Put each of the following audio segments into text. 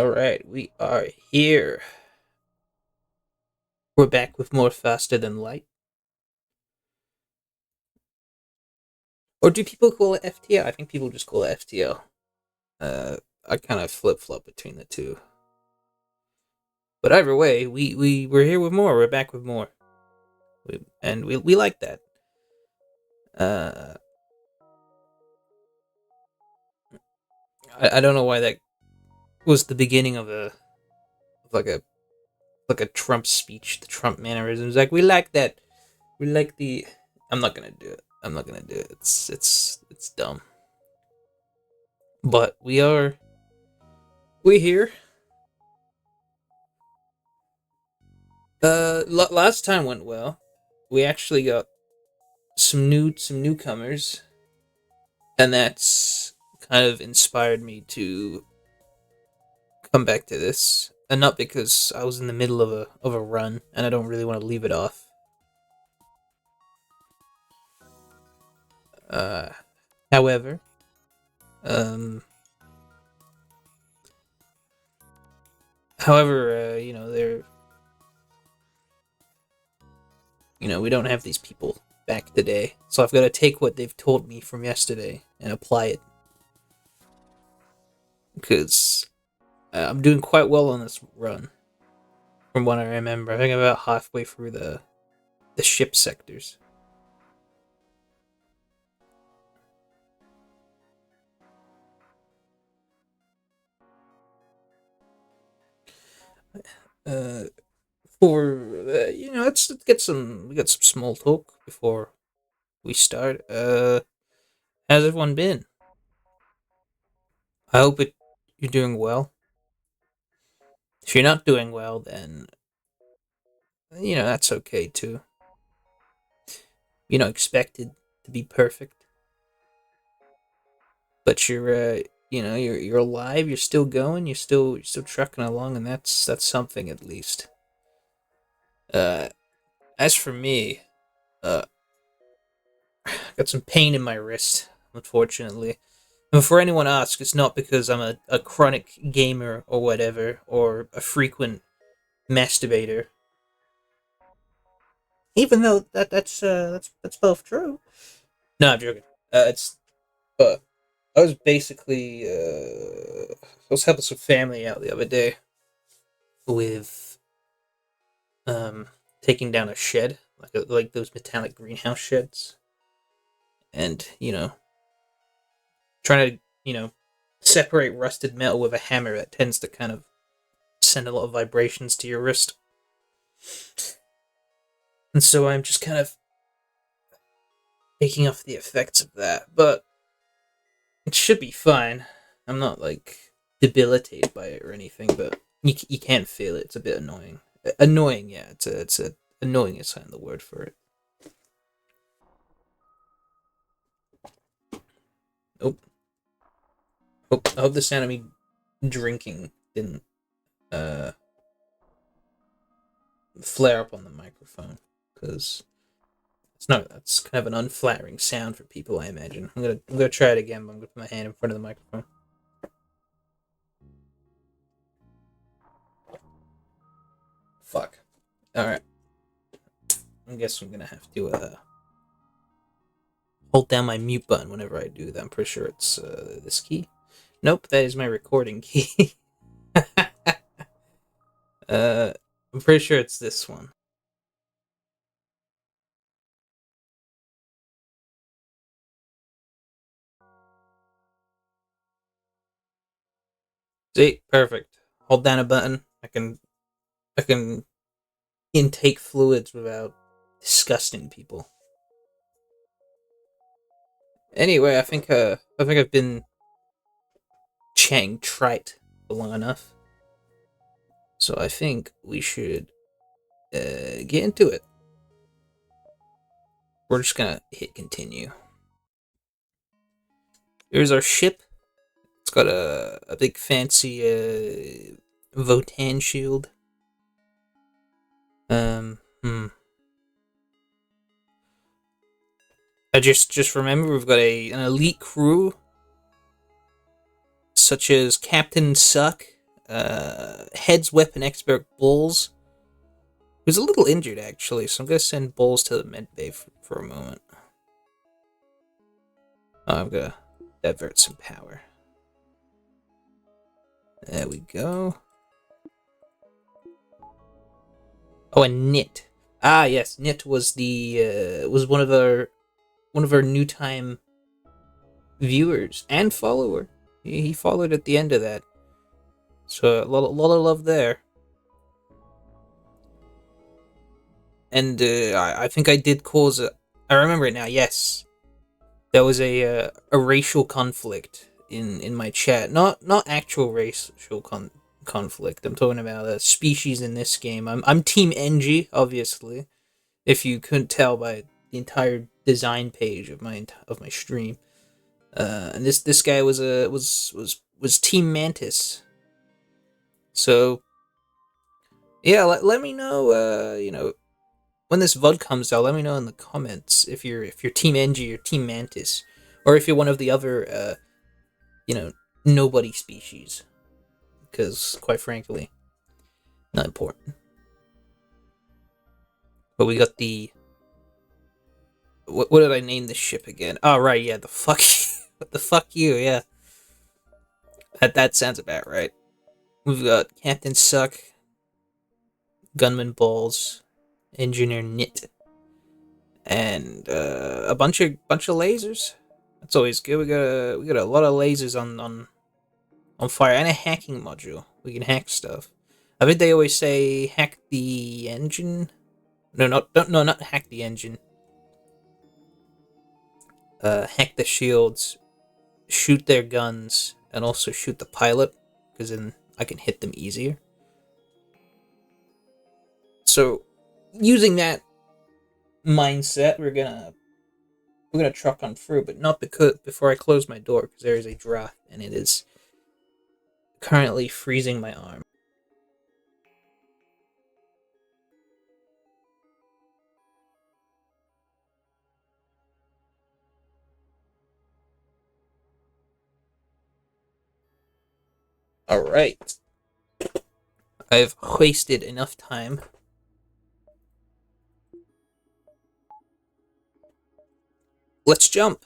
Alright, we are here. We're back with more Faster Than Light. Or do people call it FTL? I think people just call it FTL. I kind of flip-flop between the two. But either way, we're here with more. We're back with more. We like that. I don't know why that was the beginning of like a Trump speech, the Trump mannerisms. Like, we like that. We like the. I'm not gonna do it. I'm not gonna do it. It's dumb. But we're here. Last time went well. We actually got some newcomers, and that's kind of inspired me to come back to this. And not because I was in the middle of a run and I don't really want to leave it off. Uh, however, um, we don't have these people back today, so I've got to take what they've told me from yesterday and apply it. Because I'm doing quite well on this run, from what I remember. I think I'm about halfway through the ship sectors. Uh, let's get some. We got some small talk before we start. How's everyone been? I hope you're doing well. If you're not doing well, then that's okay too. You're not expected to be perfect, but you're alive. You're still going. You're still trucking along, and that's something at least. Uh, as for me, uh, I got some pain in my wrist, unfortunately. And for anyone asks, it's not because I'm a chronic gamer or whatever, or a frequent masturbator. Even though that's both true. No, I'm joking. It's uh, I was basically I was helping some family out the other day with um taking down a shed, like those metallic greenhouse sheds, and trying to separate rusted metal with a hammer that tends to kind of send a lot of vibrations to your wrist. And so I'm just kind of taking off the effects of that, but it should be fine. I'm not like debilitated by it or anything, but you can't feel it. It's a bit annoying. Annoying, yeah. It's a annoying is kind of the word for it. Oh, I hope the sound of me drinking didn't uh flare up on the microphone, because that's kind of an unflattering sound for people, I imagine. I'm gonna try it again, but I'm gonna put my hand in front of the microphone. Fuck. Alright. I guess I'm gonna have to hold down my mute button whenever I do that. I'm pretty sure it's this key. Nope, that is my recording key. I'm pretty sure it's this one. See, perfect. Hold down a button. I can intake fluids without disgusting people. Anyway, I think I've been chatting trite for long enough, so I think we should get into it. We're just gonna hit continue. Here's our ship. It's got a big fancy Votan shield. Hmm. I just remember we've got an elite crew, such as Captain Suck, Head's weapon expert Bulls, who's a little injured actually, so I'm gonna send Bulls to the med bay for a moment. Oh, I'm gonna divert some power. There we go. Oh, and Knit. Ah, yes, Knit was the was one of our new time viewers and follower. He followed at the end of that, so a lot of love there. And I think I did cause a. I remember it now. Yes, there was a racial conflict in my chat. Not actual racial conflict. I'm talking about a species in this game. I'm Team NG, obviously. If you couldn't tell by the entire design page of my stream. And this guy was Team Mantis. So yeah, let me know. When this VOD comes out, let me know in the comments if you're Team NG or Team Mantis, or if you're one of the other nobody species. Because quite frankly, not important. But we got the what did I name this ship again? Oh right, yeah, the fuck what the fuck you, yeah. That sounds about right. We've got Captain Suck, Gunman Balls, Engineer Knit, and a bunch of lasers. That's always good. We got a lot of lasers on fire, and a hacking module. We can hack stuff. I think they always say hack the engine. No, not hack the engine. Hack the shields, shoot their guns, and also shoot the pilot, because then I can hit them easier. So, using that mindset, we're gonna truck on through, but not before I close my door, because there is a draft, and it is currently freezing my arm. Alright. I've wasted enough time. Let's jump.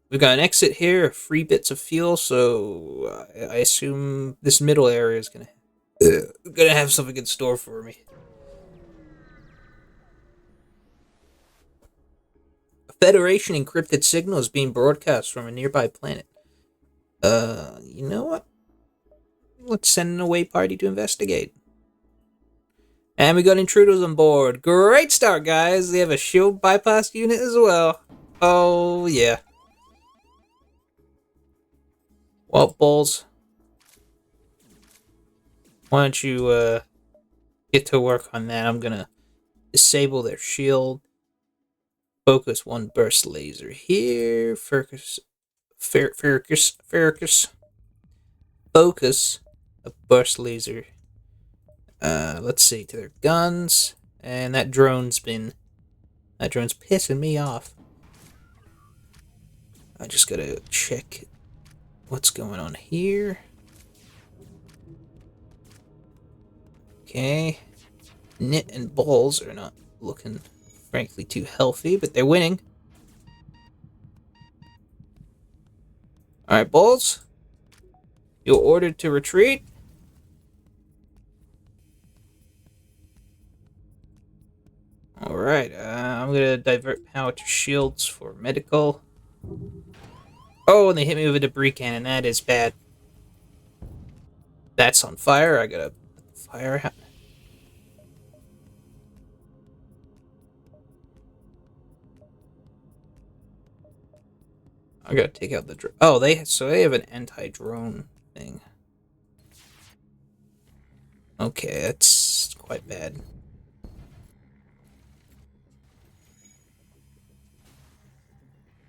We've got an exit here, 3 bits of fuel, so I assume this middle area is gonna have something in store for me. A Federation encrypted signal is being broadcast from a nearby planet. You know what? Let's send an away party to investigate. And we got intruders on board. Great start, guys. They have a shield bypass unit as well. Oh, yeah. Well, Balls, why don't you get to work on that? I'm gonna disable their shield. Focus one burst laser here. Focus a burst laser. Let's see, to their guns. And that drone's pissing me off. I just gotta check what's going on here. Okay. Knit and Balls are not looking, frankly, too healthy, but they're winning. Alright, Balls. You're ordered to retreat. Alright, I'm gonna divert power to shields for medical. Oh, and they hit me with a debris cannon. That is bad. That's on fire. I gotta fire out. I gotta take out the drone. Oh, they have an anti-drone thing. Okay, that's quite bad.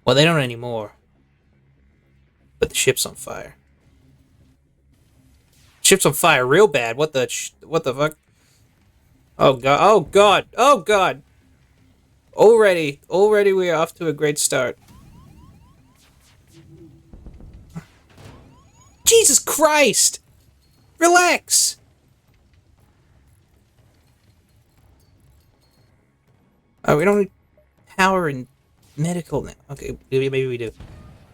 Well, they don't anymore. But the ship's on fire. Ship's on fire real bad. What the fuck? Oh god. Oh god. Oh god. Already we are off to a great start. Jesus Christ! Relax! Oh, we don't need power and medical now. Okay, maybe we do.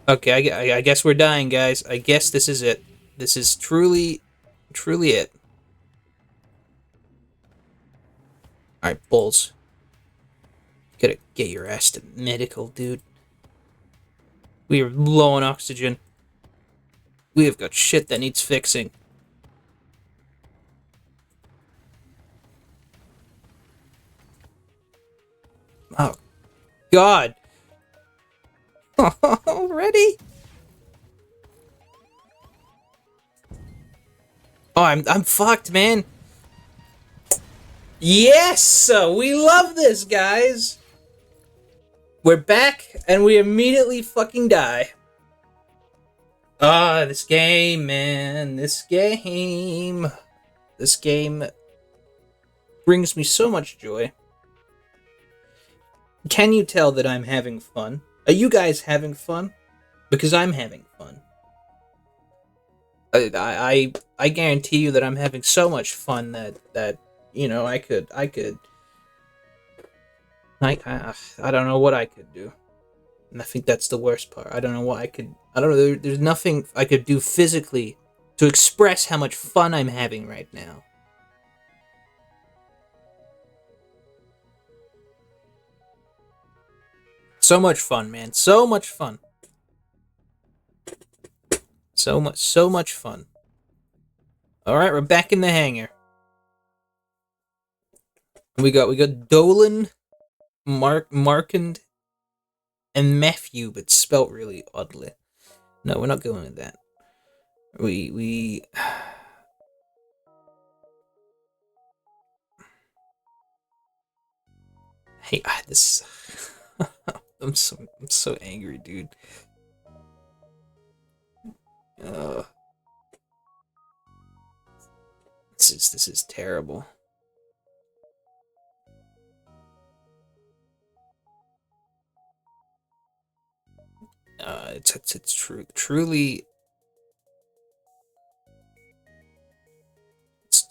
Okay, I guess we're dying, guys. I guess this is it. This is truly it. Alright, Bulls. You gotta get your ass to medical, dude. We are low on oxygen. We have got shit that needs fixing. Oh, God. Already? Oh, I'm fucked, man. Yes! We love this, guys! We're back, and we immediately fucking die. Ah, this game, man. This game. This game brings me so much joy. Can you tell that I'm having fun? Are you guys having fun? Because I'm having fun. I guarantee you that I'm having so much fun that you know I don't know what I could do, and I think that's the worst part. I don't know what I could. I don't know. There's nothing I could do physically to express how much fun I'm having right now. So much fun, man. So much fun. So much fun. All right, we're back in the hangar. We got Dolan, Markand, and Matthew, but spelt really oddly. No, we're not going with that. We. Hey, this. I'm so angry, dude. This is terrible. It's truly.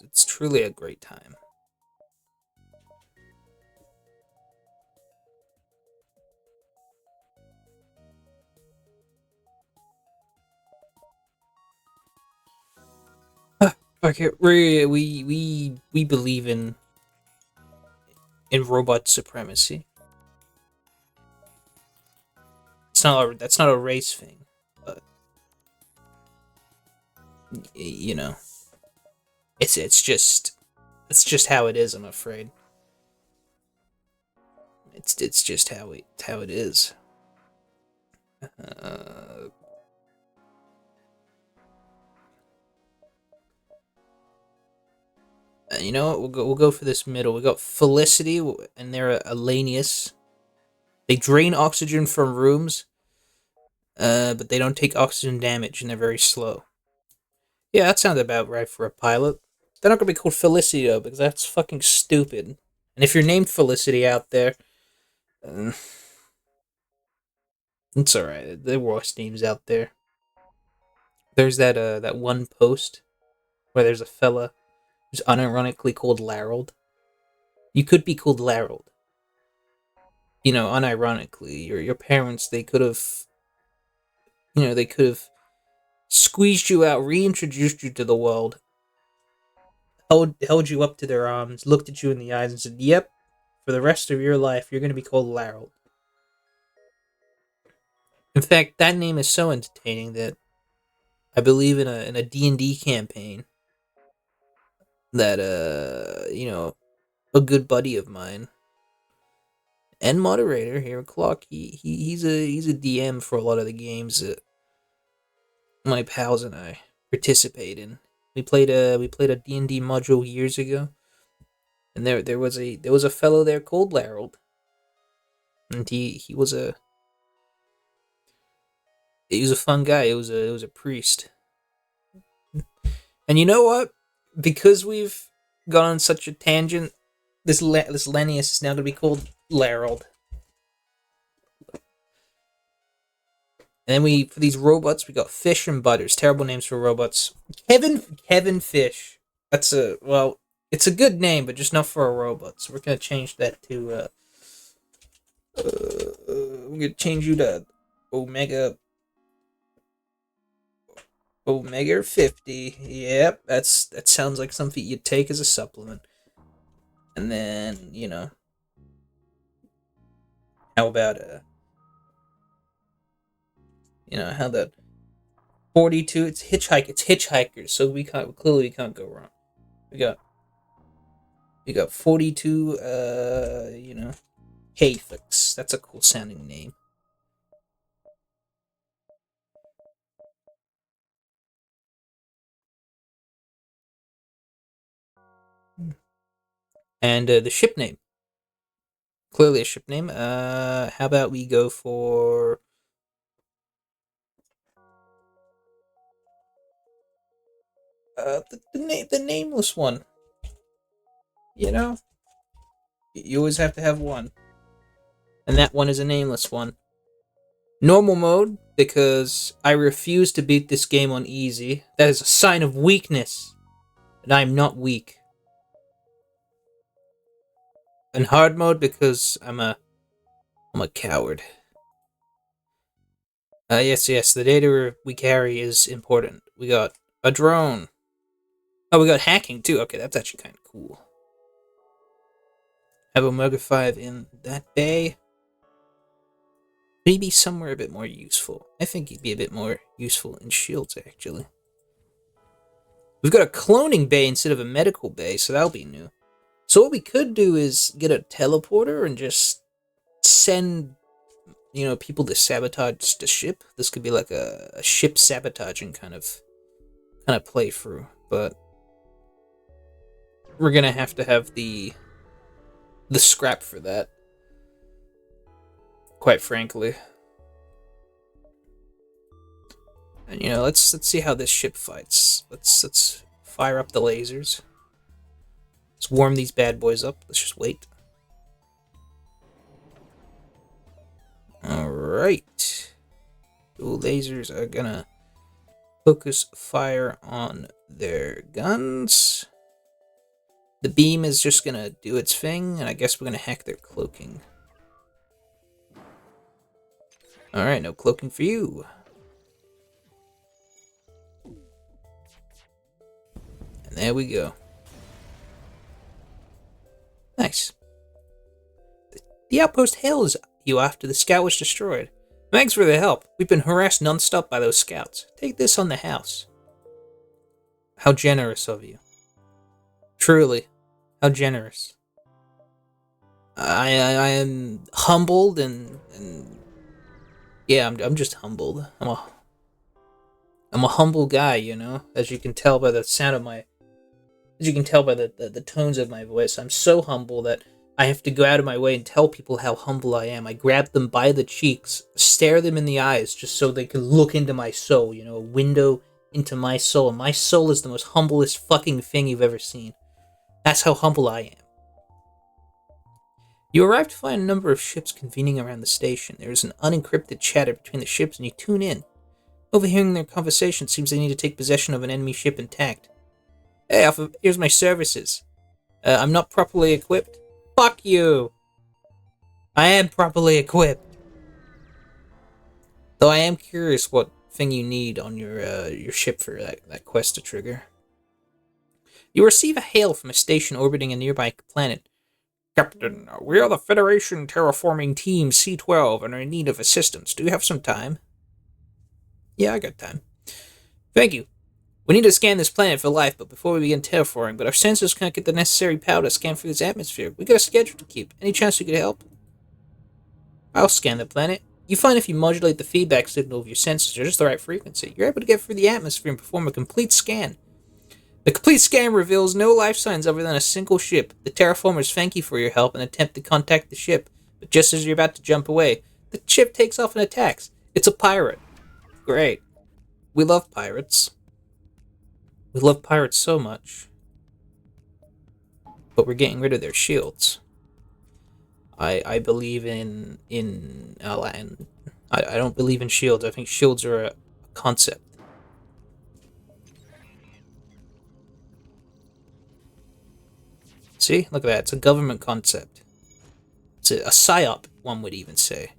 It's truly a great time. Okay, we believe in robot supremacy. That's not a race thing. You know, it's just how it is. I'm afraid. It's just how it is. You know what? We'll go for this middle. We got Felicity, and they're Alanius. They drain oxygen from rooms, but they don't take oxygen damage, and they're very slow. Yeah, that sounds about right for a pilot. They're not gonna be called Felicity though, because that's fucking stupid. And if you're named Felicity out there, uh, it's alright. There are worse names out there. There's that one post where there's a fella who's unironically called Larold. You could be called Larold. You know, unironically, your parents they could have, they could have squeezed you out, reintroduced you to the world, held you up to their arms, looked at you in the eyes, and said, "Yep, for the rest of your life, you're going to be called Larold." In fact, that name is so entertaining that I believe in a D&D campaign that a good buddy of mine and moderator here, Clock, he's a DM for a lot of the games that my pals and I participate in. We played a D&D module years ago, and there was a fellow there called Larold, and he was a fun guy. It was a priest. And you know what? Because we've gone on such a tangent, this Lennius is now going to be called Larold. And then for these robots, we got Fish and Butters. Terrible names for robots. Kevin Fish. It's a good name, but just not for a robot. So we're gonna change that to we're gonna change you to Omega 50. Yep, that sounds like something you'd take as a supplement. And then, how about how about 42? It's hitchhikers, so we can't go wrong. We got 42 Hayfix. That's a cool sounding name. And the ship name. Clearly a ship name. How about we go for the nameless one. You always have to have one. And that one is a nameless one. Normal mode, because I refuse to beat this game on easy. That is a sign of weakness. And I'm not weak. And hard mode, because I'm a coward. Yes, the data we carry is important. We got a drone. Oh, we got hacking too. Okay, that's actually kind of cool. Have Omega 5 in that bay. Maybe somewhere a bit more useful. I think he'd be a bit more useful in shields, actually. We've got a cloning bay instead of a medical bay, so that'll be new. So what we could do is get a teleporter and just send, people to sabotage the ship. This could be like a ship sabotaging kind of playthrough, but we're gonna have to have the scrap for that. Quite frankly. And let's see how this ship fights. Let's fire up the lasers. Let's warm these bad boys up. Let's just wait. Alright. The lasers are gonna focus fire on their guns. The beam is just gonna do its thing, and I guess we're gonna hack their cloaking. Alright, no cloaking for you. And there we go. Nice. The outpost hails you after the scout was destroyed. Thanks for the help. We've been harassed non-stop by those scouts. Take this on the house. How generous of you. Truly, how generous. I am humbled and yeah, I'm just humbled. I'm a humble guy, as you can tell by the sound of as you can tell by the tones of my voice. I'm so humble that I have to go out of my way and tell people how humble I am. I grab them by the cheeks, stare them in the eyes just so they can look into my soul, a window into my soul. And my soul is the most humblest fucking thing you've ever seen. That's how humble I am. You arrive to find a number of ships convening around the station. There is an unencrypted chatter between the ships, and you tune in. Overhearing their conversation, seems they need to take possession of an enemy ship intact. Hey, Alpha, here's my services. I'm not properly equipped. Fuck you! I am properly equipped. Though I am curious what thing you need on your ship for that quest to trigger. You receive a hail from a station orbiting a nearby planet. Captain, we are the Federation Terraforming Team C-12 and are in need of assistance. Do you have some time? Yeah, I got time. Thank you. We need to scan this planet for life, but before we begin terraforming, but our sensors can't get the necessary power to scan through this atmosphere. We got a schedule to keep. Any chance you could help? I'll scan the planet. You find if you modulate the feedback signal of your sensors at just the right frequency, you're able to get through the atmosphere and perform a complete scan. The complete scan reveals no life signs other than a single ship. The terraformers thank you for your help and attempt to contact the ship, but just as you're about to jump away, the ship takes off and attacks. It's a pirate. Great. We love pirates. We love pirates so much. But we're getting rid of their shields. I believe in I don't believe in shields. I think shields are a concept. See? Look at that. It's a government concept. It's a psyop, one would even say.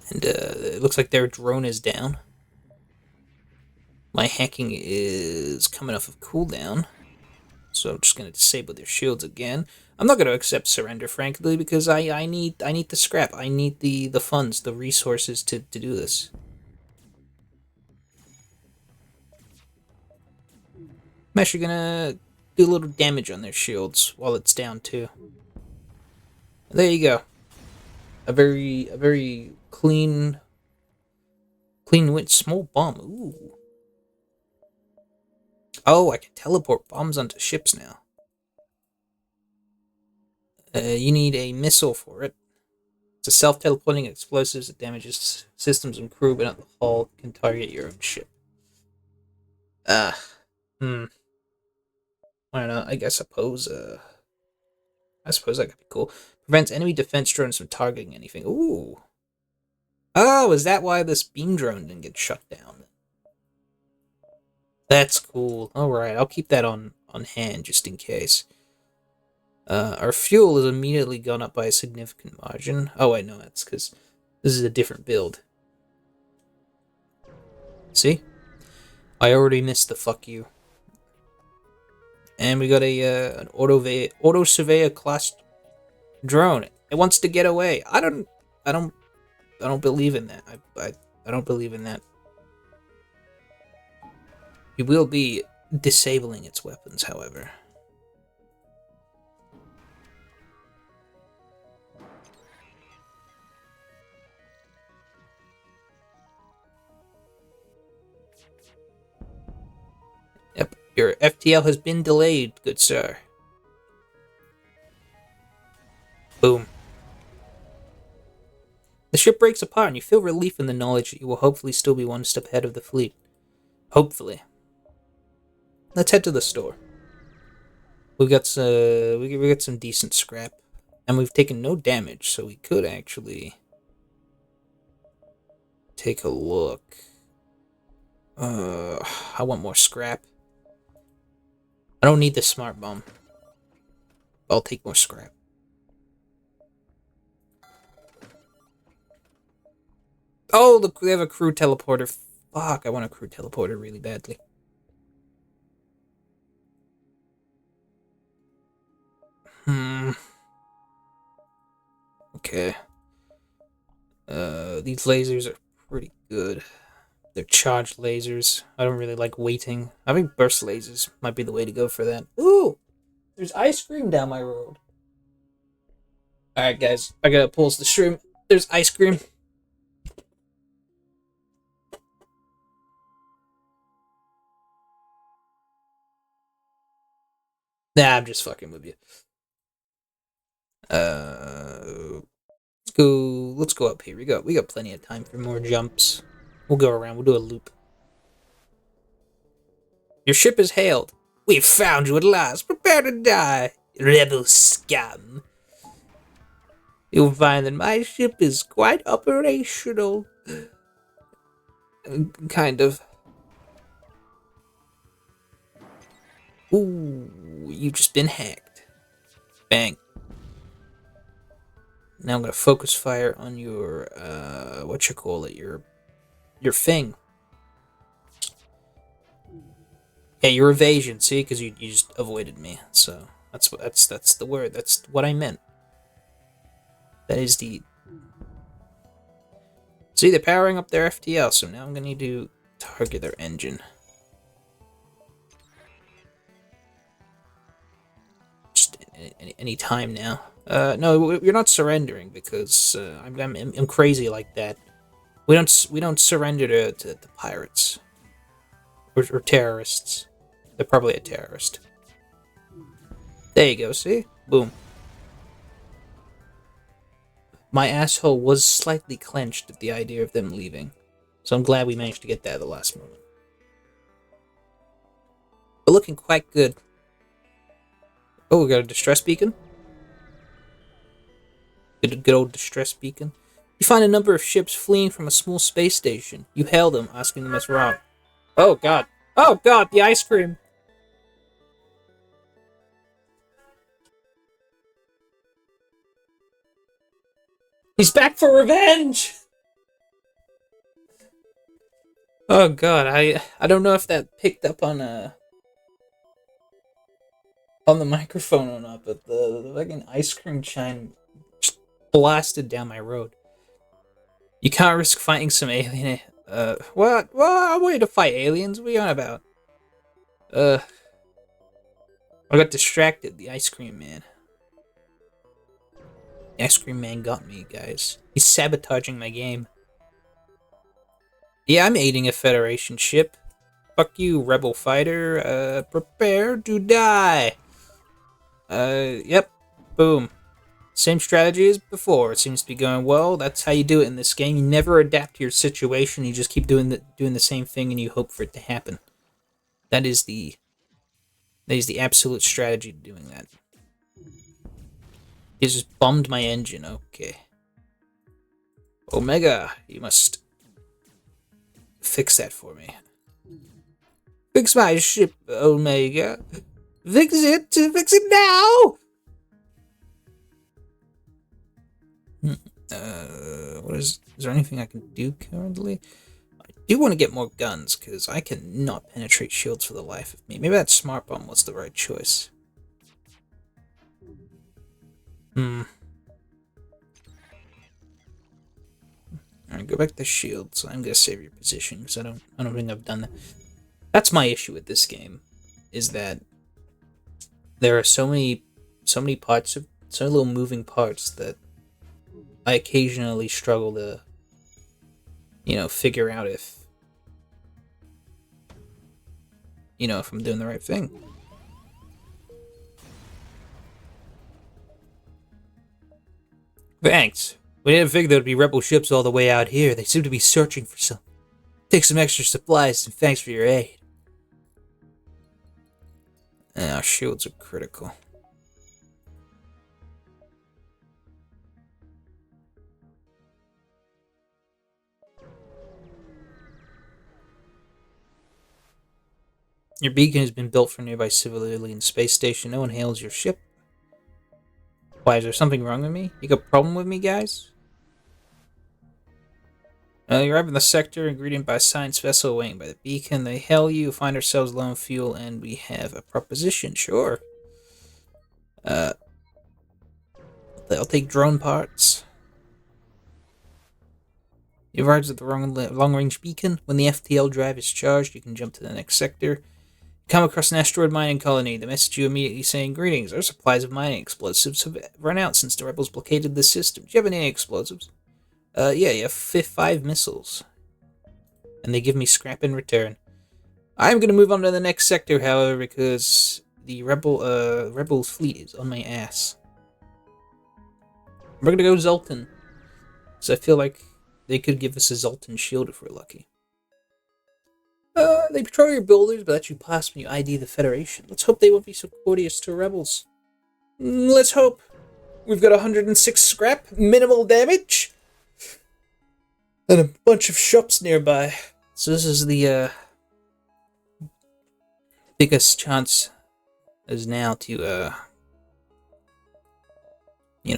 And it looks like their drone is down. My hacking is coming off of cooldown. So I'm just going to disable their shields again. I'm not going to accept surrender, frankly, because I need the scrap. I need the funds, the resources to do this. I'm actually going to do a little damage on their shields while it's down, too. There you go. A very clean win. Small bomb. Ooh. Oh, I can teleport bombs onto ships now. You need a missile for it. It's a self-teleporting explosives that damages systems and crew, but not the hull. Can target your own ship. I don't know. I suppose that could be cool. Prevents enemy defense drones from targeting anything. Ooh. Oh, is that why this beam drone didn't get shut down? That's cool. Alright, I'll keep that on hand just in case. Our fuel has immediately gone up by a significant margin. Oh, I know that's because this is a different build. See? I already missed the fuck you. And we got an auto surveyor class drone. It wants to get away. I don't believe in that. I don't believe in that. You will be disabling its weapons, however. Yep, your FTL has been delayed, good sir. Boom. The ship breaks apart and you feel relief in the knowledge that you will hopefully still be one step ahead of the fleet. Hopefully. Let's head to the store. We got some decent scrap, and we've taken no damage, so we could actually take a look. I want more scrap. I don't need the smart bomb. I'll take more scrap. Oh, look, they have a crew teleporter. Fuck, I want a crew teleporter really badly. Okay. These lasers are pretty good. They're charged lasers. I don't really like waiting. I think burst lasers might be the way to go for that. Ooh! There's ice cream down my road. Alright, guys. I gotta pulse the stream. There's ice cream. Nah, I'm just fucking with you. Let's go up here. We got plenty of time for more jumps. We'll go around. We'll do a loop. Your ship is hailed. We've found you at last. Prepare to die, rebel scum. You'll find that my ship is quite operational. Kind of. Ooh, you've just been hacked. Bang. Now I'm gonna focus fire on your your thing. Yeah, your evasion. See, because you just avoided me. So that's the word. That's what I meant. That is the. See, they're powering up their FTL. So now I'm gonna need to target their engine. Just any time now. No, you're not surrendering because I'm crazy like that. We don't surrender to pirates or terrorists. They're probably a terrorist. There you go. See, boom. My asshole was slightly clenched at the idea of them leaving, so I'm glad we managed to get that at the last moment. But looking quite good. Oh, we got a distress beacon. Good old distress beacon. You find a number of ships fleeing from a small space station. You hail them, asking them what's wrong. Oh god. Oh god, the ice cream. He's back for revenge. Oh god, I don't know if that picked up on the microphone or not, but the fucking ice cream chime just blasted down my road. You can't risk fighting some alien. What? Well, I'm ready to fight aliens. What are you on about? Uh, I got distracted. The ice cream man. The ice cream man got me, guys. He's sabotaging my game. Yeah, I'm aiding a Federation ship. Fuck you, rebel fighter. Prepare to die. Yep. Boom. Same strategy as before. It seems to be going well. That's how you do it in this game. You never adapt to your situation. You just keep doing the same thing and you hope for it to happen. That is the absolute strategy to doing that. He just bummed my engine. Okay. Omega, you must fix that for me. Fix my ship, Omega. Fix it. Fix it now. What is there anything I can do currently? I do want to get more guns, because I cannot penetrate shields for the life of me. Maybe that smart bomb was the right choice. Alright, go back to shields. I'm gonna save your position, because I don't think I've done that. That's my issue with this game, is that there are so many parts of, so many little moving parts that I occasionally struggle to, figure out if I'm doing the right thing. Thanks. We didn't figure there'd be rebel ships all the way out here. They seem to be searching for some. Take some extra supplies, and thanks for your aid. Our shields are critical. Your beacon has been built for a nearby civilian space station. No one hails your ship. Why, is there something wrong with me? You got a problem with me, guys? You arrive in the sector, ingredient by science vessel waiting by the beacon. They hail you, find ourselves low on fuel, and we have a proposition. Sure. I'll take drone parts. You arrived at the wrong long-range beacon. When the FTL drive is charged, you can jump to the next sector. Come across an asteroid mining colony. The message you immediately saying, "Greetings, our supplies of mining explosives have run out since the rebels blockaded the system. Do you have any explosives?" Yeah, you have 5 missiles. And they give me scrap in return. I'm gonna move on to the next sector, however, because the rebel fleet is on my ass. We're gonna go Zoltan. Because I feel like they could give us a Zoltan shield if we're lucky. They patrol your buildings, but let you pass when you ID the Federation. Let's hope they won't be so courteous to rebels. Let's hope. We've got 106 scrap, minimal damage, and a bunch of shops nearby. So this is the biggest chance is now to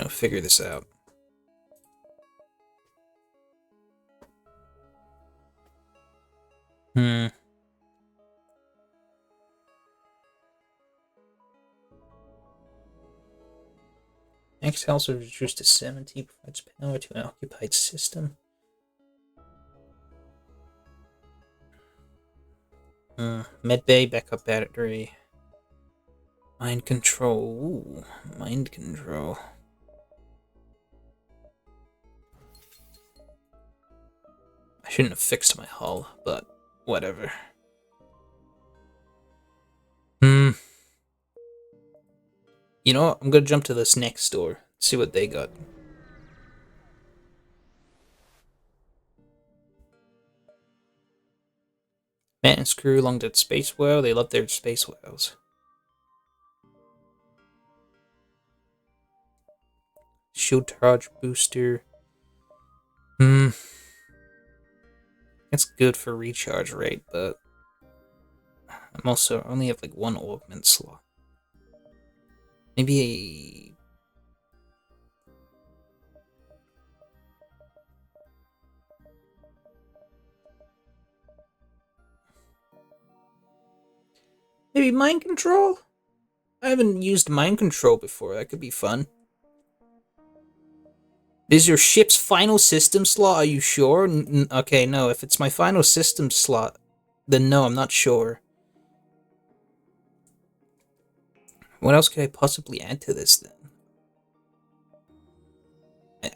figure this out. Max health is reduced to 70, provides power to an occupied system. Medbay, backup battery. Mind control. Ooh, mind control. I shouldn't have fixed my hull, but whatever. You know what? I'm gonna jump to this next store, see what they got. Maintenance crew along that space well. They love their space wells. shield charge booster. Hmm. It's good for recharge rate, but I'm also only have like one augment slot. Maybe mind control? I haven't used mind control before. That could be fun. Is your ship's final system slot? Are you sure? Okay, no. If it's my final system slot, then no, I'm not sure. What else could I possibly add to this then?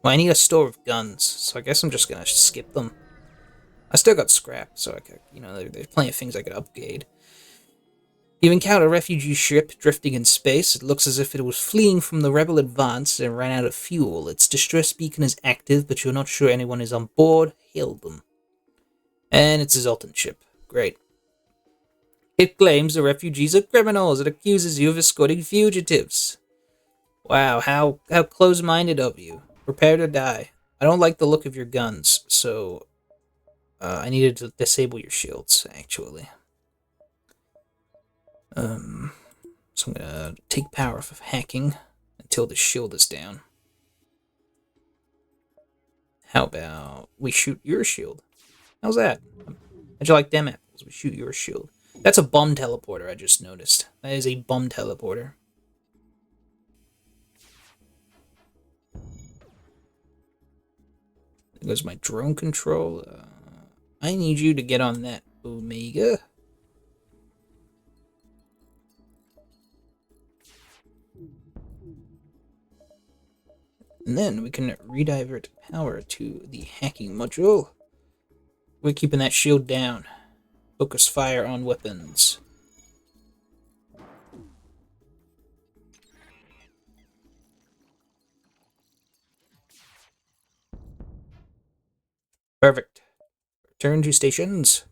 Well, I need a store of guns, so I guess I'm just gonna skip them. I still got scrap, so I could, there's plenty of things I could upgrade. You encounter a refugee ship drifting in space. It looks as if it was fleeing from the rebel advance and ran out of fuel. Its distress beacon is active, but you're not sure anyone is on board. Hail them. And it's a Zoltan ship. Great. It claims the refugees are criminals. It accuses you of escorting fugitives. Wow, how close-minded of you. Prepare to die. I don't like the look of your guns, so I needed to disable your shields, actually. So I'm gonna take power off of hacking until the shield is down. How about we shoot your shield? How's that? How'd you like them apples? We shoot your shield. That's a bomb teleporter, I just noticed. That is a bomb teleporter. There goes my drone control. I need you to get on that, Omega. And then we can redivert power to the hacking module. We're keeping that shield down. Focus fire on weapons. Perfect. Return to stations.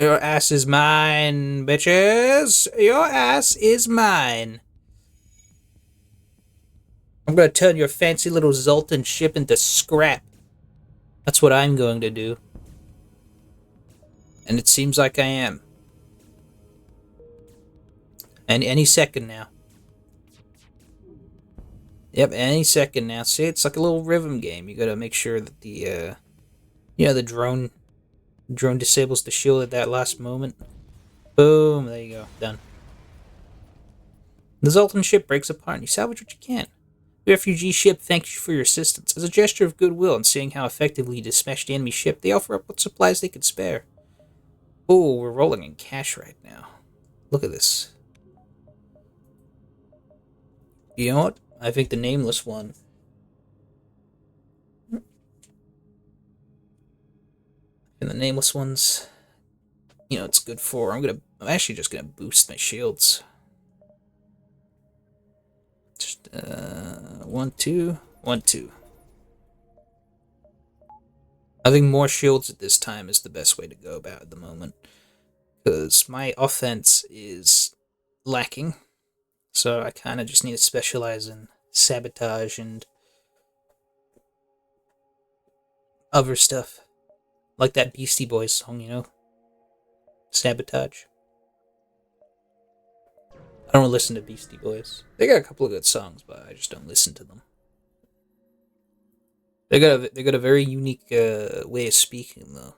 Your ass is mine, bitches. Your ass is mine. I'm gonna turn your fancy little Zoltan ship into scrap. That's what I'm going to do. And it seems like I am. And any second now. Yep, any second now. See, it's like a little rhythm game. You gotta make sure that the, the drone disables the shield at that last moment. Boom, there you go, done. The Zoltan ship breaks apart and you salvage what you can. The refugee ship thanks you for your assistance. As a gesture of goodwill and seeing how effectively you dispatched the enemy ship, they offer up what supplies they could spare. Oh, we're rolling in cash right now. Look at this. You know what? I think the nameless one. And the nameless ones, it's good for. I'm actually just gonna boost my shields. Just 1, 2, 1, 2. Having more shields at this time is the best way to go about at the moment, because my offense is lacking. So I kind of just need to specialize in sabotage and other stuff. Like that Beastie Boys song, Sabotage. I don't listen to Beastie Boys. They got a couple of good songs, but I just don't listen to them. They got a very unique way of speaking, though.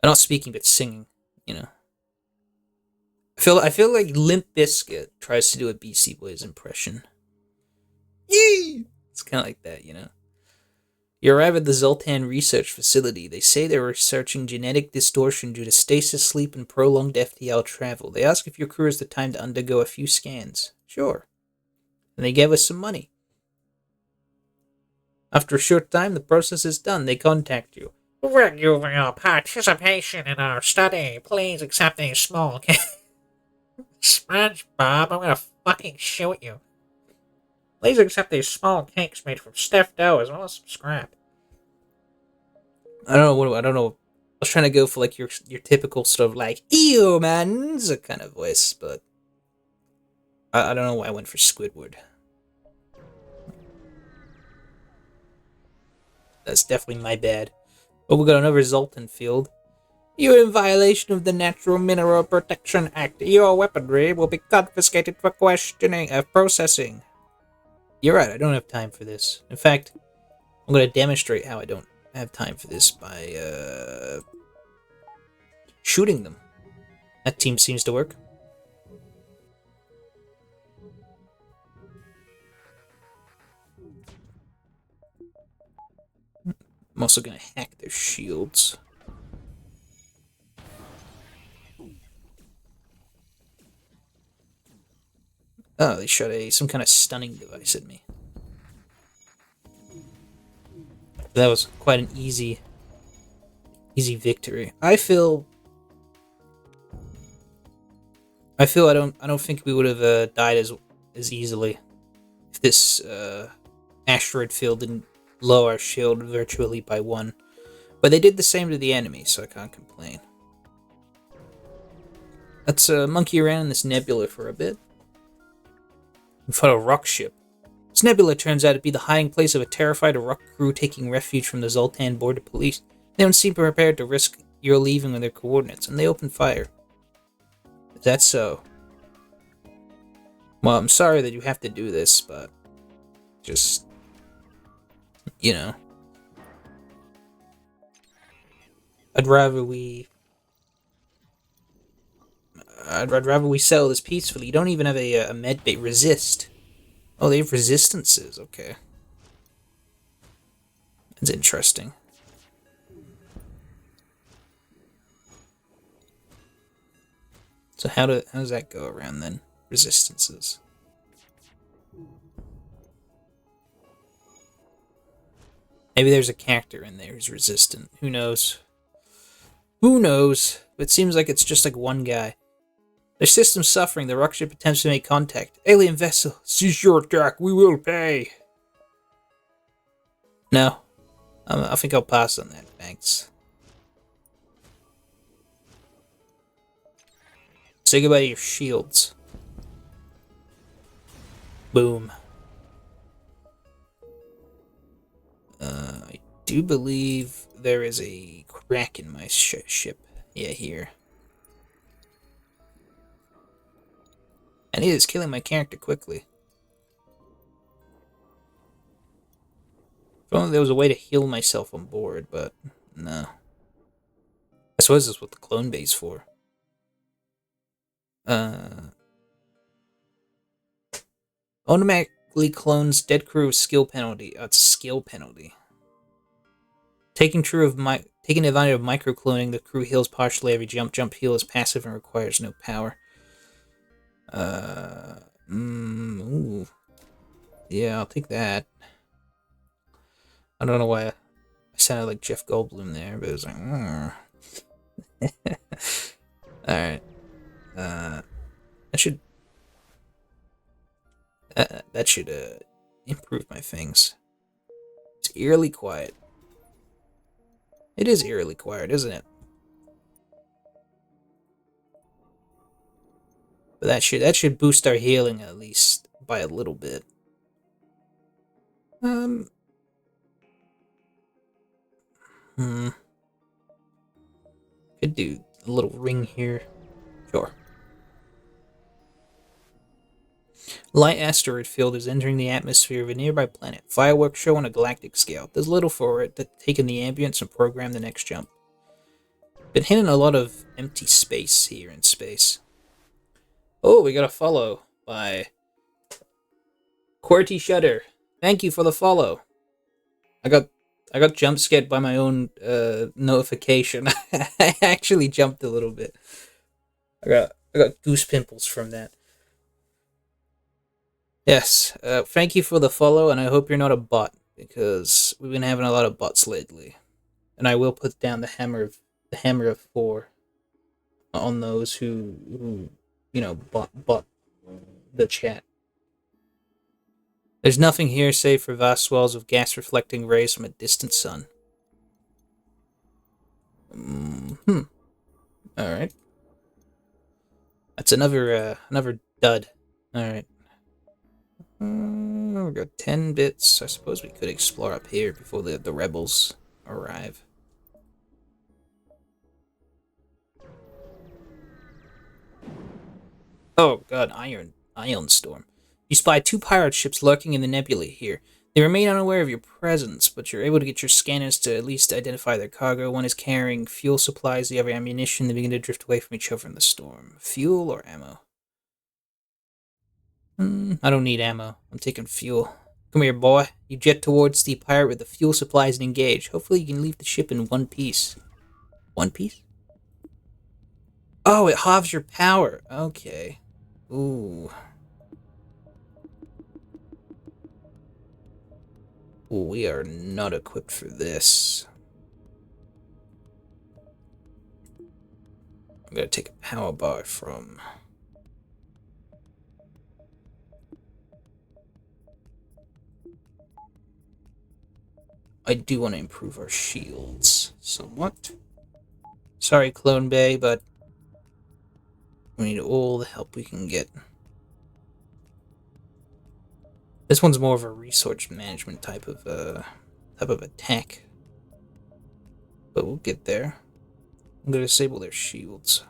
Not speaking, but singing, I feel like Limp Bizkit tries to do a Beastie Boys impression. Yee! It's kind of like that, You arrive at the Zoltan Research Facility. They say they're researching genetic distortion due to stasis sleep and prolonged FTL travel. They ask if your crew has the time to undergo a few scans. Sure. And they give us some money. After a short time, the process is done. They contact you. Thank you for your participation in our study. Please accept a small cake. SpongeBob, I'm gonna fucking shoot you. Please accept these small cakes made from stiff dough as well as some scrap. I don't know. I was trying to go for like your typical sort of like "ew, man" kind of voice, but I don't know why I went for Squidward. That's definitely my bad. But we got another resultant field. You're in violation of the Natural Mineral Protection Act. Your weaponry will be confiscated for questioning of processing. You're right, I don't have time for this. In fact, I'm going to demonstrate how I don't have time for this by shooting them. That team seems to work. I'm also going to hack their shields. Oh, they shot some kind of stunning device at me. That was quite an easy victory. I feel I don't think we would have died as easily if this asteroid field didn't lower our shield virtually by 1. But they did the same to the enemy, so I can't complain. Let's monkey around in this nebula for a bit. We fought a rock ship. This nebula turns out to be the hiding place of a terrified rock crew taking refuge from the Zoltan border police. They don't seem prepared to risk your leaving with their coordinates, and they open fire. Is that so? Well, I'm sorry that you have to do this, but just, you know, I'd rather we settle this peacefully. You don't even have a medbay resist. Oh, they have resistances. Okay, that's interesting. So how does that go around then? Resistances. Maybe there's a character in there who's resistant. Who knows? Who knows? But it seems like it's just like one guy. Their system's suffering. The rocket ship attempts to make contact. Alien vessel, cease your attack. We will pay. No. I think I'll pass on that. Thanks. Say goodbye to your shields. Boom. I do believe there is a crack in my ship. Yeah, here. And it is killing my character quickly. If only there was a way to heal myself on board, but no. I suppose that's what the clone bay's for. Automatically clones dead crew with skill penalty. Oh, it's a skill penalty. Taking advantage of micro-cloning, the crew heals partially every jump. Jump heal is passive and requires no power. Ooh. Yeah, I'll take that. I don't know why I sounded like Jeff Goldblum there, but it was like, Alright. That should improve my things. It's eerily quiet. It is eerily quiet, isn't it? But that should boost our healing at least by a little bit. Could do a little ring here. Sure. Light asteroid field is entering the atmosphere of a nearby planet. Fireworks show on a galactic scale. There's little for it to take in the ambience and program the next jump. Been hitting a lot of empty space here in space. Oh, we got a follow by QWERTY Shutter. Thank you for the follow. I got jump scared by my own notification. I actually jumped a little bit. I got goose pimples from that. Yes, thank you for the follow, and I hope you're not a bot, because we've been having a lot of bots lately. And I will put down the hammer of Thor on those who bot the chat. There's nothing here save for vast swells of gas-reflecting rays from a distant sun. Alright. That's another dud. Alright. We got 10 bits. I suppose we could explore up here before the rebels arrive. Oh god, Ion Storm. You spy 2 pirate ships lurking in the nebula here. They remain unaware of your presence, but you're able to get your scanners to at least identify their cargo. One is carrying fuel supplies, the other ammunition. They begin to drift away from each other in the storm. Fuel or ammo? I don't need ammo. I'm taking fuel. Come here, boy. You jet towards the pirate with the fuel supplies and engage. Hopefully you can leave the ship in one piece. One piece? Oh, it halves your power. Okay. Ooh. Ooh, we are not equipped for this. I'm gonna take a power bar from... I do want to improve our shields somewhat. Sorry, Clone Bay, but we need all the help we can get. This one's more of a resource management type of attack, but we'll get there. I'm gonna disable their shields.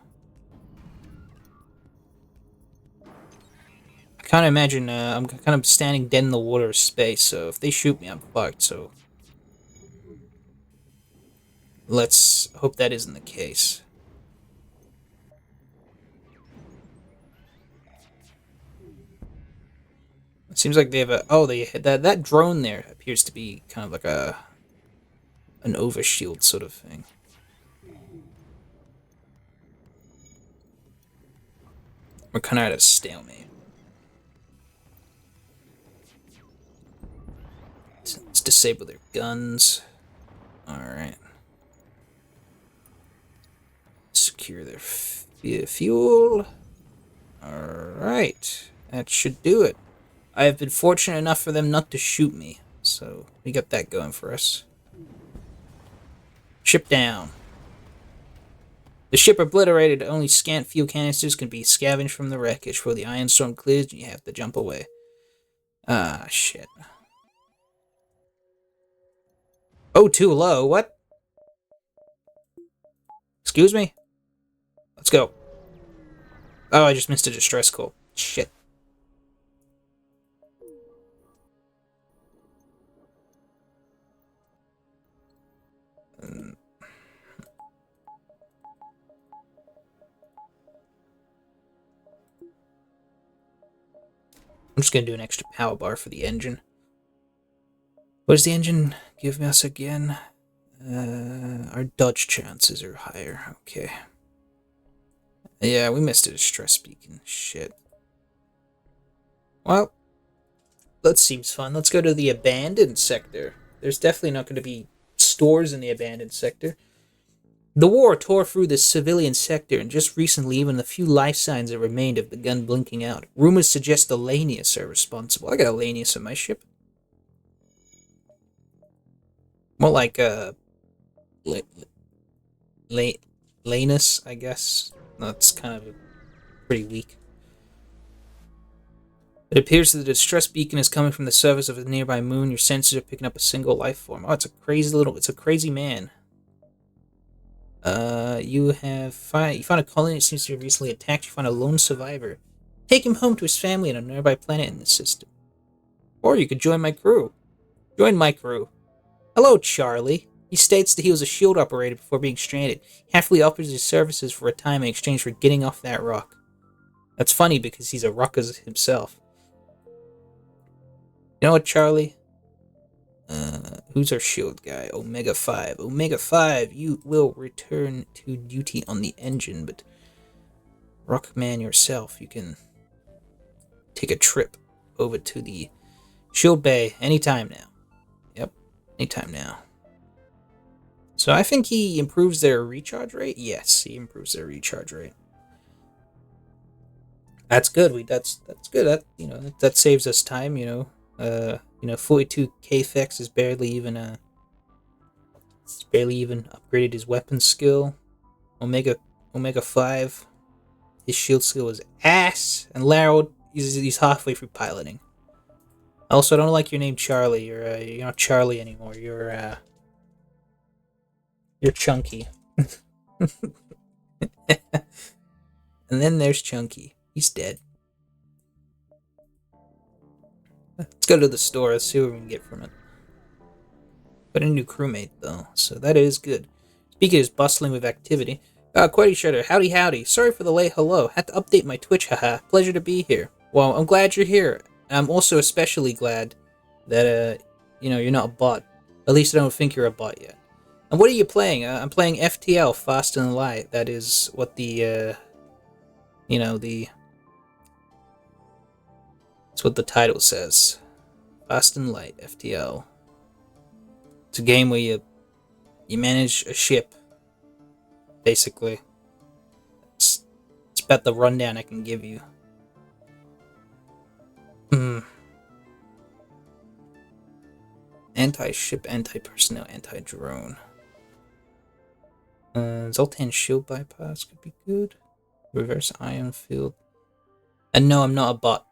I kind of imagine I'm kind of standing dead in the water of space, so if they shoot me, I'm fucked. So let's hope that isn't the case. It seems like they have a... Oh, they that drone there appears to be kind of like an overshield sort of thing. We're kind of at a stalemate. Let's disable their guns. Alright. Secure their fuel. Alright. That should do it. I have been fortunate enough for them not to shoot me, so we got that going for us. Ship down. The ship obliterated, only scant fuel canisters can be scavenged from the wreckage. For the ion storm clears, you have to jump away. Ah, shit. Oh, too low, what? Excuse me? Let's go. Oh, I just missed a distress call. Shit. I'm just gonna do an extra power bar for the engine. What does the engine give us again? Our dodge chances are higher. Okay. Yeah, we missed a distress beacon. Shit. Well, that seems fun. Let's go to the abandoned sector. There's definitely not going to be stores in the abandoned sector. The war tore through the civilian sector, and just recently, even the few life signs that remained have begun blinking out. Rumors suggest the Lanius are responsible. I got a Lanius on my ship. More like Lanus, I guess. That's kind of pretty weak. It appears that the distress beacon is coming from the surface of a nearby moon. Your sensors are picking up a single life form. Oh, it's a crazy man. You found a colony that seems to have recently attacked. You found a lone survivor. Take him home to his family on a nearby planet in the system. Or you could join my crew. Join my crew. Hello, Charlie. He states that he was a shield operator before being stranded. He happily offers his services for a time in exchange for getting off that rock. That's funny because he's a rocker himself. You know what, Charlie? Who's our shield guy? Omega 5. Omega 5, you will return to duty on the engine, but Rockman yourself, you can take a trip over to the shield bay anytime now. Yep, anytime now. So I think he improves their recharge rate? Yes, he improves their recharge rate. That's good. That's good. That saves us time, 42 KFX is barely even upgraded his weapon skill. Omega 5, his shield skill is ass, and Larald, he's halfway through piloting. Also, I don't like your name, Charlie. You're not Charlie anymore. You're Chunky. And then there's Chunky. He's dead. Let's go to the store. Let's see what we can get from it. Got a new crewmate though, so that is good. Speaker is bustling with activity. Query Shredder, howdy howdy. Sorry for the late hello. Had to update my Twitch, haha. Pleasure to be here. Well, I'm glad you're here. I'm also especially glad that, you're not a bot. At least I don't think you're a bot yet. And what are you playing? I'm playing FTL, Fast and Light. That is what the, that's what the title says. Fast and Light, FTL. It's a game where you manage a ship, basically. It's about the rundown I can give you. Anti-ship, anti-personnel, anti-drone. Zoltan shield bypass could be good. Reverse ion field. And no, I'm not a bot.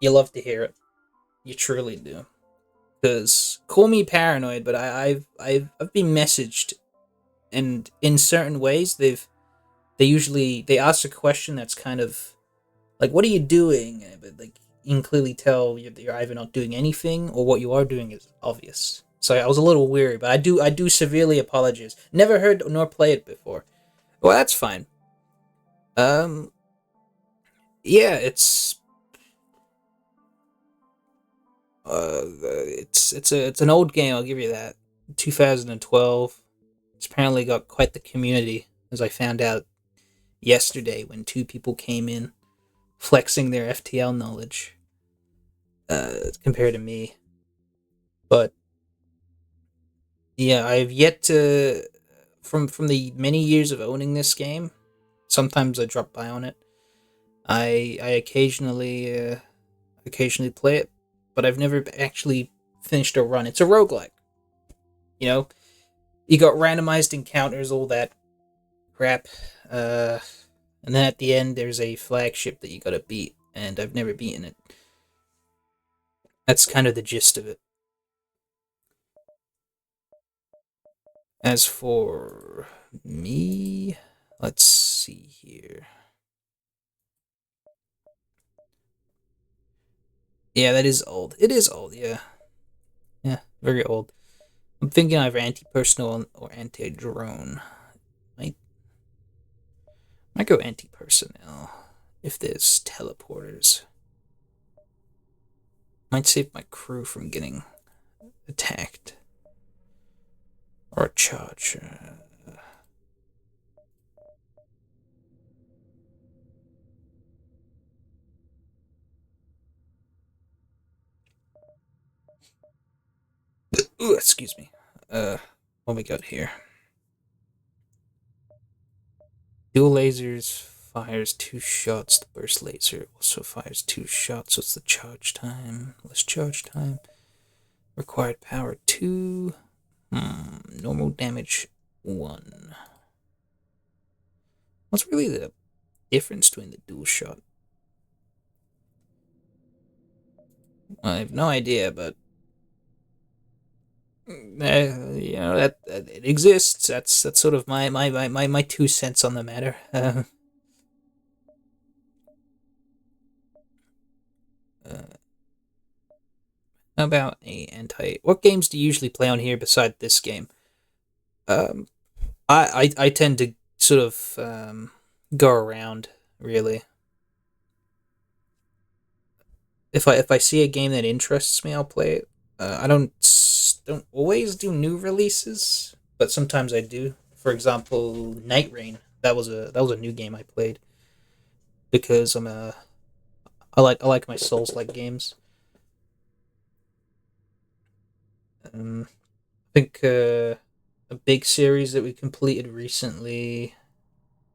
You love to hear it. You truly do. Because call me paranoid, but I've been messaged, and in certain ways they ask a question that's kind of like, "What are you doing?" But like, you can clearly tell you're either not doing anything or what you are doing is obvious. So I was a little weary, but I do severely apologize. Never heard nor played it before. Well, that's fine. Yeah, it's an old game. I'll give you that. 2012. It's apparently got quite the community, as I found out yesterday when two people came in flexing their FTL knowledge compared to me. But yeah, I've yet to from the many years of owning this game. Sometimes I drop by on it. I occasionally play it, but I've never actually finished a run. It's a roguelike. You know, you got randomized encounters, all that crap. And then at the end, there's a flagship that you gotta beat, and I've never beaten it. That's kind of the gist of it. As for me, let's see here. Yeah, that is old. It is old, yeah. Yeah, very old. I'm thinking either anti-personnel or anti-drone. Might go anti-personnel if there's teleporters. Might save my crew from getting attacked or charged. Ooh, excuse me. What we got here? Dual lasers fires 2 shots. The burst laser also fires 2 shots. What's the charge time? Less charge time. Required power 2. Normal damage 1. What's really the difference between the dual shot? I have no idea, but that it exists. That's sort of my 2 cents on the matter. How about a anti? What games do you usually play on here beside this game? Um, I tend to sort of go around, really. If I see a game that interests me, I'll play it. I don't always do new releases, but sometimes I do. For example, Night Rain. That was a new game I played because I like my Souls like games. I think a big series that we completed recently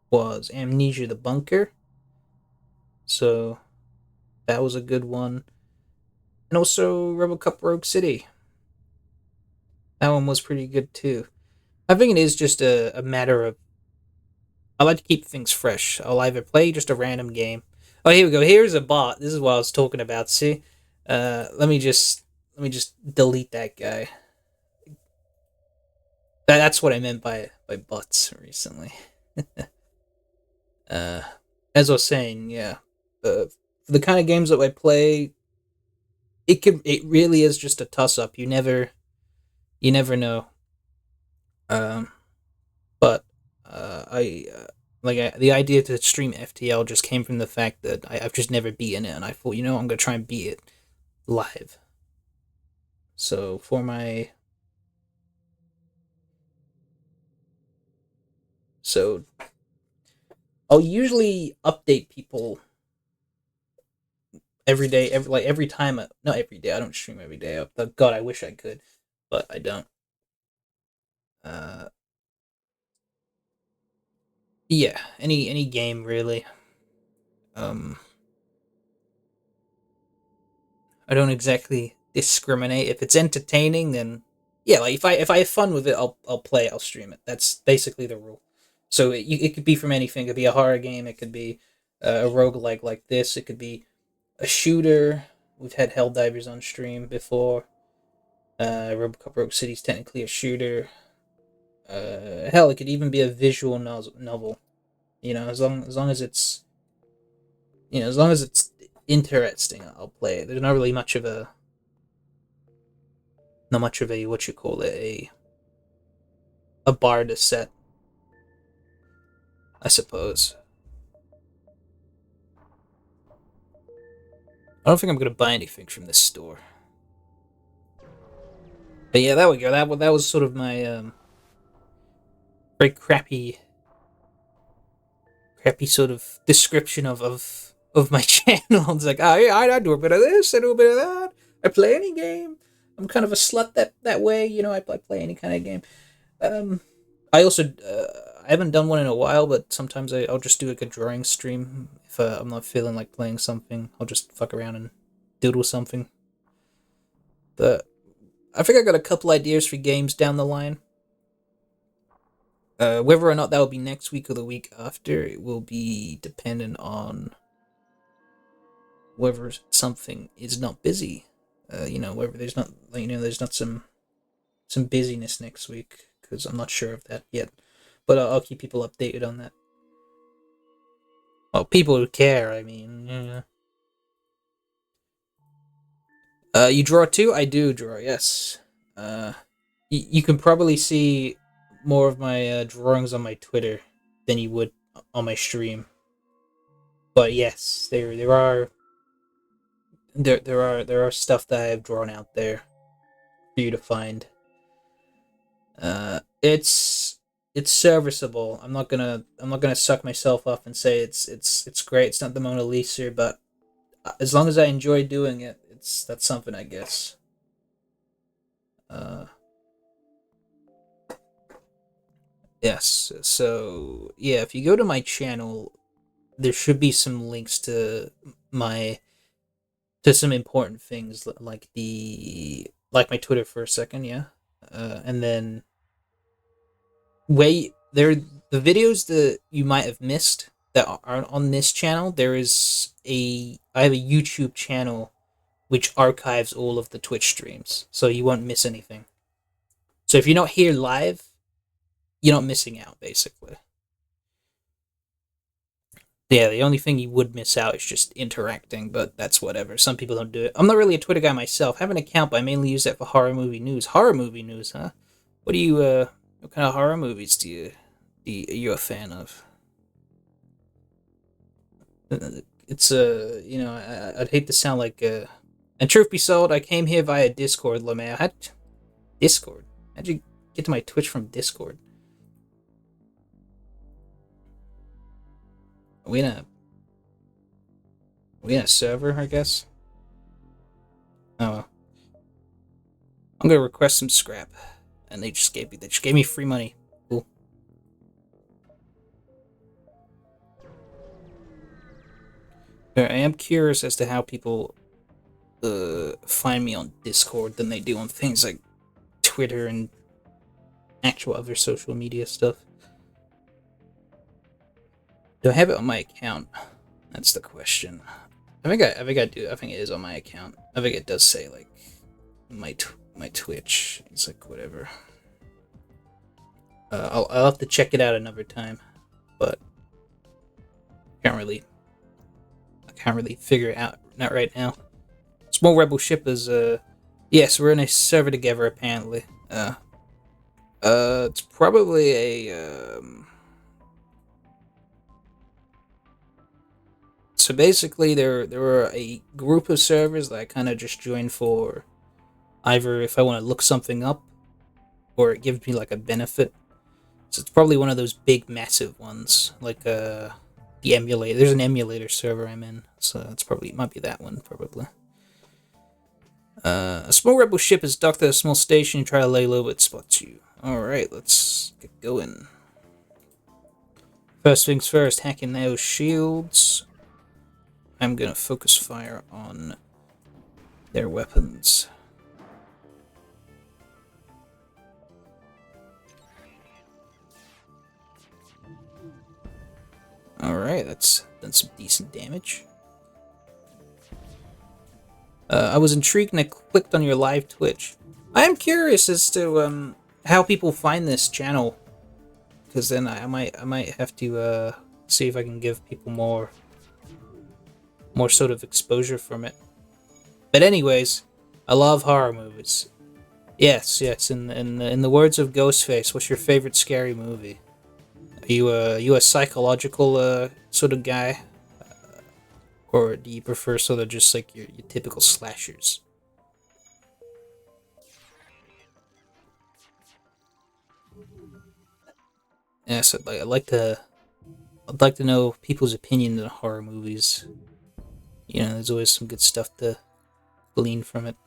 was Amnesia: The Bunker. So that was a good one, and also RoboCop Rogue City. That one was pretty good too. I think it is just a matter of I like to keep things fresh. I'll either play just a random game, Oh, here we go. Here's a bot. This is what I was talking about. See, let me just delete that guy. That's what I meant by bots recently. Uh, as I was saying, yeah, for the kind of games that I play, it really is just a toss up. You never know. Um, but the idea to stream FTL just came from the fact that I've just never beaten it, and I thought, I'm gonna try and beat it live. So so I'll usually update people every day, every time. Not every day. I don't stream every day. God, I wish I could, but I don't. Uh, yeah, any game really. Um, I don't exactly discriminate. If it's entertaining, then yeah, like if I have fun with it, I'll play it, I'll stream it. That's basically the rule. So it could be from anything. It could be a horror game. It could be a roguelike like this. It could be a shooter. We've had Helldivers on stream before. Robocop Rogue City's technically a shooter. Hell, it could even be a visual novel. As long as it's interesting, I'll play it. There's not much of a what you call it, a bar to set, I suppose. I don't think I'm gonna buy anything from this store. But yeah, there we go. That was sort of my very crappy sort of description of my channel. It's like, oh yeah, I do a bit of this, I do a bit of that. I play any game. I'm kind of a slut that way. I play any kind of game. Um, I also I haven't done one in a while, but sometimes I'll just do like a drawing stream if I'm not feeling like playing something. I'll just fuck around and doodle something. But I think I got a couple ideas for games down the line. Whether or not that will be next week or the week after, it will be dependent on whether something is not busy. Whether there's not some busyness next week, because I'm not sure of that yet. But I'll keep people updated on that. Well, people who care, I mean, yeah. You draw too? I do draw, yes. You can probably see more of my drawings on my Twitter than you would on my stream. But yes, there are stuff that I have drawn out there for you to find. It's serviceable. I'm not gonna suck myself up and say it's great. It's not the Mona Lisa, but as long as I enjoy doing it, that's something, I guess. Uh, yes. So yeah, if you go to my channel, there should be some links my to some important things like my Twitter for a second, yeah, and then wait there the videos that you might have missed that aren't on this channel. I have a YouTube channel which archives all of the Twitch streams, so you won't miss anything. So if you're not here live, you're not missing out, basically. Yeah, the only thing you would miss out is just interacting, but that's whatever. Some people don't do it. I'm not really a Twitter guy myself. I have an account, but I mainly use that for horror movie news. Horror movie news, huh? What kind of horror movies are you a fan of? It's I'd hate to sound like and truth be told, I came here via Discord, LeMay. Discord? How'd you get to my Twitch from Discord? Are we in a server, I guess? Oh well. I'm gonna request some scrap. And they just gave me free money. Cool. I am curious as to how people find me on Discord than they do on things like Twitter and actual other social media stuff. Do I have it on my account? That's the question. I do. I think it is on my account. I think it does say like my Twitch. It's like whatever. I'll have to check it out another time, but I can't really figure it out not right now. Small rebel ship is yes, we're in a server together apparently. It's probably a So basically, there were a group of servers that I kind of just joined for either if I want to look something up or it gives me like a benefit. So it's probably one of those big, massive ones, like the emulator. There's an emulator server I'm in, so it's probably it might be that one probably. A small rebel ship is docked at a small station and try to lay low, but it spots you. All right, let's get going. First things first, hacking those shields. I'm gonna focus fire on their weapons. Alright, that's done some decent damage. I was intrigued and I clicked on your live Twitch. I am curious as to how people find this channel, because then I might have to see if I can give people more sort of exposure from it. But anyways, I love horror movies. Yes. In the words of Ghostface, what's your favorite scary movie? Are you a psychological sort of guy, or do you prefer sort of just like your typical slashers? Yes, I'd like to know people's opinion on horror movies. You know, there's always some good stuff to glean from it.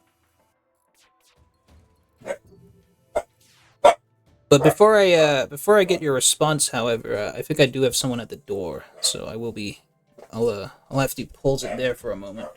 But before I get your response, however, I think I do have someone at the door, so I will be. I'll have to pause it there for a moment.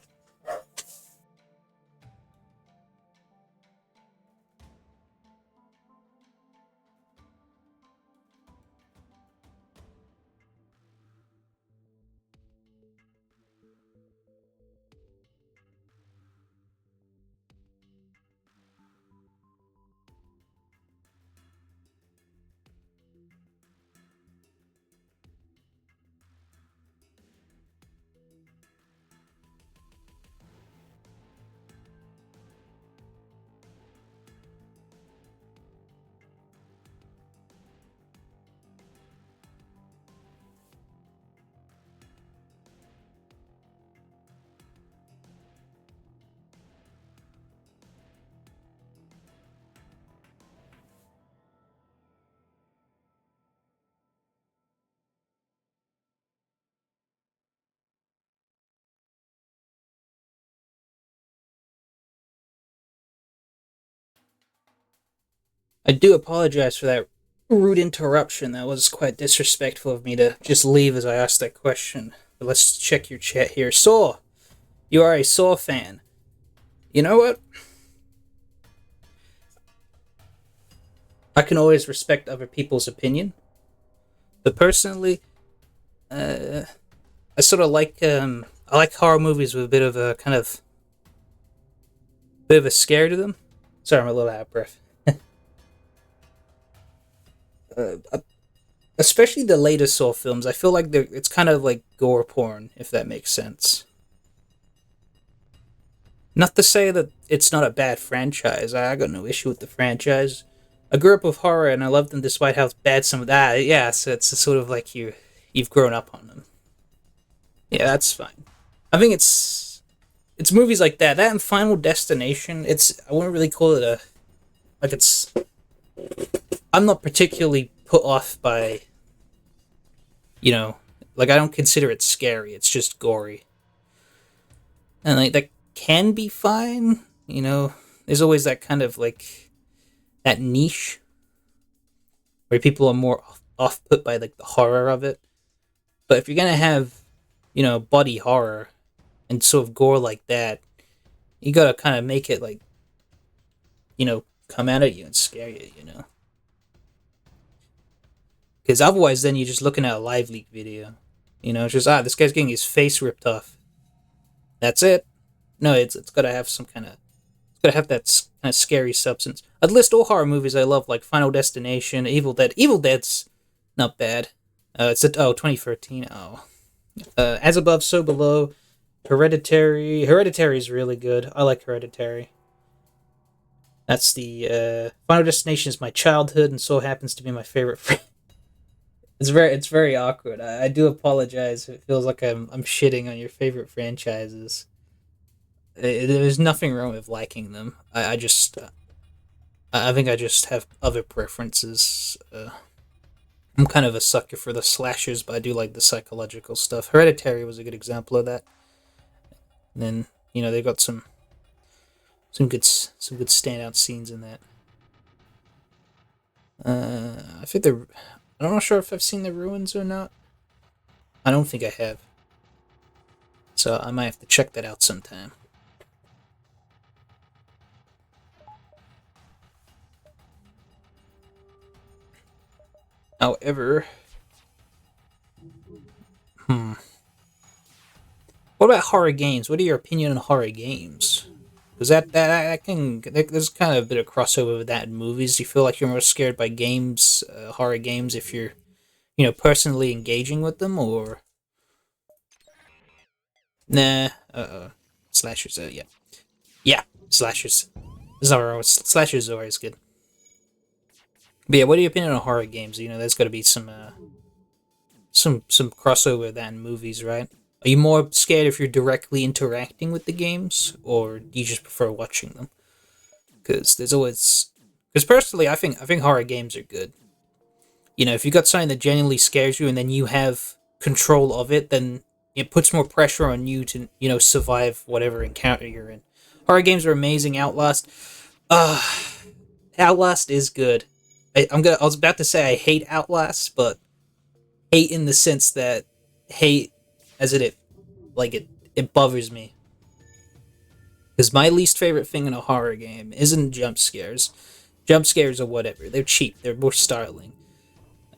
I do apologize for that rude interruption. That was quite disrespectful of me to just leave as I asked that question. But let's check your chat here. Saw, you are a Saw fan. You know what? I can always respect other people's opinion, but personally, I sort of like I like horror movies with a bit of a kind of bit of a scare to them. Sorry, I'm a little out of breath. Uh, Especially the latest Saw films, I feel like it's kind of like gore porn, if that makes sense. Not to say that it's not a bad franchise. I got no issue with the franchise. I grew up with horror and I loved them despite how bad some of that. Yeah, so it's sort of like you've grown up on them. Yeah, that's fine. I think it's movies like that. That and Final Destination. It's I wouldn't really call it a like it's. I'm not particularly put off by like I don't consider it scary. It's just gory, and like that can be fine. There's always that kind of like that niche where people are more off put by like the horror of it. But if you're gonna have body horror and sort of gore like that, you gotta kind of make it like come out at you and scare you. Because otherwise, then you're just looking at a live leak video. You know, it's just this guy's getting his face ripped off. That's it. No, it's gotta have some kind of it's gotta have that kind of scary substance. I'd list all horror movies I love, like Final Destination, Evil Dead. Evil Dead's not bad. It's 2013. Oh, As Above, So Below, Hereditary. Hereditary is really good. I like Hereditary. That's the Final Destination is my childhood, and so happens to be my favorite. It's very awkward. I do apologize. It feels like I'm shitting on your favorite franchises. There's nothing wrong with liking them. I think I just have other preferences. I'm kind of a sucker for the slashers, but I do like the psychological stuff. Hereditary was a good example of that. And then they got some good standout scenes in that. I think I'm not sure if I've seen The Ruins or not. I don't think I have. So I might have to check that out sometime. However, what about horror games? What are your opinion on horror games? Because there's kind of a bit of crossover with that in movies. You feel like you're more scared by games, horror games, if you're personally engaging with them, or nah, slashers, yeah, slashers. Slashers are always good. But yeah, what are your opinion on horror games? There's got to be some crossover with that in movies, right? Are you more scared if you're directly interacting with the games, or do you just prefer watching them? Because personally, I think horror games are good. If you got something that genuinely scares you, and then you have control of it, then it puts more pressure on you to survive whatever encounter you're in. Horror games are amazing. Uh Outlast is good. I was about to say I hate Outlast, but hate in the sense that hate as it bothers me. Because my least favorite thing in a horror game isn't jump scares. Jump scares are whatever. They're cheap. They're more startling.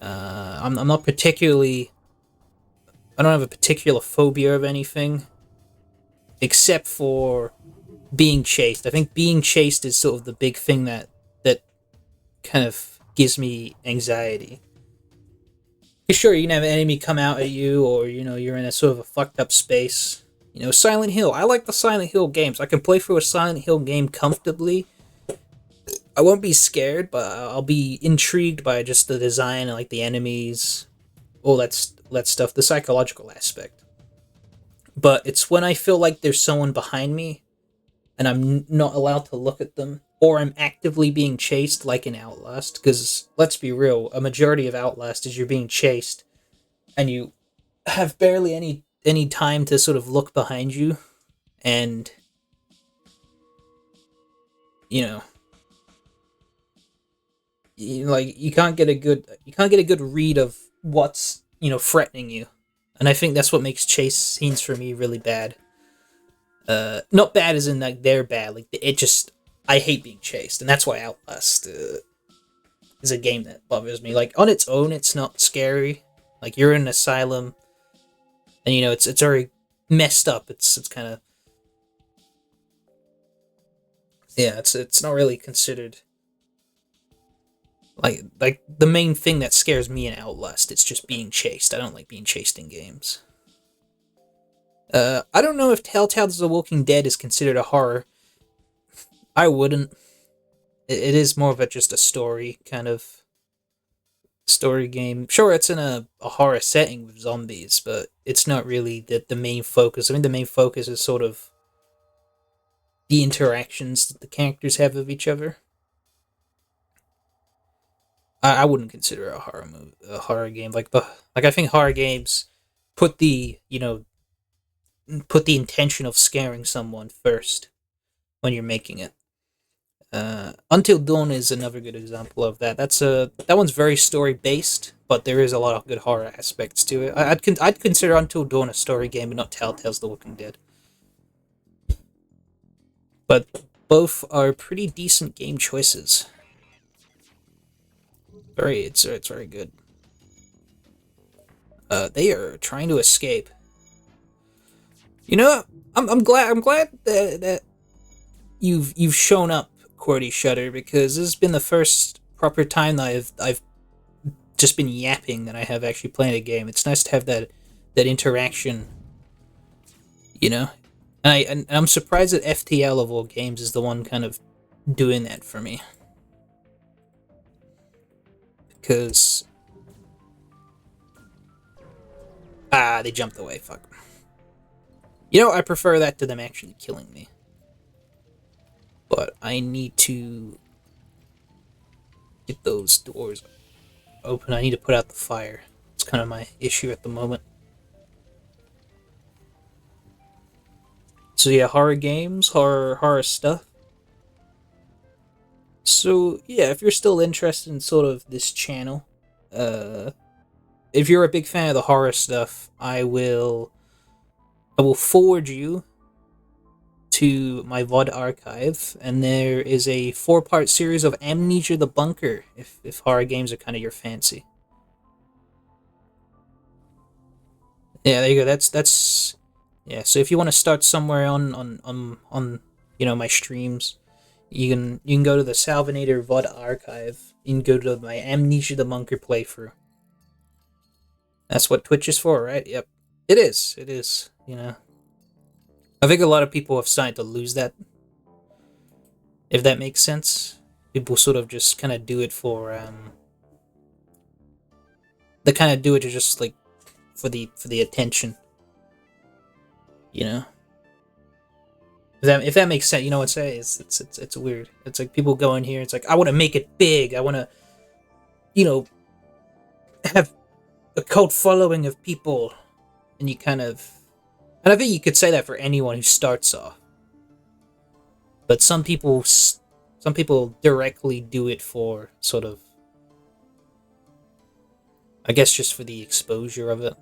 I'm not particularly. I don't have a particular phobia of anything, except for being chased. I think being chased is sort of the big thing that kind of gives me anxiety. Sure, you can have an enemy come out at you, or you're in a sort of a fucked up space. Silent Hill. I like the Silent Hill games. I can play through a Silent Hill game comfortably. I won't be scared, but I'll be intrigued by just the design and like the enemies, all that stuff, the psychological aspect. But it's when I feel like there's someone behind me and I'm not allowed to look at them, or I'm actively being chased, like in Outlast. Because let's be real, a majority of Outlast is you're being chased, and you have barely any time to sort of look behind you, and you know, you can't get a good read of what's threatening you, and I think that's what makes chase scenes for me really bad. Not bad as in like they're bad. Like it just I hate being chased, and that's why Outlast is a game that bothers me. Like on its own, it's not scary. Like you're in an asylum, and it's already messed up. It's kind of it's not really considered like the main thing that scares me in Outlast. It's just being chased. I don't like being chased in games. I don't know if Telltale's The Walking Dead is considered a horror. I wouldn't. It is more of just a story kind of story game. Sure, it's in a horror setting with zombies, but it's not really the main focus. I mean, the main focus is sort of the interactions that the characters have with each other. I wouldn't consider it a horror game. Like I think horror games put the intention of scaring someone first when you're making it. Until Dawn is another good example of that. That one's very story based, but there is a lot of good horror aspects to it. I'd consider Until Dawn a story game, but not Telltale's The Walking Dead. But both are pretty decent game choices. It's very good. They are trying to escape. You know, I'm glad that you've shown up, Cordy Shutter, because this has been the first proper time that I've just been yapping that I have actually playing a game. It's nice to have that interaction, you know. And I'm surprised that FTL of all games is the one kind of doing that for me, because they jumped away. Fuck. You know, I prefer that to them actually killing me. But I need to get those doors open. I need to put out the fire. It's kind of my issue at the moment. So yeah, horror games, horror stuff. So yeah, if you're still interested in sort of this channel, uh, if you're a big fan of the horror stuff, I will forward you to my VOD archive, and there is a 4-part series of Amnesia the Bunker, if horror games are kind of your fancy. Yeah, there you go. That's yeah. So if you want to start somewhere on my streams, you can go to the Salvinator VOD archive. You can go to my Amnesia the Bunker playthrough. That's what Twitch is for, right? Yep. It is. It is. I think a lot of people have started to lose that, if that makes sense. People sort of just kind of do it for they kind of do it to just like for the attention, you know. If that makes sense, you know what I'm saying? It's weird. It's like people go in here. It's like, I want to make it big. I want to, you know, have a cult following of people, and you kind of, and I think you could say that for anyone who starts off. But some people directly do it for sort of, I guess, just for the exposure of it.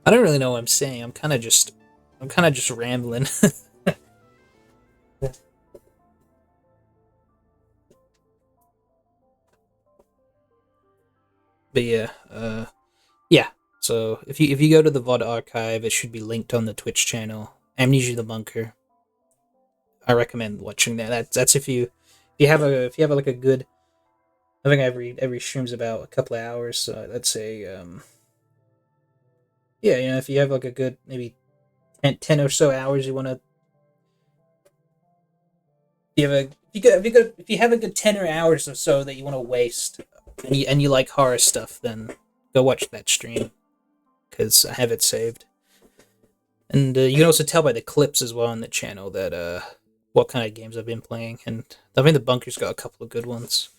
I don't really know what I'm saying. I'm kind of just rambling. But yeah. So if you go to the VOD archive, it should be linked on the Twitch channel. Amnesia the Bunker. I recommend watching that. That's if you have like a good. I think every stream's about a couple of hours. So let's say yeah, if you have like a good maybe 10 or so hours, you want to. If you have a good 10 hours or so that you want to waste, and you like horror stuff, then go watch that stream, because I have it saved. And you can also tell by the clips as well on the channel that what kind of games I've been playing, and I think the Bunker's got a couple of good ones.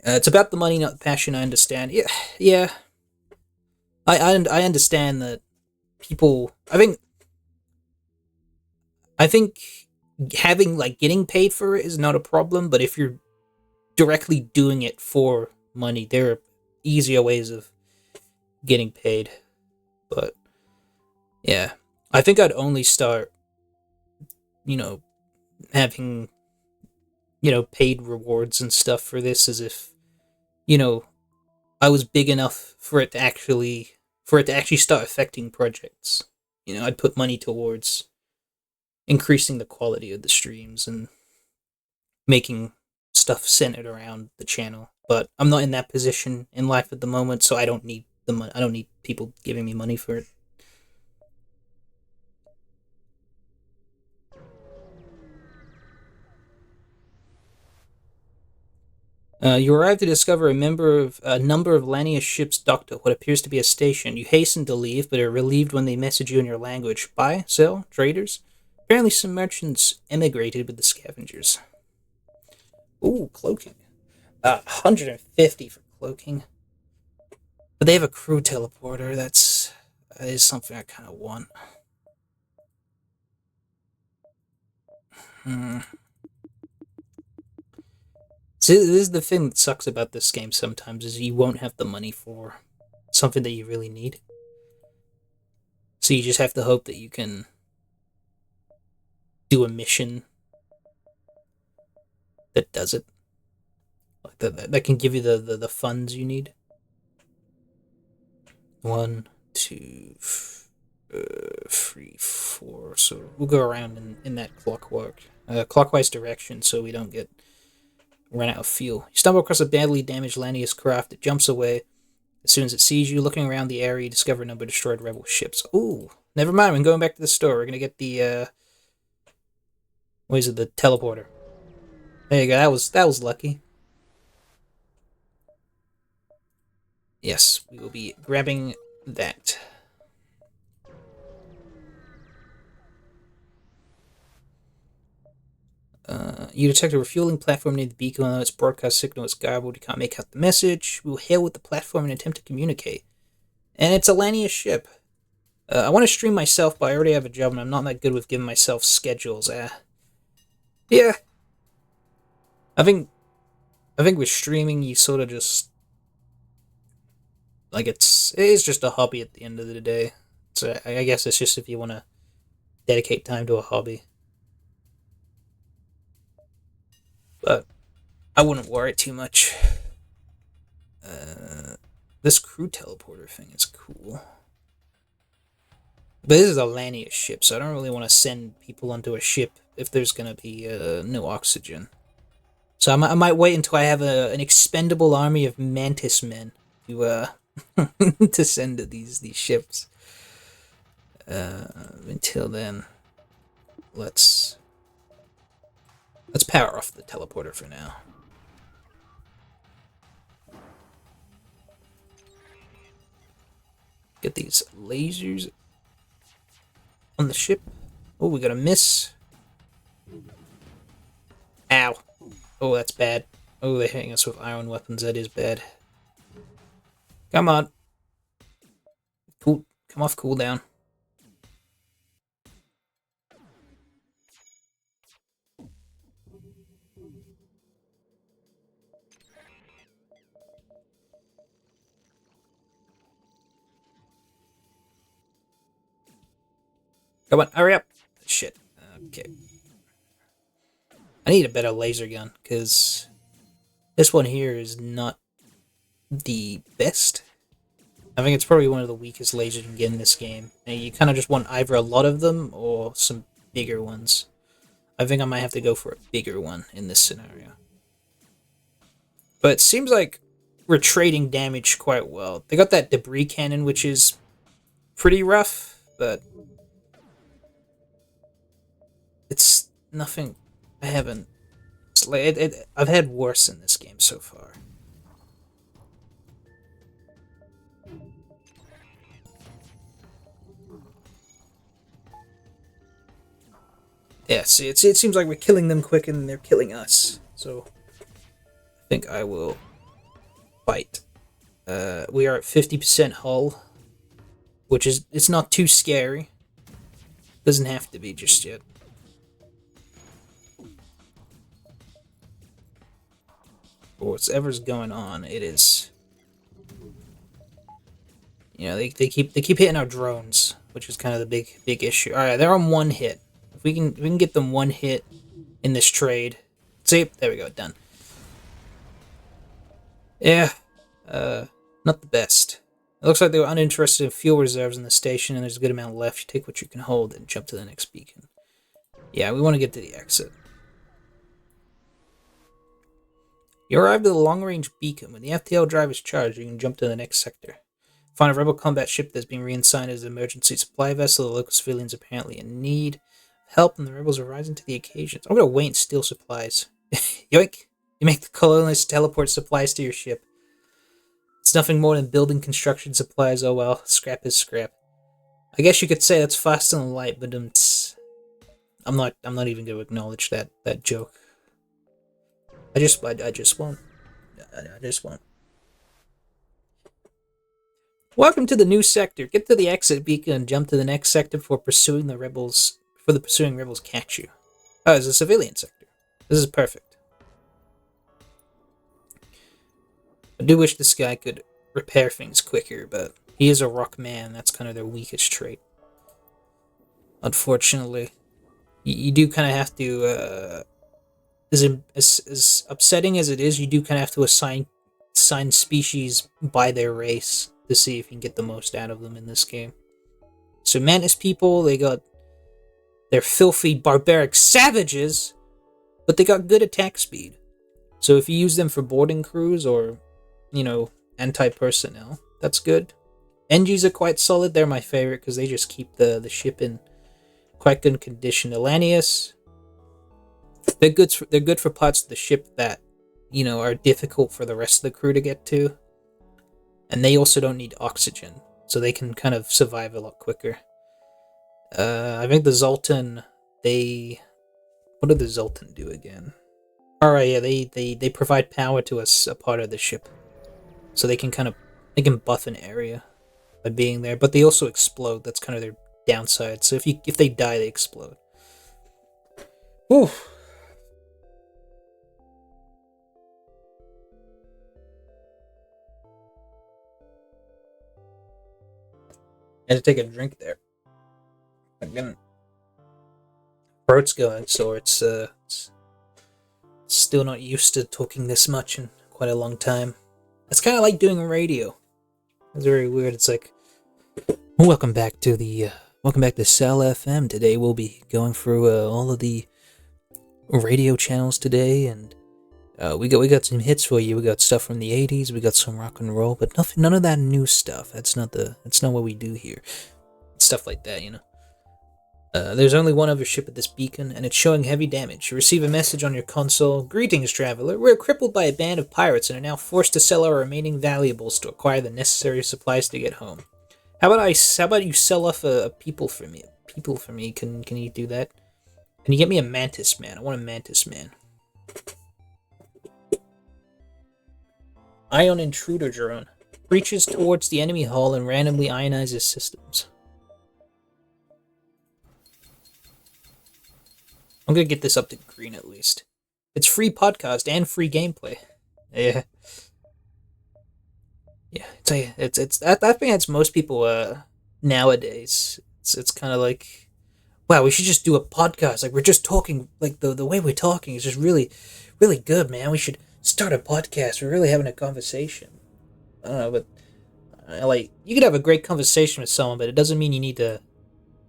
It's about the money, not the passion. I understand. Yeah, yeah. I understand that people. I think having like getting paid for it is not a problem, but if you're directly doing it for money, there are easier ways of getting paid. But yeah, I think I'd only start, you know, having paid rewards and stuff for this as if you know I was big enough for it to actually start affecting projects. I'd put money towards increasing the quality of the streams and making stuff centered around the channel. But I'm not in that position in life at the moment, so I don't need the money. I don't need people giving me money for it. You arrive to discover a number of Lania's ships docked at what appears to be a station. You hasten to leave, but are relieved when they message you in your language. Buy, sell, traders. Apparently, some merchants emigrated with the scavengers. Ooh, cloaking. 150 for cloaking. But they have a crew teleporter. That is something I kind of want. Hmm. See, this is the thing that sucks about this game sometimes, is you won't have the money for something that you really need. So you just have to hope that you can do a mission that does it. that can give you the funds you need. 1, 2, 3, 4. So we'll go around in that clockwise direction, so we don't get run out of fuel. You stumble across a badly damaged Lanius craft. It jumps away as soon as it sees you. Looking around the area, you discover a number of destroyed rebel ships. Ooh, never mind. We're going back to the store. We're gonna get the what is it? The teleporter. There you go. That was lucky. Yes, we will be grabbing that. You detect a refueling platform near the beacon. Although its broadcast signal is garbled, you can't make out the message. We will hail with the platform and attempt to communicate. And it's a Lanius ship. I want to stream myself, but I already have a job and I'm not that good with giving myself schedules. Yeah. I think with streaming, you sort of just like it is just a hobby at the end of the day. So I guess it's just if you want to dedicate time to a hobby. But I wouldn't worry too much. This crew teleporter thing is cool. But this is a Lanius ship, so I don't really want to send people onto a ship if there's going to be no oxygen. So I might wait until I have an expendable army of mantis men to to send to these ships. Until then, let's power off the teleporter for now. Get these lasers on the ship. Oh, we got a miss. Ow. Oh, that's bad. Oh, they're hitting us with iron weapons. That is bad. Come on. Cool. Come off cooldown. Come on, hurry up. Shit. Okay. I need a better laser gun, because this one here is not the best. I think it's probably one of the weakest lasers you can get in this game. And you kind of just want either a lot of them or some bigger ones. I think I might have to go for a bigger one in this scenario. But it seems like we're trading damage quite well. They got that debris cannon, which is pretty rough, but it's nothing. I haven't. I've had worse in this game so far. Yeah, see, it seems like we're killing them quick and they're killing us. So, I think I will fight. We are at 50% hull, which is, it's not too scary. Doesn't have to be just yet. Or whatever's going on, it is. You know, they keep hitting our drones, which is kind of the big issue. All right, they're on one hit. If we can get them one hit in this trade, see, there we go, done. Yeah, not the best. It looks like they were uninterested in fuel reserves in the station, and there's a good amount left. You take what you can hold and jump to the next beacon. Yeah, we want to get to the exit. You arrived at the long-range beacon. When the FTL drive is charged, you can jump to the next sector. Find a rebel combat ship that's been reassigned as an emergency supply vessel. The local civilians apparently in need. Help, and the rebels are rising to the occasion. I'm going to wait and steal supplies. Yoink! You make the colonists teleport supplies to your ship. It's nothing more than building construction supplies. Oh well, scrap is scrap. I guess you could say that's faster than light, but I'm not even going to acknowledge that joke. I just won't. I just won't. Welcome to the new sector. Get to the exit beacon and jump to the next sector before the pursuing rebels catch you. Oh, it's a civilian sector. This is perfect. I do wish this guy could repair things quicker, but he is a rock man. That's kind of their weakest trait. Unfortunately, you do kind of have to as upsetting as it is, you do kind of have to assign species by their race to see if you can get the most out of them in this game. So mantis people, they're filthy, barbaric savages, but they got good attack speed. So if you use them for boarding crews or, anti-personnel, that's good. NGs are quite solid. They're my favorite because they just keep the ship in quite good condition. Elanius, they're good for parts of the ship that, are difficult for the rest of the crew to get to. And they also don't need oxygen, so they can kind of survive a lot quicker. I think the Zoltan, what did the Zoltan do again? Alright, yeah, they provide power to a part of the ship. So they can buff an area by being there, but they also explode. That's kind of their downside. So if they die, they explode. Whew. I had to take a drink there. Again, throat's going sore. It's still not used to talking this much in quite a long time. It's kind of like doing radio. It's very weird. It's like, welcome back to Sal FM. Today we'll be going through all of the radio channels today, and we got some hits for you. We got stuff from the '80s. We got some rock and roll, but none of that new stuff. That's not what we do here. Stuff like that, There's only one other ship at this beacon, and it's showing heavy damage. You receive a message on your console. Greetings, traveler. We're crippled by a band of pirates and are now forced to sell our remaining valuables to acquire the necessary supplies to get home. How about you sell off a people for me? Can you do that? Can you get me a mantis man? I want a mantis man. Ion intruder drone. Reaches towards the enemy hull and randomly ionizes systems. I'm gonna get this up to green at least. It's free podcast and free gameplay. Yeah. Yeah, it's I think that's most people nowadays. It's kind of like, wow, we should just do a podcast. Like we're just talking, like the way we're talking is just really, really good, man. We should start a podcast. We're really having a conversation. I don't know, but like you could have a great conversation with someone, but it doesn't mean you need to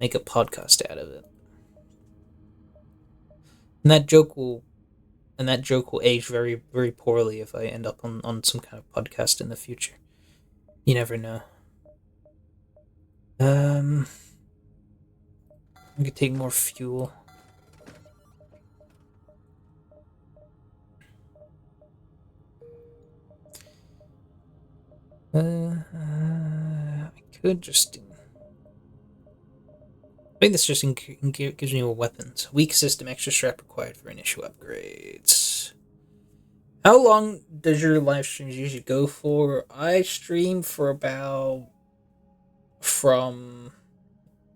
make a podcast out of it. And that joke will age very, very poorly if I end up on some kind of podcast in the future. You never know. I could take more fuel. I could just. I think this just gives me more weapons. Weak system, extra strap required for initial upgrades. How long does your live streams usually go for? I stream for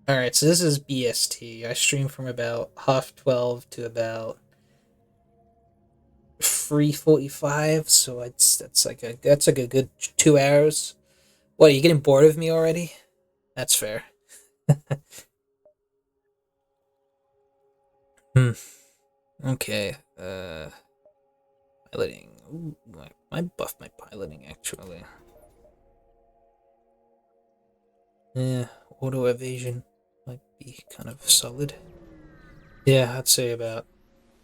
Alright, so this is BST. I stream from about 12:30 to about 3:45, so that's like a good 2 hours. What, are you getting bored of me already? That's fair. Okay. Piloting. Ooh, I buffed my piloting actually. Yeah, auto evasion might be kind of solid. Yeah, I'd say about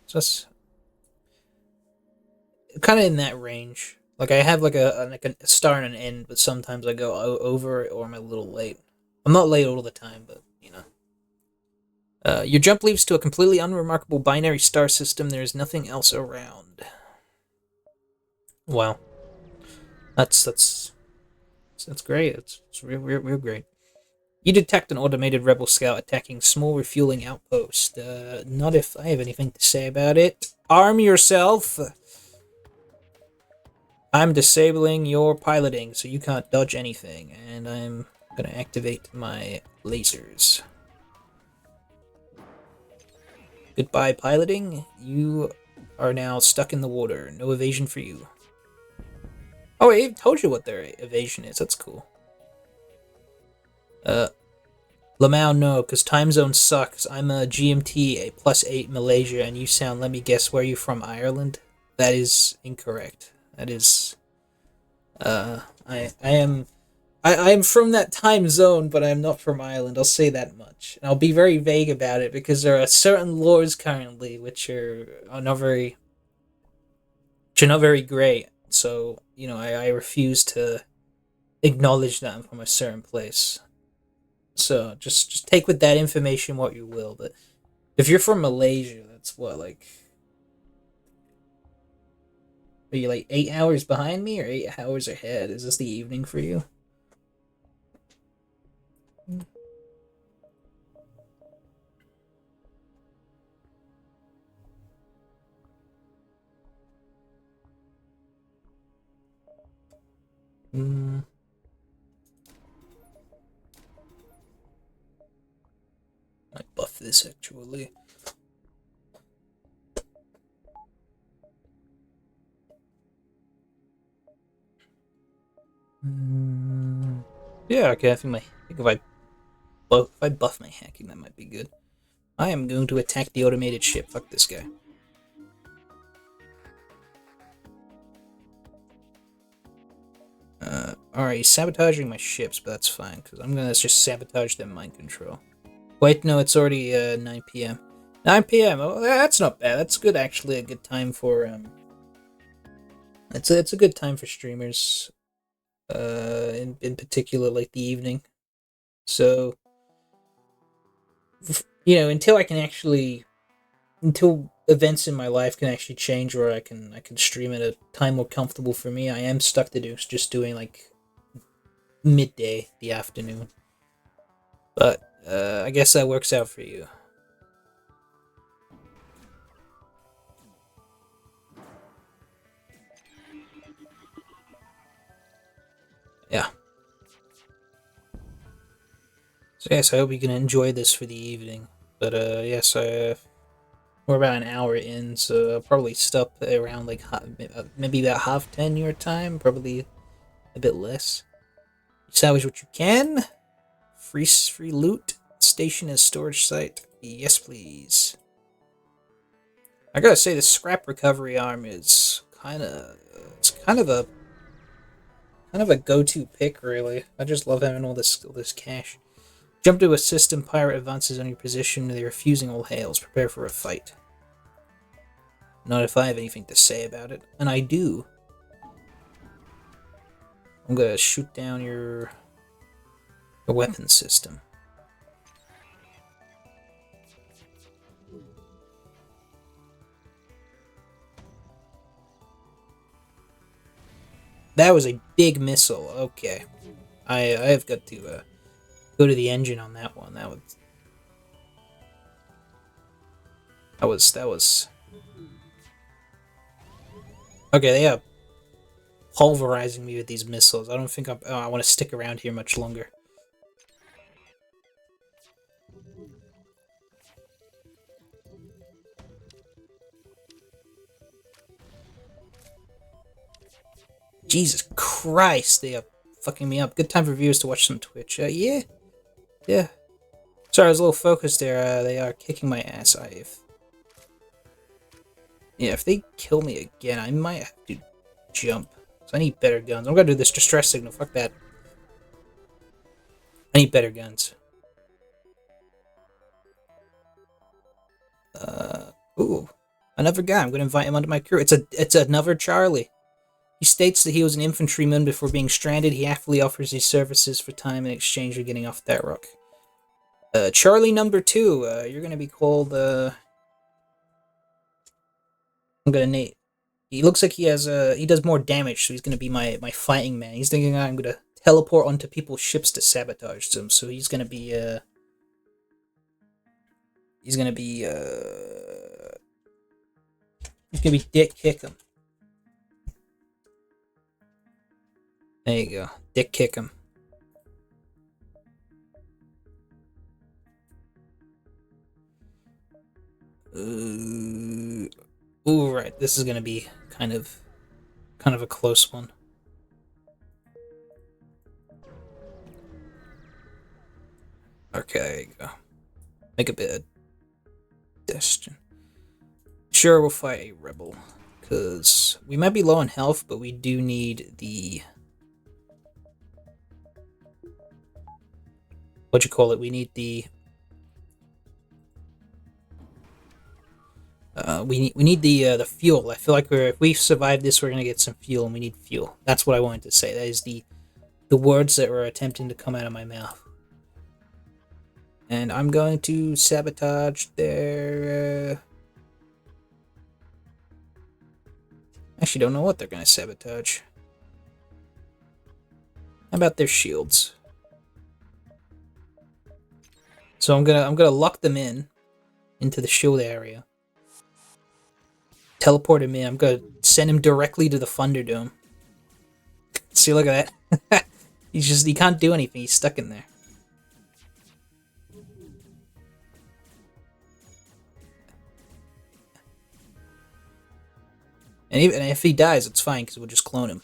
just kind of in that range. Like I have like a start and an end, but sometimes I go over it or I'm a little late. I'm not late all the time, but your jump leads to a completely unremarkable binary star system. There is nothing else around. Wow, that's great. It's real great. You detect an automated rebel scout attacking small refueling outpost. Not if I have anything to say about it. Arm yourself. I'm disabling your piloting, so you can't dodge anything, and I'm gonna activate my lasers. Goodbye, piloting. You are now stuck in the water. No evasion for you. Oh, I told you what their evasion is. That's cool. Lamau, no, because time zone sucks. I'm a GMT +8 Malaysia, and you sound, let me guess, where you from, Ireland? That is incorrect. That is, I am, I am from that time zone, but I am not from Ireland, I'll say that much. And I'll be very vague about it, because there are certain laws currently which are not very great, so, I refuse to acknowledge that I'm from a certain place. So just take with that information what you will. But if you're from Malaysia, that's what, like, are you like 8 hours behind me or 8 hours ahead? Is this the evening for you? Mm, might buff this actually. Mm, yeah, okay. I think if I buff my hacking, that might be good. I am going to attack the automated ship. Fuck this guy. Alright, he's sabotaging my ships, but that's fine, because I'm gonna just sabotage their mind control. Wait, no, it's already 9 p.m. 9 p.m. Oh, that's not bad. That's good, actually. A good time for it's a good time for streamers. In particular, like the evening. So, until events in my life can actually change, where I can stream at a time more comfortable for me, I am stuck to just doing like midday, the afternoon. But I guess that works out for you. Yeah. So yes, I hope you can enjoy this for the evening. But yes, we're about an hour in, so I'll probably stop around like maybe about 10:30 your time, probably a bit less. Salvage what you can. Free loot. Station as storage site. Yes, please. I gotta say, the scrap recovery arm is kind of a go-to pick, really. I just love having all this cash. Jump to a system. Pirate advances on your position. They are refusing all hails. Prepare for a fight. Not if I have anything to say about it, and I do. I'm gonna shoot down your weapon system. That was a big missile. Okay, I've got to go to the engine on that one. That was. Okay, they are pulverizing me with these missiles. I don't think I want to stick around here much longer. Jesus Christ, they are fucking me up. Good time for viewers to watch some Twitch. Yeah, yeah. Sorry, I was a little focused there. They are kicking my ass. If they kill me again, I might have to jump. So I need better guns. I'm gonna do this distress signal. Fuck that. I need better guns. Ooh, another guy. I'm gonna invite him onto my crew. It's another Charlie. He states that he was an infantryman before being stranded. He happily offers his services for time in exchange for getting off that rock. Charlie number 2. You're gonna be called. I'm gonna name. He looks like he does more damage, so he's gonna be my fighting man. He's thinking I'm gonna teleport onto people's ships to sabotage them. So he's gonna be Dick Kickham. There you go, Dick Kickham. Ooh, right. This is gonna be kind of a close one. Okay, there you go. Make a bed. Destin. Sure, we'll fight a rebel. Because we might be low on health, but we do need the... What you call it? We need the... we need the fuel. I feel like if we survive this, we're gonna get some fuel, and we need fuel. That's what I wanted to say. That is the words that were attempting to come out of my mouth. And I'm going to sabotage their... Actually, don't know what they're gonna sabotage. How about their shields? So I'm gonna lock them into the shield area. Teleport him in. I'm gonna send him directly to the Thunderdome. See, look at that. He can't do anything. He's stuck in there. And even if he dies, it's fine because we'll just clone him.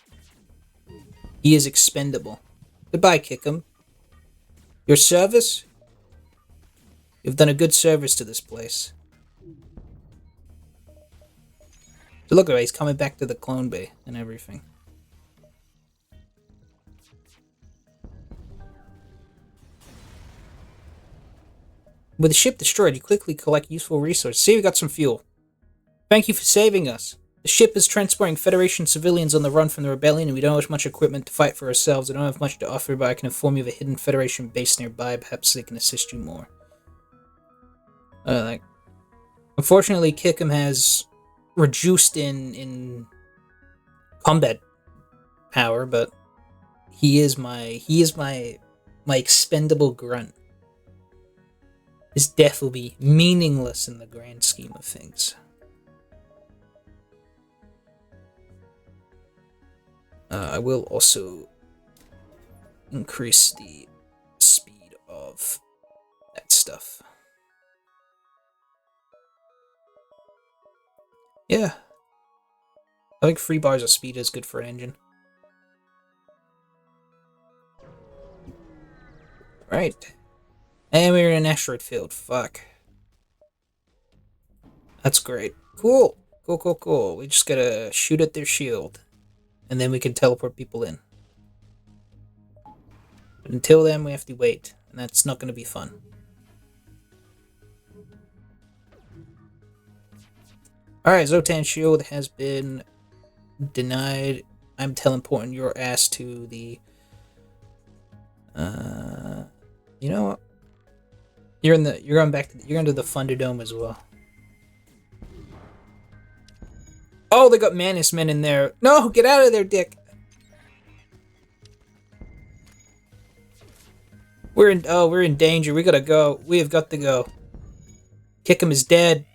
He is expendable. Goodbye, Kickham. Your service? You've done a good service to this place. So look at him, he's coming back to the clone bay and everything. With the ship destroyed, you quickly collect useful resources. See, we got some fuel. Thank you for saving us. The ship is transporting Federation civilians on the run from the rebellion, and we don't have much equipment to fight for ourselves. I don't have much to offer, but I can inform you of a hidden Federation base nearby. Perhaps they can assist you more. Unfortunately, Kickham has reduced in combat power, but he is my expendable grunt. His death will be meaningless in the grand scheme of things. I will also increase the speed of that stuff. Yeah. I think 3 bars of speed is good for an engine. Right. And we're in an asteroid field. Fuck. That's great. Cool. Cool. We just gotta shoot at their shield. And then we can teleport people in. But until then, we have to wait. And that's not gonna be fun. Alright, Zotan shield has been denied. I'm teleporting your ass to the... You know what? You're going back to you're into the Thunderdome as well. Oh, they got Manus Men in there. No, get out of there, Dick. We're in danger. We gotta go. We have got to go. Kickham is dead.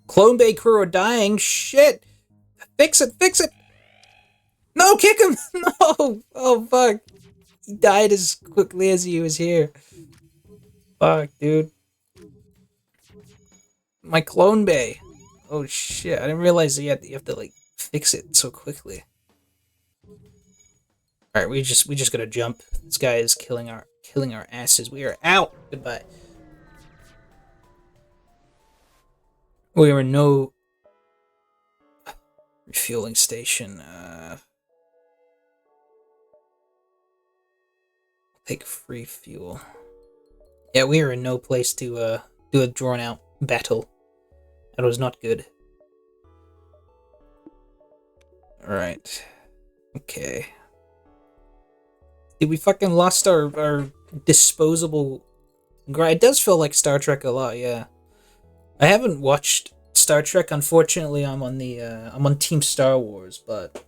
Clone Bay crew are dying. Shit. Fix it. No, Kickham. No. Oh, fuck. He died as quickly as he was here. Fuck, dude. My clone bay. Oh shit! I didn't realize that you have to like fix it so quickly. All right, we just gotta jump. This guy is killing our asses. We are out. Goodbye. We are in no refueling station. Take free fuel. Yeah, we are in no place to do a drawn out battle. That was not good. Alright. Okay. Dude, we fucking lost our disposable... It does feel like Star Trek a lot, yeah. I haven't watched Star Trek, unfortunately. I'm on Team Star Wars, but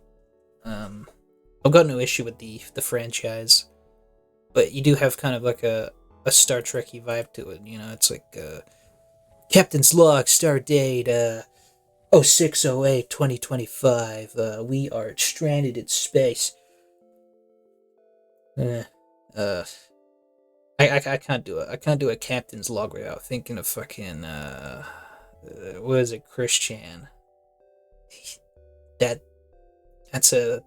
I've got no issue with the franchise. But you do have kind of like a Star Trek-y vibe to it, you know? It's like Captain's Log, Star Date 0608-2025. We are stranded in space. I can't do it. I can't do a Captain's Log without thinking of fucking what is it, Christian? That's a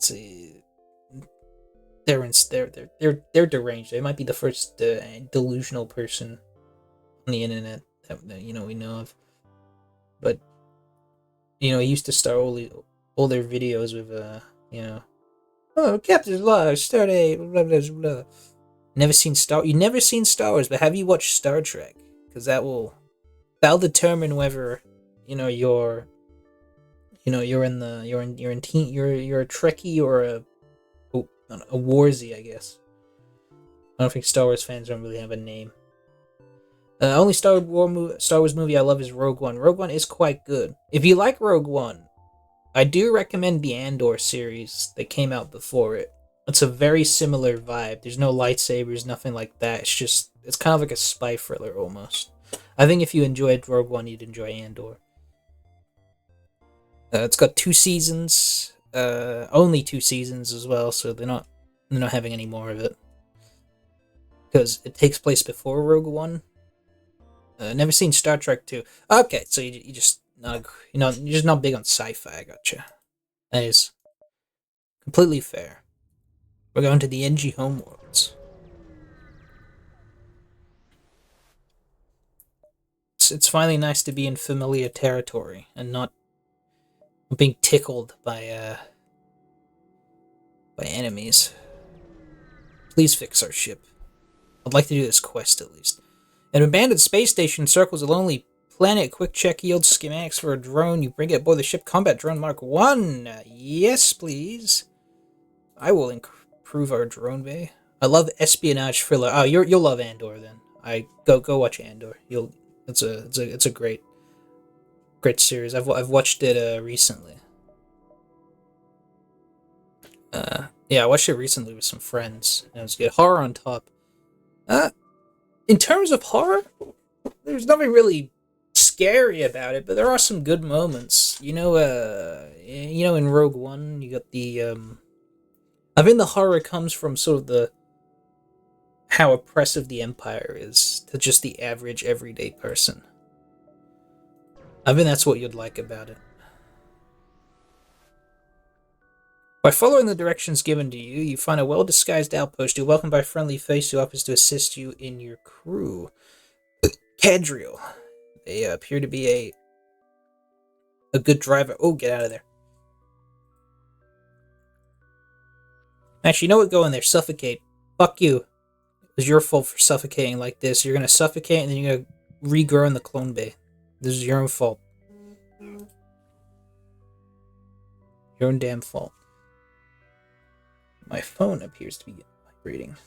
they're deranged. They might be the first delusional person on the internet that we know of. But he used to start all their videos with oh, Captain's Log, start a blah blah blah. You never seen Star Wars, but have you watched Star Trek? Because that'll determine whether you're a Trekkie or a Warzy, I guess. I don't think Star Wars fans don't really have a name. Only Star Wars movie I love is Rogue One. Rogue One is quite good. If you like Rogue One, I do recommend the Andor series that came out before it. It's a very similar vibe. There's no lightsabers, nothing like that. It's kind of like a spy thriller almost. I think if you enjoyed Rogue One, you'd enjoy Andor. It's got 2 seasons, only 2 seasons as well, so they're not having any more of it because it takes place before Rogue One. Never seen Star Trek 2. Okay, so you just you're just not big on sci-fi. I gotcha. That is completely fair. We're going to the NG homeworlds. It's finally nice to be in familiar territory and not being tickled by enemies. Please fix our ship. I'd like to do this quest at least. An abandoned space station circles a lonely planet. Quick check yields schematics for a drone. You bring it aboard the ship. Combat drone Mark 1. Yes, please. I will improve our drone bay. I love espionage thriller. Oh, you'll love Andor then. Go watch Andor. It's a great series. I've watched it recently. Yeah, I watched it recently with some friends. And it was good. Horror on top. In terms of horror, there's nothing really scary about it, but there are some good moments. In Rogue One, you got the I think the horror comes from sort of how oppressive the Empire is to just the average everyday person. I think that's what you'd like about it. By following the directions given to you, you find a well-disguised outpost. You're welcomed by a friendly face who offers to assist you in your crew. Cadriel. They appear to be a good driver. Oh, get out of there. Actually, you know what? Go in there. Suffocate. Fuck you. It was your fault for suffocating like this. You're gonna suffocate and then you're gonna regrow in the clone bay. This is your own fault. Your own damn fault. My phone appears to be vibrating.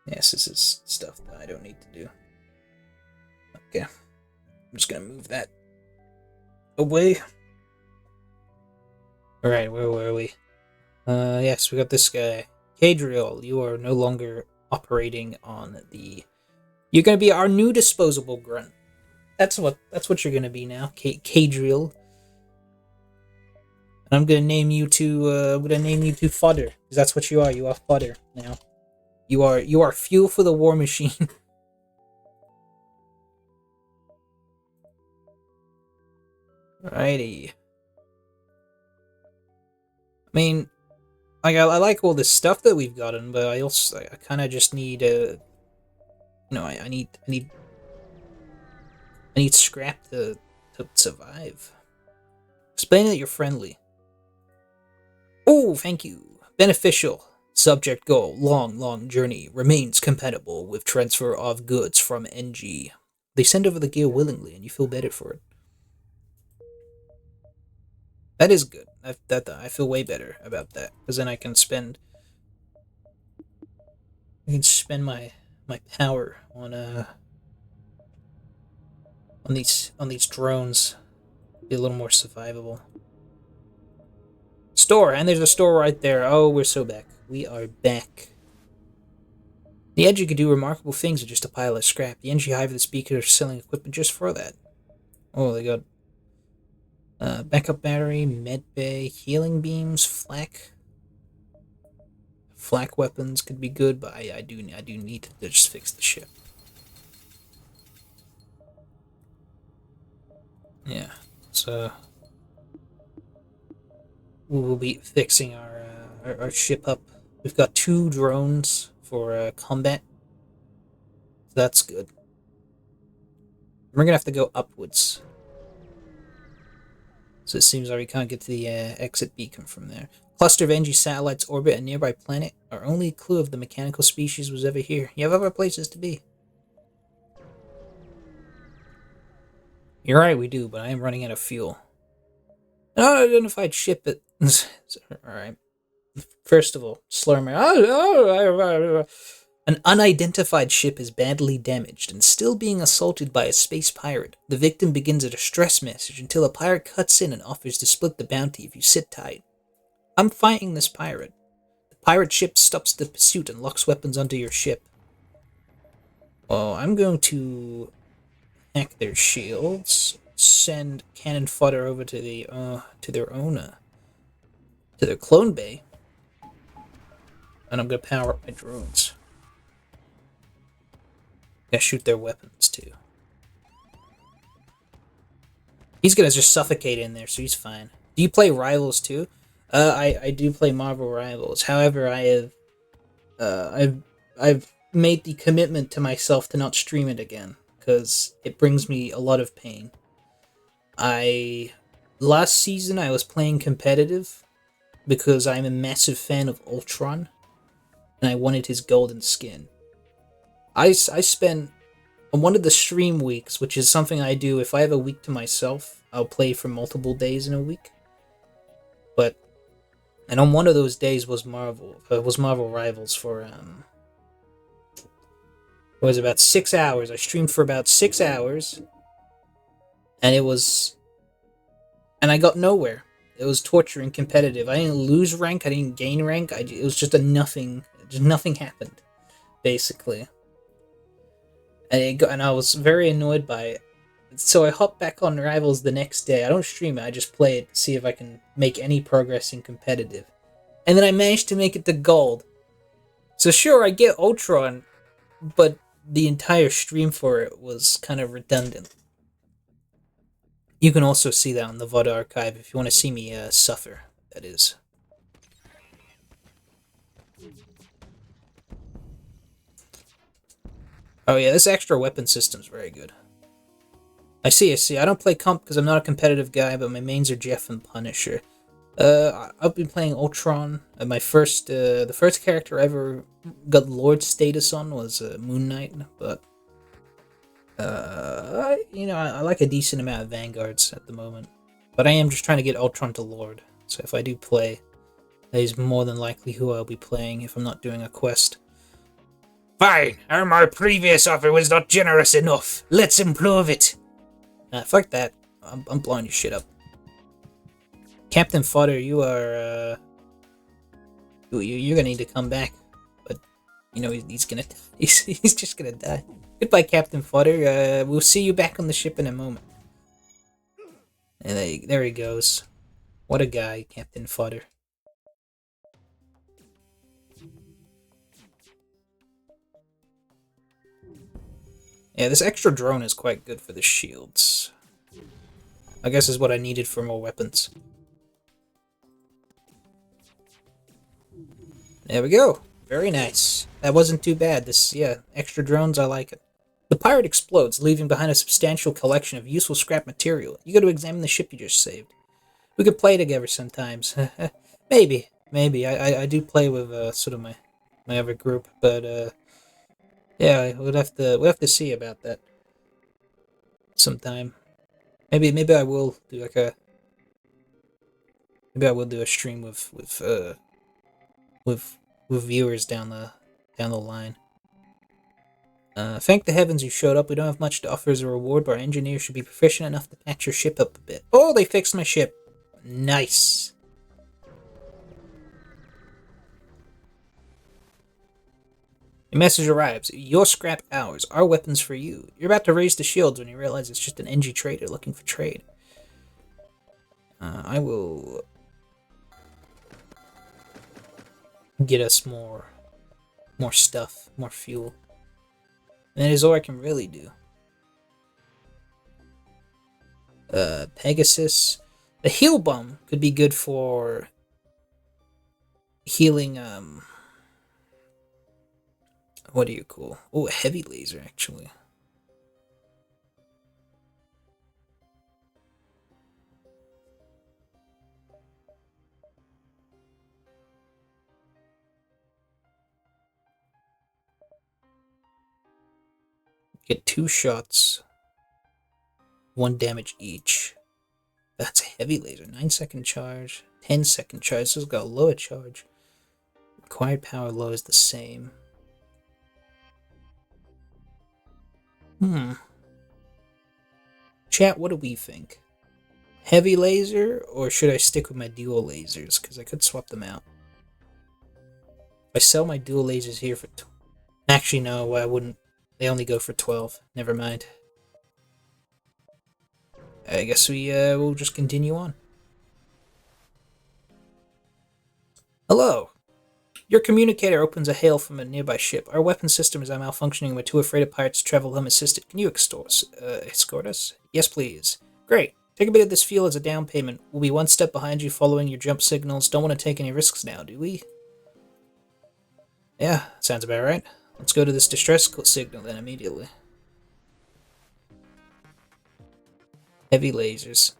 Yes, this is stuff that I don't need to do. Okay. I'm just gonna move that away. Alright, where were we? Yes, we got this guy. Cadriel, you are no longer operating on the... You're gonna be our new disposable grunt. That's what you're gonna be now, Cadriel. And I'm gonna name you to fodder, because that's what you are. You are fodder now. You are fuel for the war machine. Righty. I mean, I like all this stuff that we've gotten, but I kind of just need I need scrap to survive. Explain that you're friendly. Oh, thank you. Beneficial. Subject goal. Long journey. Remains compatible with transfer of goods from NG. They send over the gear willingly, and you feel better for it. That is good. I feel way better about that, because then I can spend my power on these drones. Be a little more survivable. Store, and there's a store right there. Oh, we're so back. We are back. The Edgy could do remarkable things with just a pile of scrap. The NG Hive of the Speaker are selling equipment just for that. Oh, they got backup battery, med bay, healing beams, flak. Flak weapons could be good, but I do need to just fix the ship. Yeah, so we will be fixing our our ship up. We've got 2 drones for combat. So that's good. We're gonna have to go upwards. So it seems like we can't get to the exit beacon from there. Cluster of NG satellites orbit a nearby planet. Our only clue of the mechanical species was ever here. You have other places to be. You're right, we do, but I am running out of fuel. An unidentified ship at... Alright. First of all, Slurmer. An unidentified ship is badly damaged and still being assaulted by a space pirate. The victim begins a distress message until a pirate cuts in and offers to split the bounty if you sit tight. I'm fighting this pirate. The pirate ship stops the pursuit and locks weapons onto your ship. Well, I'm going to hack their shields, send cannon fodder over to their owner, to their clone bay, and I'm gonna power up my drones. Gotta shoot their weapons too. He's gonna just suffocate in there, so he's fine. Do you play Rivals too? I do play Marvel Rivals. However, I've made the commitment to myself to not stream it again because it brings me a lot of pain. Last season I was playing competitive because I'm a massive fan of Ultron and I wanted his golden skin. I spent on one of the stream weeks, which is something I do if I have a week to myself, I'll play for multiple days in a week. And on one of those days was Marvel Rivals for it was about 6 hours. I streamed for about 6 hours, and I got nowhere. It was torturing competitive. I didn't lose rank. I didn't gain rank. It was just a nothing. Just nothing happened, basically. And I was very annoyed by it. So I hopped back on Rivals the next day. I don't stream it. I just play it to see if I can make any progress in competitive. And then I managed to make it to gold. So sure, I get Ultron, but the entire stream for it was kind of redundant. You can also see that on the VOD archive if you want to see me suffer, that is. Oh yeah, this extra weapon system's very good. I see. I don't play comp because I'm not a competitive guy, but my mains are Jeff and Punisher. I've been playing Ultron. The first character I ever got Lord status on was Moon Knight, but I like a decent amount of Vanguards at the moment. But I am just trying to get Ultron to Lord, so if I do play, that is more than likely who I'll be playing if I'm not doing a quest. Fine, my previous offer was not generous enough. Let's improve it. Fuck that. I'm blowing your shit up. Captain Fodder, you are, you're gonna need to come back. But, he's gonna, he's just gonna die. Goodbye, Captain Fodder. We'll see you back on the ship in a moment. And there he goes. What a guy, Captain Fodder. Yeah, this extra drone is quite good for the shields. I guess is what I needed for more weapons. There we go. Very nice. That wasn't too bad. Extra drones, I like it. The pirate explodes, leaving behind a substantial collection of useful scrap material. You got to examine the ship you just saved. We could play together sometimes. Maybe. I do play with sort of my other group, but yeah, we'll have to see about that sometime. Maybe I will do a stream with viewers down the line. Thank the heavens you showed up. We don't have much to offer as a reward, but our engineers should be proficient enough to patch your ship up a bit. Oh, they fixed my ship. Nice. Your message arrives. Your scrap ours. Our weapons for you. You're about to raise the shields when you realize it's just an NG trader looking for trade. I will get us more stuff, more fuel. And that is all I can really do. Pegasus. The heal bomb could be good for healing, what do you call? Oh, a heavy laser, actually. Get 2 shots, 1 damage each. That's a heavy laser. 9-second charge, 10-second charge. This has got a lower charge. Required power low is the same. Chat, what do we think? Heavy laser, or should I stick with my dual lasers? Because I could swap them out. If I sell my dual lasers here for... Actually, no, I wouldn't. They only go for 12. Never mind. I guess we'll just continue on. Hello. Your communicator opens a hail from a nearby ship. Our weapon system is malfunctioning and we're too afraid of pirates to travel unassisted. Can you escort us? Yes, please. Great. Take a bit of this fuel as a down payment. We'll be one step behind you following your jump signals. Don't want to take any risks now, do we? Yeah, sounds about right. Let's go to this distress signal then immediately. Heavy lasers.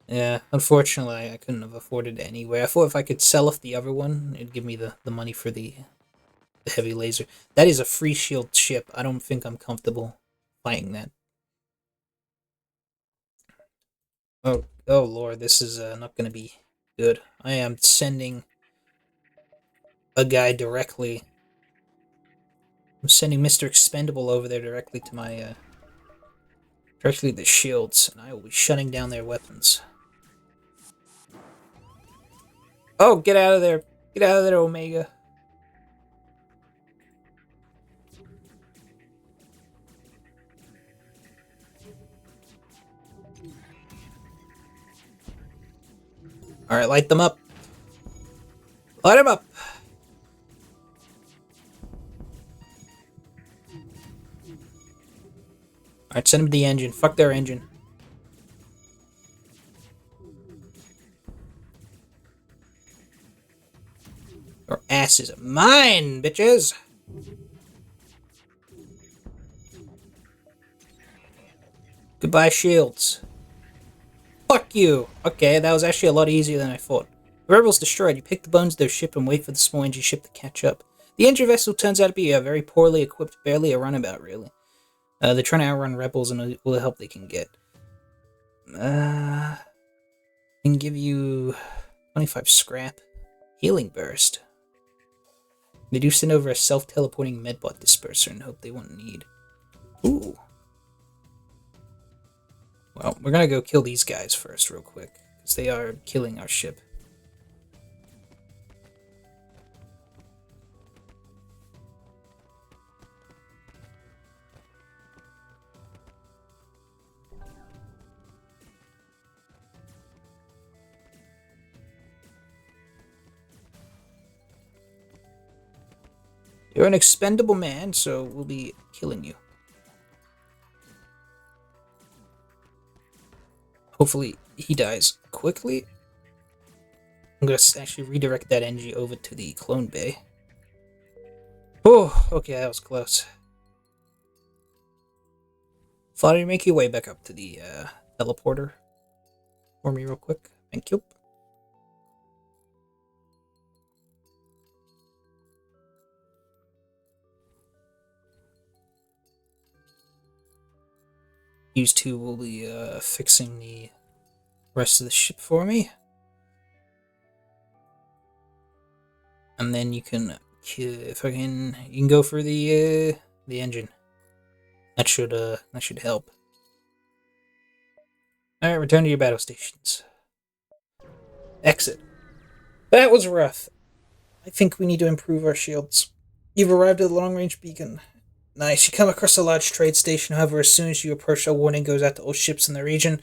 Yeah, unfortunately I couldn't have afforded it anyway. I thought if I could sell off the other one, it'd give me the money for the heavy laser. That is a free shield ship. I don't think I'm comfortable fighting that. Oh lord, this is not going to be good. I am sending a guy directly. I'm sending Mr. Expendable over there directly to my, directly to the shields, and I will be shutting down their weapons. Oh, get out of there! Get out of there, Omega! Alright, light them up! Light them up! Alright, send them to the engine. Fuck their engine. Your ass is mine, bitches! Goodbye, shields. Fuck you! Okay, that was actually a lot easier than I thought. The rebels destroyed. You pick the bones of their ship and wait for the small engine ship to catch up. The engine vessel turns out to be a very poorly equipped, barely a runabout, really. They're trying to outrun rebels and all the help they can get. Can give you 25 scrap. Healing burst. They do send over a self-teleporting medbot disperser and hope they won't need. Ooh. Well, we're gonna go kill these guys first real quick, because they are killing our ship. You're an expendable man, so we'll be killing you. Hopefully he dies quickly. I'm gonna actually redirect that energy over to the clone bay. Oh, okay, that was close. Fodder, make your way back up to the teleporter for me real quick. Thank you. These two will be fixing the rest of the ship for me. And then you can, if I can, you can go for the engine. That should help. All right, return to your battle stations. Exit. That was rough. I think we need to improve our shields. You've arrived at the long-range beacon. Nice. You come across a large trade station. However, as soon as you approach, a warning goes out to all ships in the region.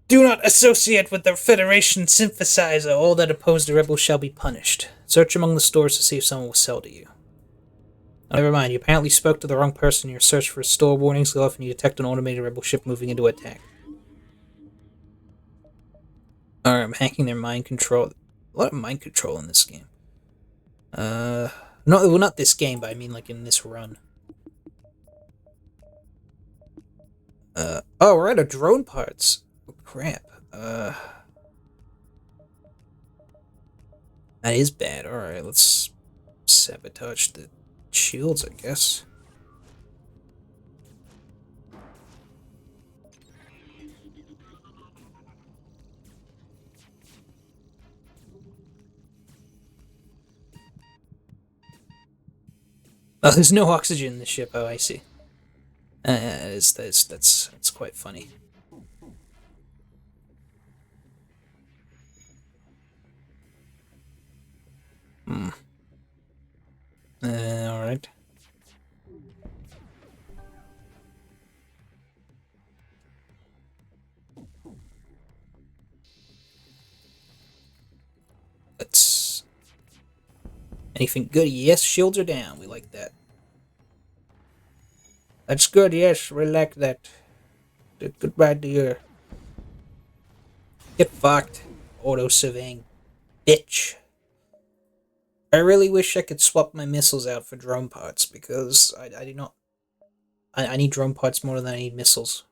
Do not associate with the Federation synthesizer. All that oppose the rebels shall be punished. Search among the stores to see if someone will sell to you. Oh, never mind. You apparently spoke to the wrong person in your search for store. Warnings go off and you detect an automated rebel ship moving into attack. Alright, I'm hacking their mind control. A lot of mind control in this game. No, well, not this game, but I mean like in this run. Oh, we're out of drone parts. Oh, crap. That is bad. Alright, let's sabotage the shields, I guess. Oh, there's no oxygen in the ship. Oh, I see. That's quite funny. Hmm. Alright. Let's... Anything good? Yes, shields are down. We like that. That's good, yes, we like that. Goodbye, dear. Get fucked, auto-surveying bitch. I really wish I could swap my missiles out for drone parts, because I do not... I need drone parts more than I need missiles.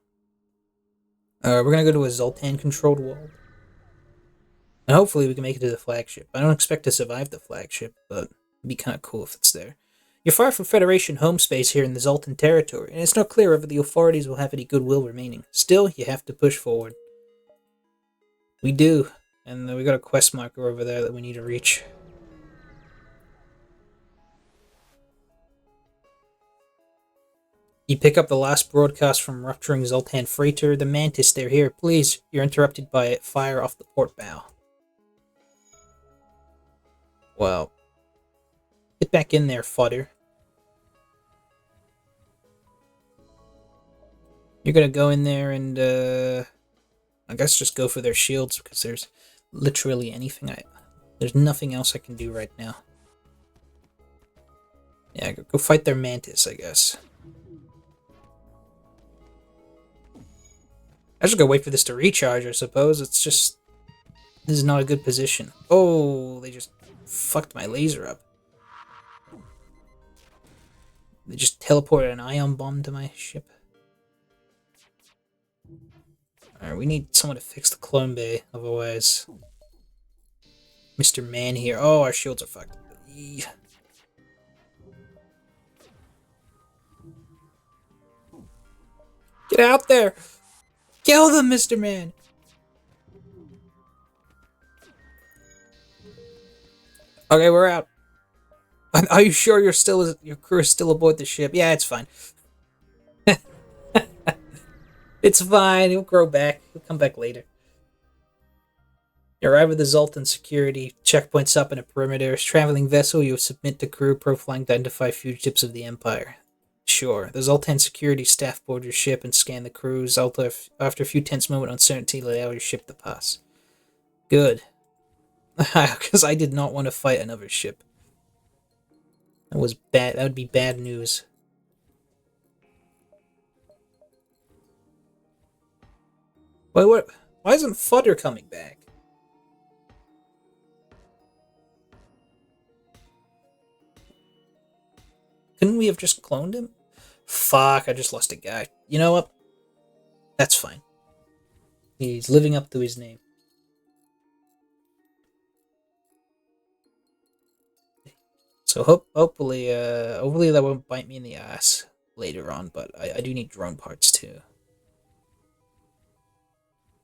We're gonna go to a Zoltan-controlled world. And hopefully we can make it to the flagship. I don't expect to survive the flagship, but it'd be kind of cool if it's there. You're far from Federation home space here in the Zoltan territory, and it's not clear whether the authorities will have any goodwill remaining. Still, you have to push forward. We do, and we got a quest marker over there that we need to reach. You pick up the last broadcast from rupturing Zoltan freighter. The Mantis, they're here. Please, you're interrupted by fire off the port bow. Well, get back in there, fodder. You're gonna go in there and, I guess just go for their shields, because there's literally anything there's nothing else I can do right now. Yeah, go fight their Mantis, I guess. I just gotta wait for this to recharge, I suppose. It's just... This is not a good position. Oh, they just fucked my laser up. They just teleported an ion bomb to my ship. Alright, we need someone to fix the clone bay, otherwise... Mr. Man here. Oh, our shields are fucked. Get out there! Kill them, Mr. Man! Okay, we're out. Are you sure your crew is still aboard the ship? Yeah, it's fine. It's fine. He'll grow back. He'll come back later. You arrive at the Zoltan security checkpoints up in a perimeter. Traveling vessel, you submit to crew profiling to identify fugitives of the Empire. Sure. The Zoltan security staff board your ship and scan the crews. After a few tense moments of uncertainty, allow your ship to pass. Good. Because I did not want to fight another ship. That was bad. That would be bad news. Wait, what? Why isn't Fudder coming back? Couldn't we have just cloned him? Fuck, I just lost a guy. You know what? That's fine. He's living up to his name. So hopefully that won't bite me in the ass later on, but I do need drone parts too.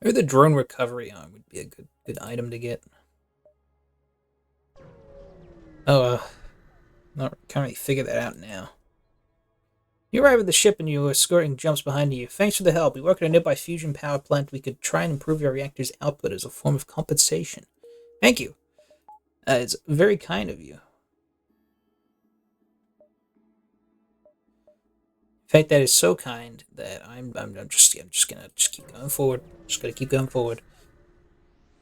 Maybe the drone recovery arm would be a good item to get. Oh, can't really figure that out now. You arrive at the ship and your escorting jumps behind you. Thanks for the help. We work at a nearby fusion power plant. We could try and improve your reactor's output as a form of compensation. Thank you. It's very kind of you. In fact, that is so kind that I'm just gonna keep going forward. Just gonna keep going forward.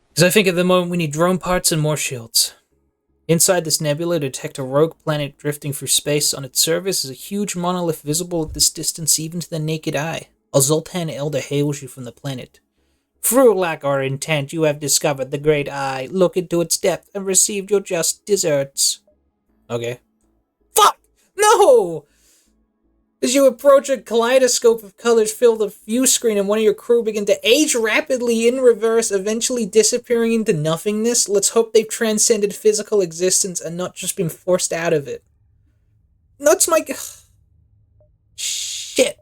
Because I think at the moment we need drone parts and more shields. Inside this nebula, detect a rogue planet drifting through space. On its surface is a huge monolith visible at this distance even to the naked eye. A Zoltan elder hails you from the planet. Through like our intent, you have discovered the great eye. Look into its depth and received your just deserts. Okay. Fuck! No! As you approach a kaleidoscope of colors fill the view screen and one of your crew begin to age rapidly in reverse, eventually disappearing into nothingness. Let's hope they've transcended physical existence and not just been forced out of it. Nuts, my... Shit.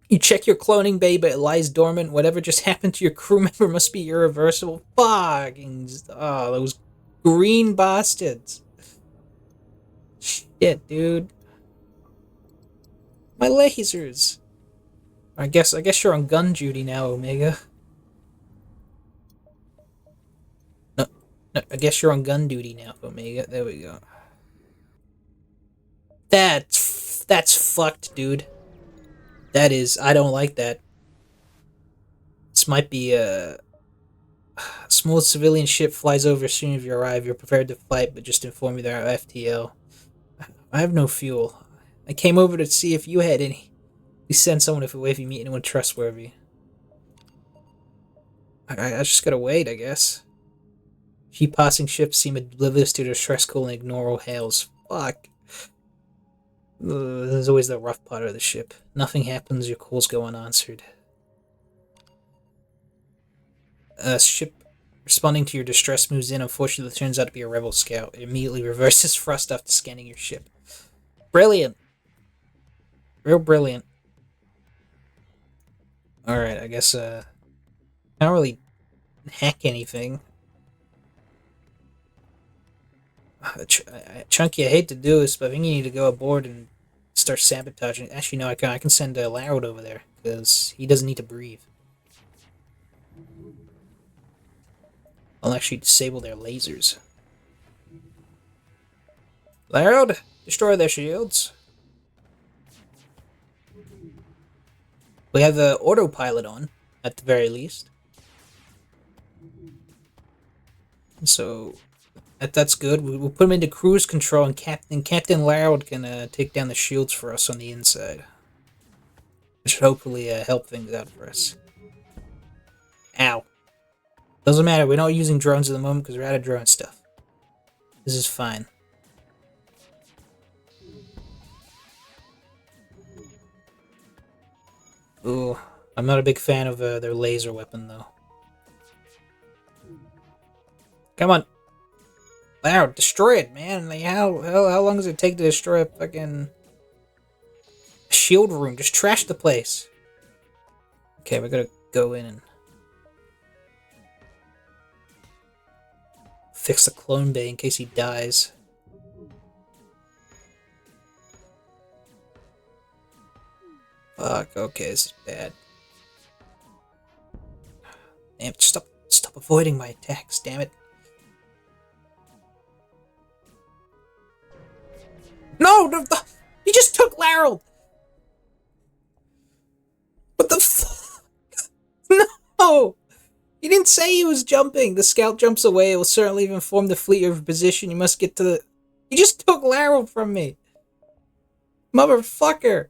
You check your cloning bay, but it lies dormant. Whatever just happened to your crew member must be irreversible. Fucking... Oh, those green bastards. Shit, dude. My lasers. I guess you're on gun duty now, Omega. No, no, I guess you're on gun duty now, Omega. There we go. That's fucked, dude. That is, I don't like that. This might be a small civilian ship flies over as soon as you arrive. You're prepared to fight, but just inform me they're FTL. I have no fuel. I came over to see if you had any. We send someone if you meet anyone trustworthy. I just gotta wait, I guess. Few passing ships seem oblivious to their stress call and ignore all hails. Fuck. This is always the rough part of the ship. Nothing happens, your calls go unanswered. Ship responding to your distress moves in. Unfortunately, it turns out to be a rebel scout. It immediately reverses thrust after scanning your ship. Brilliant. Real brilliant. Alright, I guess, I don't really hack anything. Chunky, I hate to do this, but I think you need to go aboard and start sabotaging. Actually, no, I can send Larrod over there, because he doesn't need to breathe. I'll actually disable their lasers. Larrod, destroy their shields. We have the autopilot on, at the very least. So, that's good. We'll put him into cruise control, and Captain Larrod can take down the shields for us on the inside. Which should hopefully help things out for us. Ow. Doesn't matter, we're not using drones at the moment because we're out of drone stuff. This is fine. Ooh, I'm not a big fan of their laser weapon, though. Come on. Wow, destroy it, man. Like, how long does it take to destroy a fucking shield room? Just trash the place. Okay, we're gonna go in and fix the clone bay in case he dies. Fuck, okay, this is bad. Damn it, stop avoiding my attacks, damn it. No! You just took Laryl! What the fuck? No! He didn't say he was jumping. The scout jumps away. It will certainly have informed the fleet of your position. You must get to the... You just took Laryl from me! Motherfucker!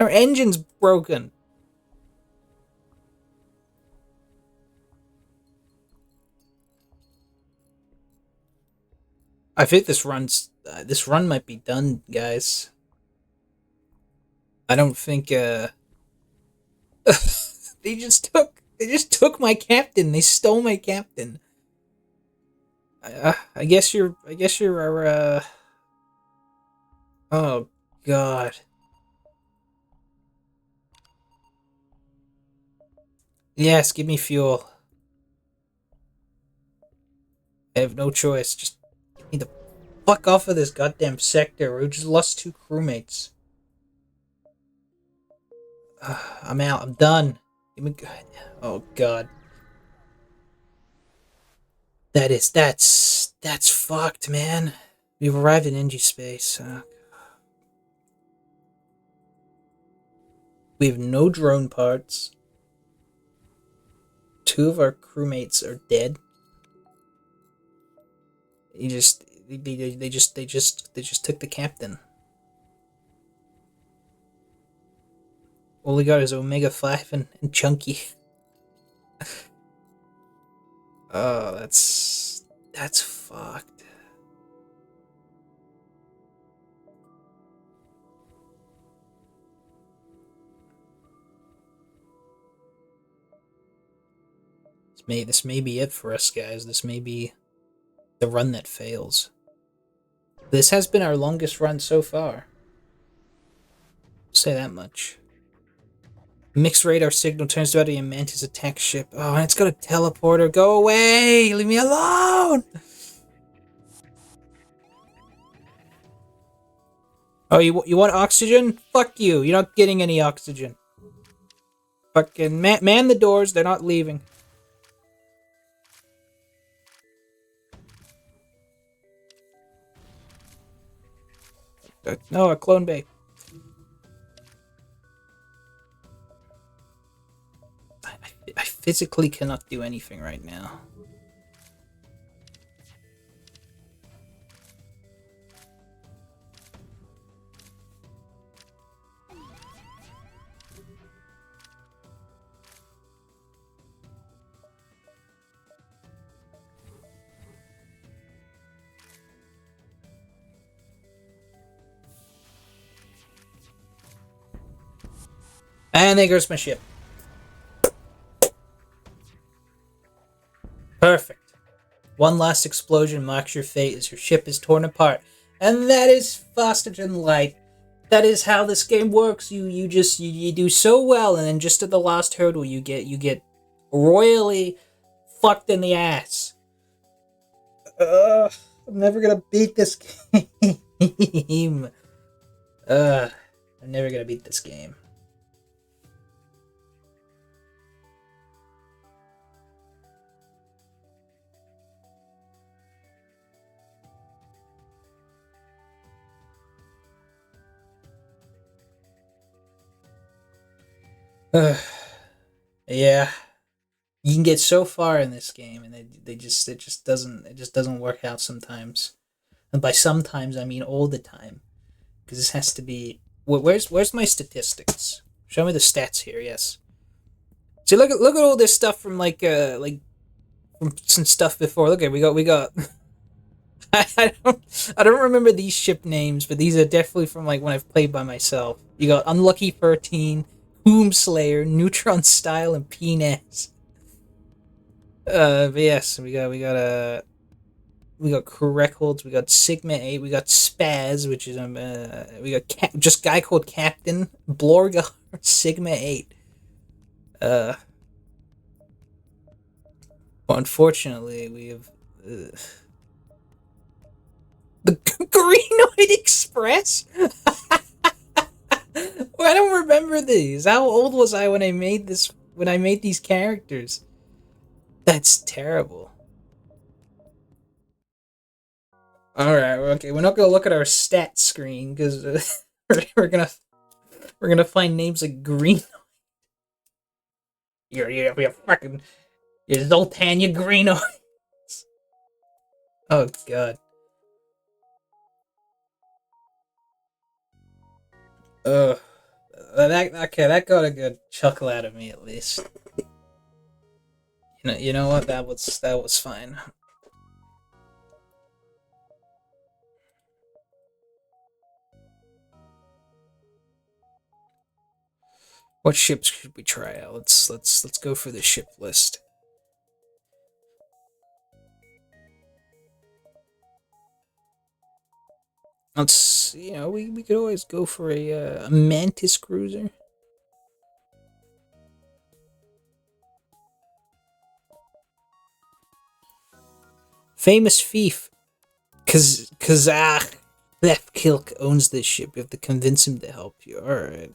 Our engine's broken. I think this run might be done, guys. I don't think, they just took my captain. They stole my captain. I guess you're our, oh, God. Yes, give me fuel. I have no choice. Just get me the fuck off of this goddamn sector. We just lost 2 crewmates. I'm out. I'm done. Oh God. That's fucked, man. We've arrived in NG space. We have no drone parts. 2 of our crewmates are dead. They just took the captain. All we got is Omega 5 and Chunky. Oh, that's fucked. This may be it for us, guys. This may be the run that fails. This has been our longest run so far. Say that much. Mixed radar signal turns out to be a Mantis attack ship. Oh, and it's got a teleporter. Go away! Leave me alone! Oh, you want oxygen? Fuck you. You're not getting any oxygen. Fucking man the doors. They're not leaving. No, a clone bay. I physically cannot do anything right now. And there goes my ship. Perfect. One last explosion marks your fate as your ship is torn apart. And that is faster than light. That is how this game works. You do so well, and then just at the last hurdle you get royally fucked in the ass. I'm never gonna beat this game. I'm never gonna beat this game. Yeah, you can get so far in this game, and it just doesn't work out sometimes. And by sometimes I mean all the time, because this has to be. Where's my statistics? Show me the stats here. Yes. See, look at all this stuff from like from some stuff before. Look at we got. I don't remember these ship names, but these are definitely from like when I've played by myself. You got Unlucky 13, Whom Slayer, Neutron Style, and Penis. But yes, we got Records, we got Sigma 8, we got Spaz, which is we got just guy called Captain Blorgar Sigma 8. Uh, well, unfortunately, we have the Greenoid Express. Well, I don't remember these. How old was I when I made this? When I made these characters? That's terrible. All right, okay. We're not gonna look at our stat screen because we're gonna find names like Green. You're fucking you're Zoltan, you Greeno. Oh god. Ugh. That okay. That got a good chuckle out of me at least. You know what? That was fine. What ships should we try out? Let's go for the ship list. We could always go for a Mantis cruiser. Famous thief, Kazakh Theft Kilk owns this ship. You have to convince him to help you. All right.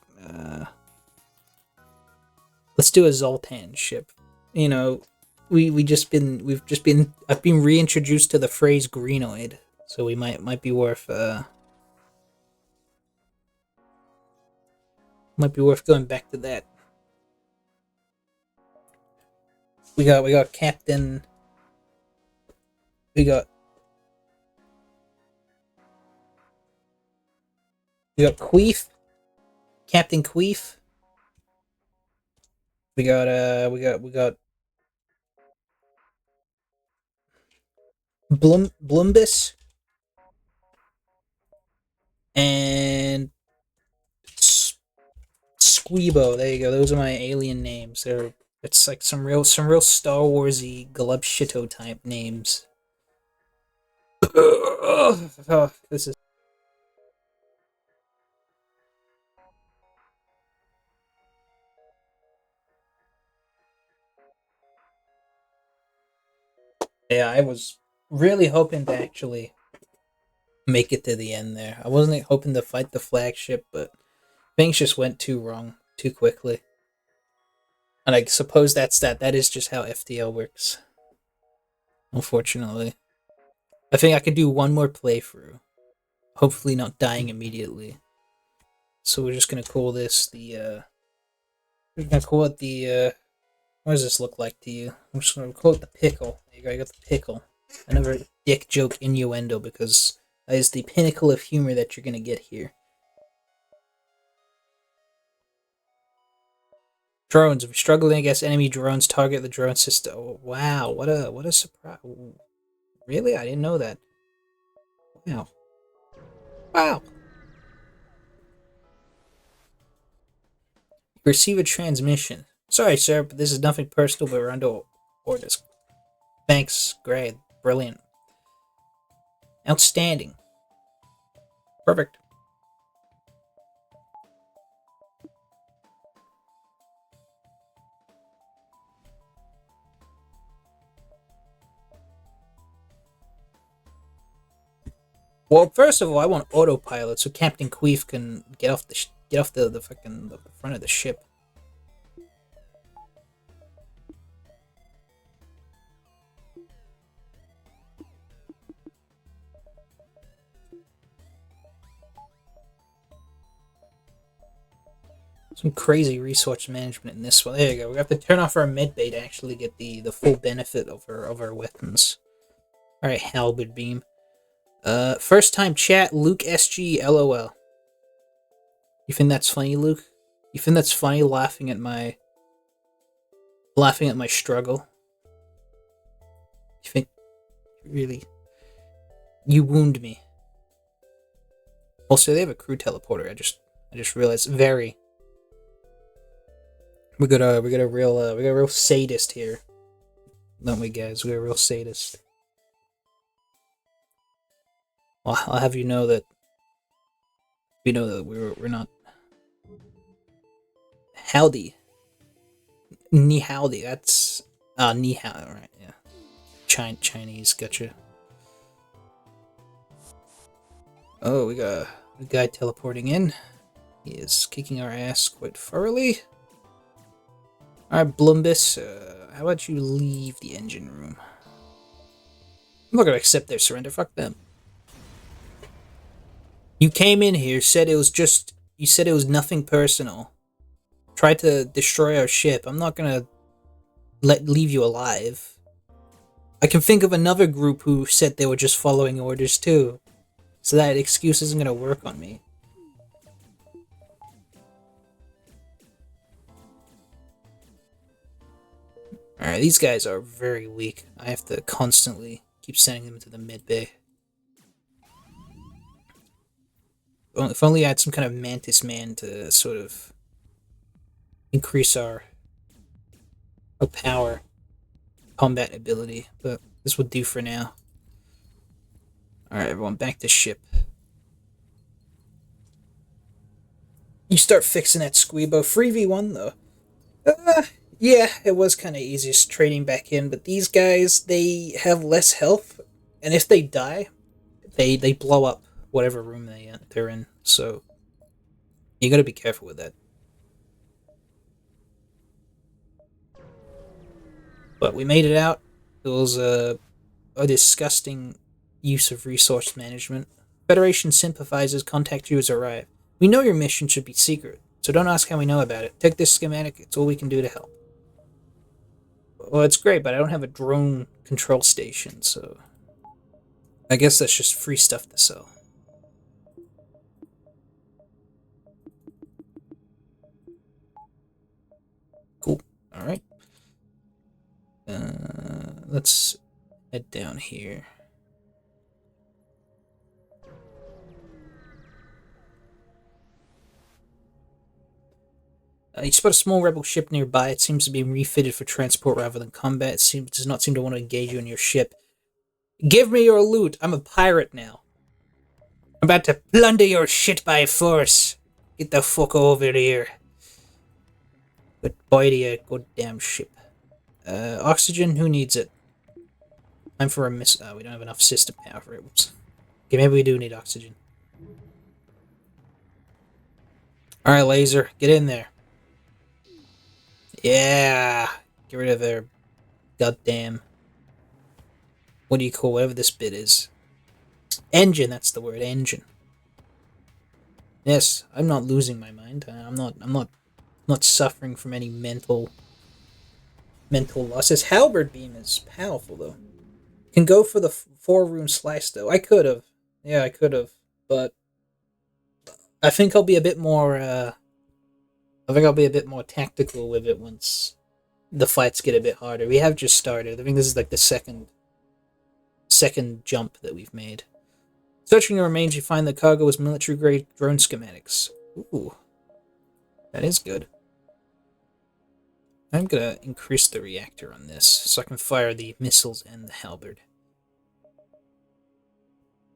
Let's do a Zoltan ship. You know, we've just been I've been reintroduced to the phrase greenoid, so we might be worth going back to that. We got Captain. We got Queef, Captain Queef. We got Blumbus and Squeebo. There you go. Those are my alien names. It's like some real Star Warsy Galupshito type names. Oh, this is yeah. I was really hoping to actually make it to the end there. I wasn't hoping to fight the flagship, but things just went too wrong too quickly. And I suppose that's that. That is just how FTL works. Unfortunately, I think I could do one more playthrough. Hopefully, not dying immediately. So we're just gonna call this the. We're gonna call it the. What does this look like to you? I'm just gonna call it the pickle. There you go. I got the pickle. Another dick joke innuendo because that is the pinnacle of humor that you're gonna get here. Drones. If you're struggling against enemy drones, target the drone system. Oh, wow, what a surprise! Really, I didn't know that. Wow, wow. Receive a transmission. Sorry, sir, but this is nothing personal, but we're under orders. Thanks, great, brilliant, outstanding, perfect. Well, first of all, I want autopilot so Captain Queef can get off the fucking the front of the ship. Some crazy resource management in this one. There you go. We have to turn off our medbay to actually get the full benefit of our weapons. All right, halberd beam. First time chat, Luke SG LOL. You think that's funny, Luke? You think that's funny laughing at my struggle? You think really you wound me. Also, they have a crew teleporter. I just realized very. We got a real sadist here, don't we, guys? We got a real sadist. Well, I'll have you know that we're not. Howdy, ni howdy. That's ni hao. Right? Yeah, Chinese. Gotcha. Oh, we got a guy teleporting in. He is kicking our ass quite thoroughly. Alright, Blumbus, how about you leave the engine room? I'm not gonna accept their surrender, fuck them. You came in here, you said it was nothing personal. Tried to destroy our ship. I'm not gonna leave you alive. I can think of another group who said they were just following orders too. So that excuse isn't gonna work on me. Alright, these guys are very weak. I have to constantly keep sending them to the mid bay. If only I had some kind of mantis man to sort of increase our power combat ability, but this will do for now. Alright, everyone, back to ship. You start fixing that Squeebo. 3v1 though. Yeah, it was kind of easiest trading back in, but these guys, they have less health, and if they die, they blow up whatever room they're in. So you got to be careful with that. But we made it out. It was a disgusting use of resource management. Federation sympathizers contact you as arrive. We know your mission should be secret, so don't ask how we know about it. Take this schematic, it's all we can do to help. Well, it's great, but I don't have a drone control station, so I guess that's just free stuff to sell. Cool. Alright. Let's head down here. You spot a small rebel ship nearby. It seems to be refitted for transport rather than combat. Does not seem to want to engage you in your ship. Give me your loot. I'm a pirate now. I'm about to plunder your shit by force. Get the fuck over here. Goodbye to your goddamn ship. Oxygen? Who needs it? Time for a miss. We don't have enough system power for it. Whoops. Okay, maybe we do need oxygen. Alright, laser. Get in there. Yeah. Get rid of their goddamn... What do you call whatever this bit is? Engine, that's the word. Engine. Yes, I'm not losing my mind. I'm not suffering from any mental loss. This halberd beam is powerful, though. Can go for the 4-room slice, though. I could have. Yeah, I could have. But I think I'll be a bit more, tactical with it once the fights get a bit harder. We have just started. I think this is like the second jump that we've made. Searching the remains, you find the cargo was military-grade drone schematics. Ooh. That is good. I'm gonna increase the reactor on this, so I can fire the missiles and the halberd.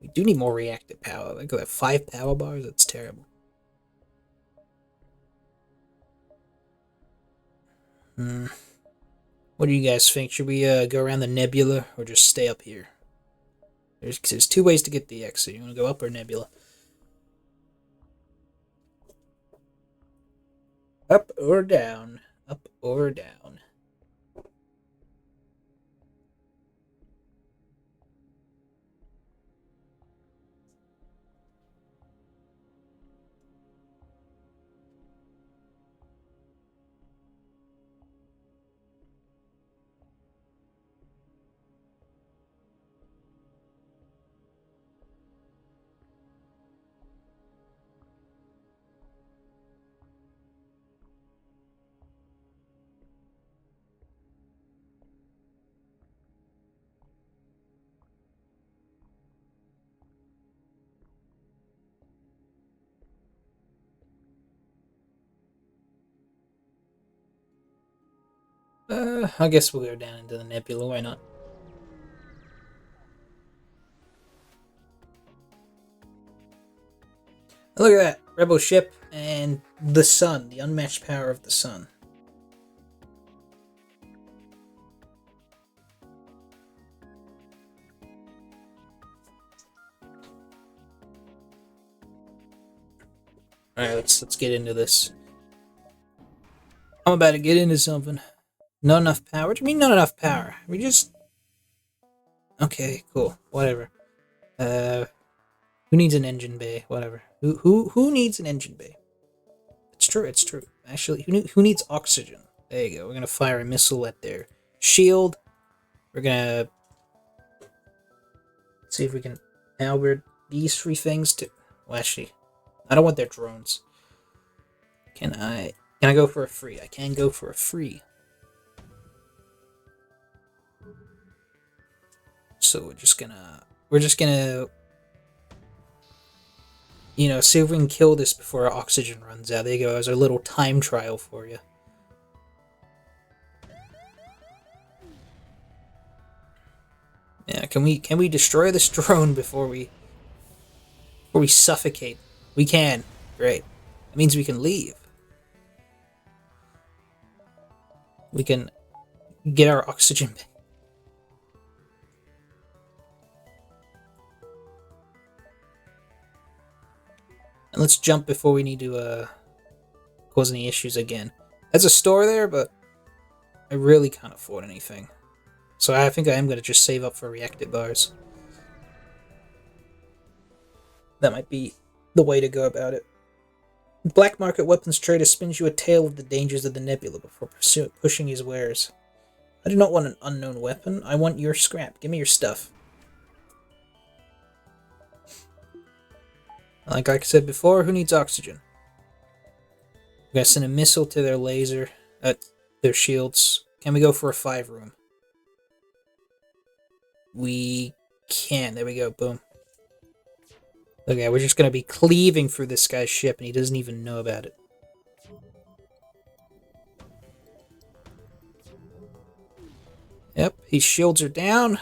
We do need more reactor power. I got 5 power bars? That's terrible. What do you guys think? Should we go around the nebula, or just stay up here? There's 2 ways to get the exit. You want to go up or nebula? Up or down? Up or down? I guess we'll go down into the nebula. Why not? Look at that. Rebel ship and the sun. The unmatched power of the sun. Alright, let's get into this. I'm about to get into something. Not enough power? What do you mean not enough power? We just... Okay, cool. Whatever. Who needs an engine bay? Whatever. Who needs an engine bay? It's true, it's true. Actually, who needs oxygen? There you go. We're gonna fire a missile at their shield. We're gonna... see if we can halberd these 3 things to... Well, actually, I don't want their drones. Can I go for a free? I can go for a free. So we're just gonna, see if we can kill this before our oxygen runs out. There you go, as our little time trial for you. Yeah, can we destroy this drone before we suffocate? We can. Great. That means we can leave. We can get our oxygen back. And let's jump before we need to cause any issues again. There's a store there, but I really can't afford anything. So I think I am going to just save up for reactor bars. That might be the way to go about it. Black market weapons trader spins you a tale of the dangers of the nebula before pushing his wares. I do not want an unknown weapon. I want your scrap. Give me your stuff. Like I said before, who needs oxygen? We're gonna send a missile to their laser, their shields. Can we go for a 5-room? We can. There we go. Boom. Okay, we're just gonna be cleaving through this guy's ship, and he doesn't even know about it. His shields are down.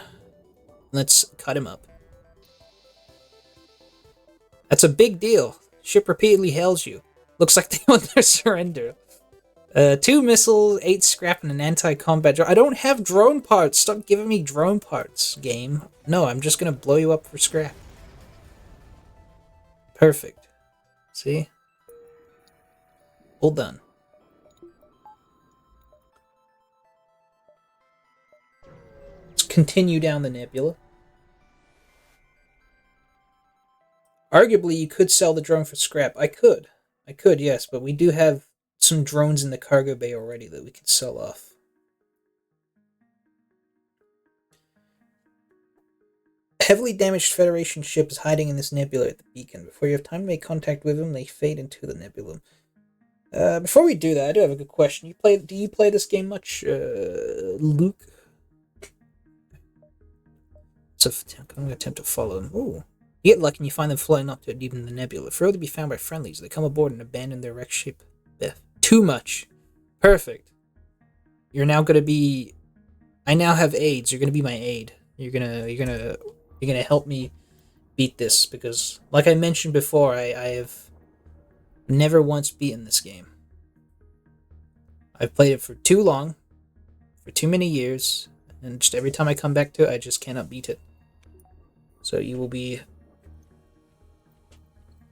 Let's cut him up. That's a big deal. Ship repeatedly hails you. Looks like they want their surrender. 2 missiles, 8 scrap, and an anti-combat drone. I don't have drone parts. Stop giving me drone parts, game. No, I'm just gonna blow you up for scrap. Perfect. See? All done. Let's continue down the nebula. Arguably, you could sell the drone for scrap. I could, yes, but we do have some drones in the cargo bay already that we could sell off. A heavily damaged Federation ship is hiding in this nebula at the beacon. Before you have time to make contact with them, they fade into the nebula. Before we do that, I do have a good question. Do you play this game much, Luke? I'm going to attempt to follow them. Ooh. You get lucky and you find them floating up to deep in the nebula. Further to be found by friendlies. They come aboard and abandon their wrecked ship. Too much. Perfect. You're now gonna be. I now have aids. You're gonna be my aid. You're gonna help me beat this because, like I mentioned before, I have never once beaten this game. I've played it for too long, for too many years, and just every time I come back to it, I just cannot beat it. So you will be.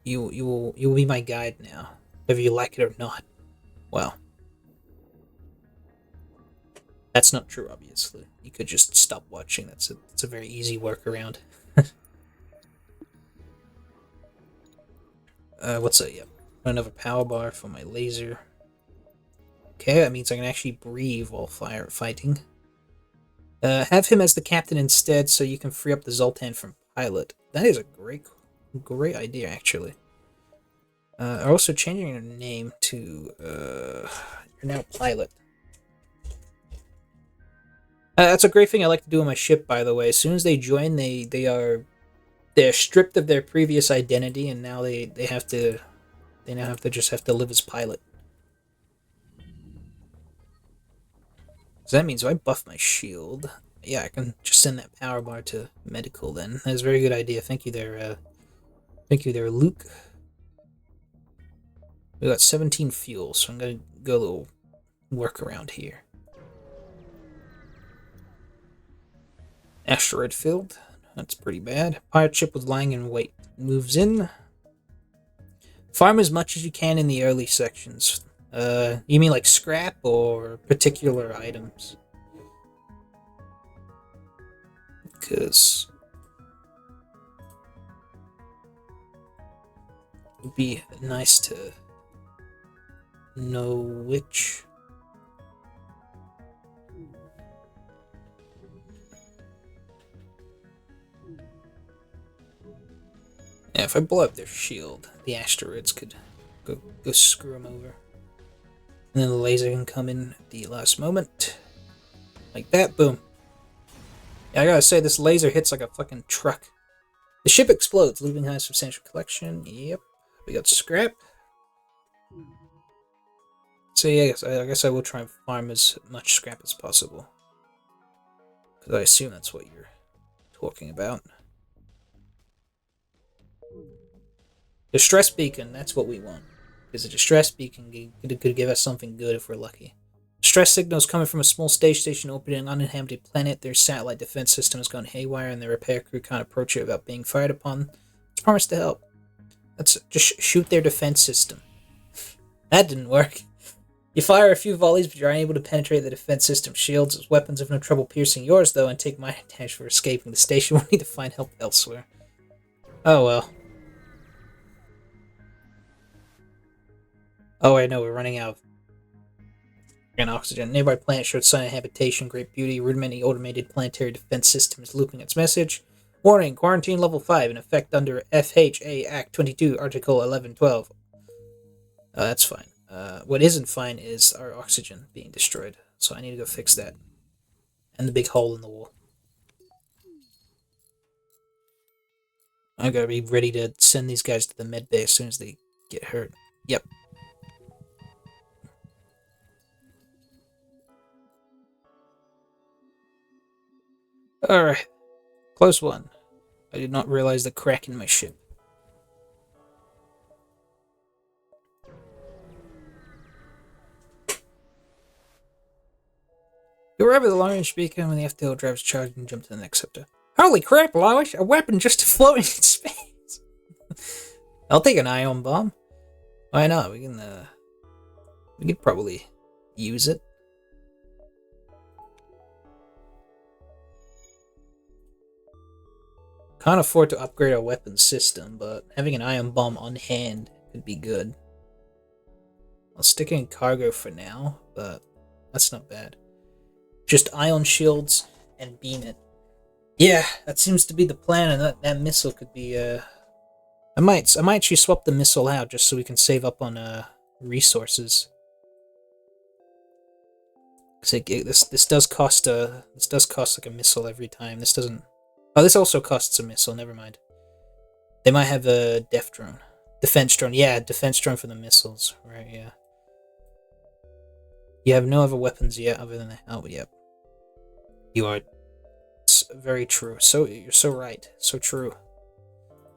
You will be my guide now, whether you like it or not. Well, that's not true, obviously. You could just stop watching. That's a very easy workaround. What's that? Yep. Another power bar for my laser. Okay, that means I can actually breathe while fighting. Have him as the captain instead, so you can free up the Zoltan from pilot. That is a great idea, actually. Also changing your name to you're now pilot. That's a great thing I like to do on my ship, by the way. As soon as they join, they're stripped of their previous identity, and now they now have to live as pilot. So that means if I buff my shield, yeah, I can just send that power bar to medical. Then that's a very good idea. Thank you there, Luke. We got 17 fuel, so I'm gonna go a little workaround here. Asteroid field. That's pretty bad. Pirate ship was lying in wait. Moves in. Farm as much as you can in the early sections. You mean like scrap or particular items? Because it would be nice to know which. Yeah, if I blow up their shield, the asteroids could go screw them over. And then the laser can come in at the last moment. Like that, boom. Yeah, I gotta say, this laser hits like a fucking truck. The ship explodes, leaving behind a substantial collection. Yep. We got scrap. So yeah, I guess I will try and farm as much scrap as possible. Because I assume that's what you're talking about. Distress beacon, that's what we want. Because a distress beacon could give us something good if we're lucky. Distress signals coming from a small stage station opening an uninhabited planet. Their satellite defense system has gone haywire and their repair crew can't approach it without being fired upon. Let's promise to help. Let's just shoot their defense system. That didn't work. You fire a few volleys, but you're unable to penetrate the defense system shields. Its weapons have no trouble piercing yours, though, and take my damage for escaping the station. We'll need to find help elsewhere. Oh well. Oh, I know, we're running out of oxygen. Nearby planet showed sign of habitation, great beauty. Rudimentary automated planetary defense system is looping its message. Warning, quarantine level 5 in effect under FHA Act 22, Article 1112. That's fine. What isn't fine is our oxygen being destroyed. So I need to go fix that. And the big hole in the wall. I gotta be ready to send these guys to the med bay as soon as they get hurt. Yep. Alright, close one. I did not realize the crack in my ship. You arrive at the long-range beacon when the FTL drives charged and jump to the next sector. Holy crap, Lois! A weapon just floating in space! I'll take an ion bomb. Why not? We could probably use it. Can't afford to upgrade our weapon system, but having an ion bomb on hand could be good. I'll stick it in cargo for now, but that's not bad. Just ion shields and beam it. Yeah, that seems to be the plan, and that missile could be. I might actually swap the missile out just so we can save up on resources. This does cost like a missile every time. This doesn't. Oh, this also costs a missile. Never mind. They might have a defense drone. Yeah, defense drone for the missiles. Right? Yeah. You have no other weapons yet, other than the helmet. Yep. You are. It's very true. So you're so right. So true.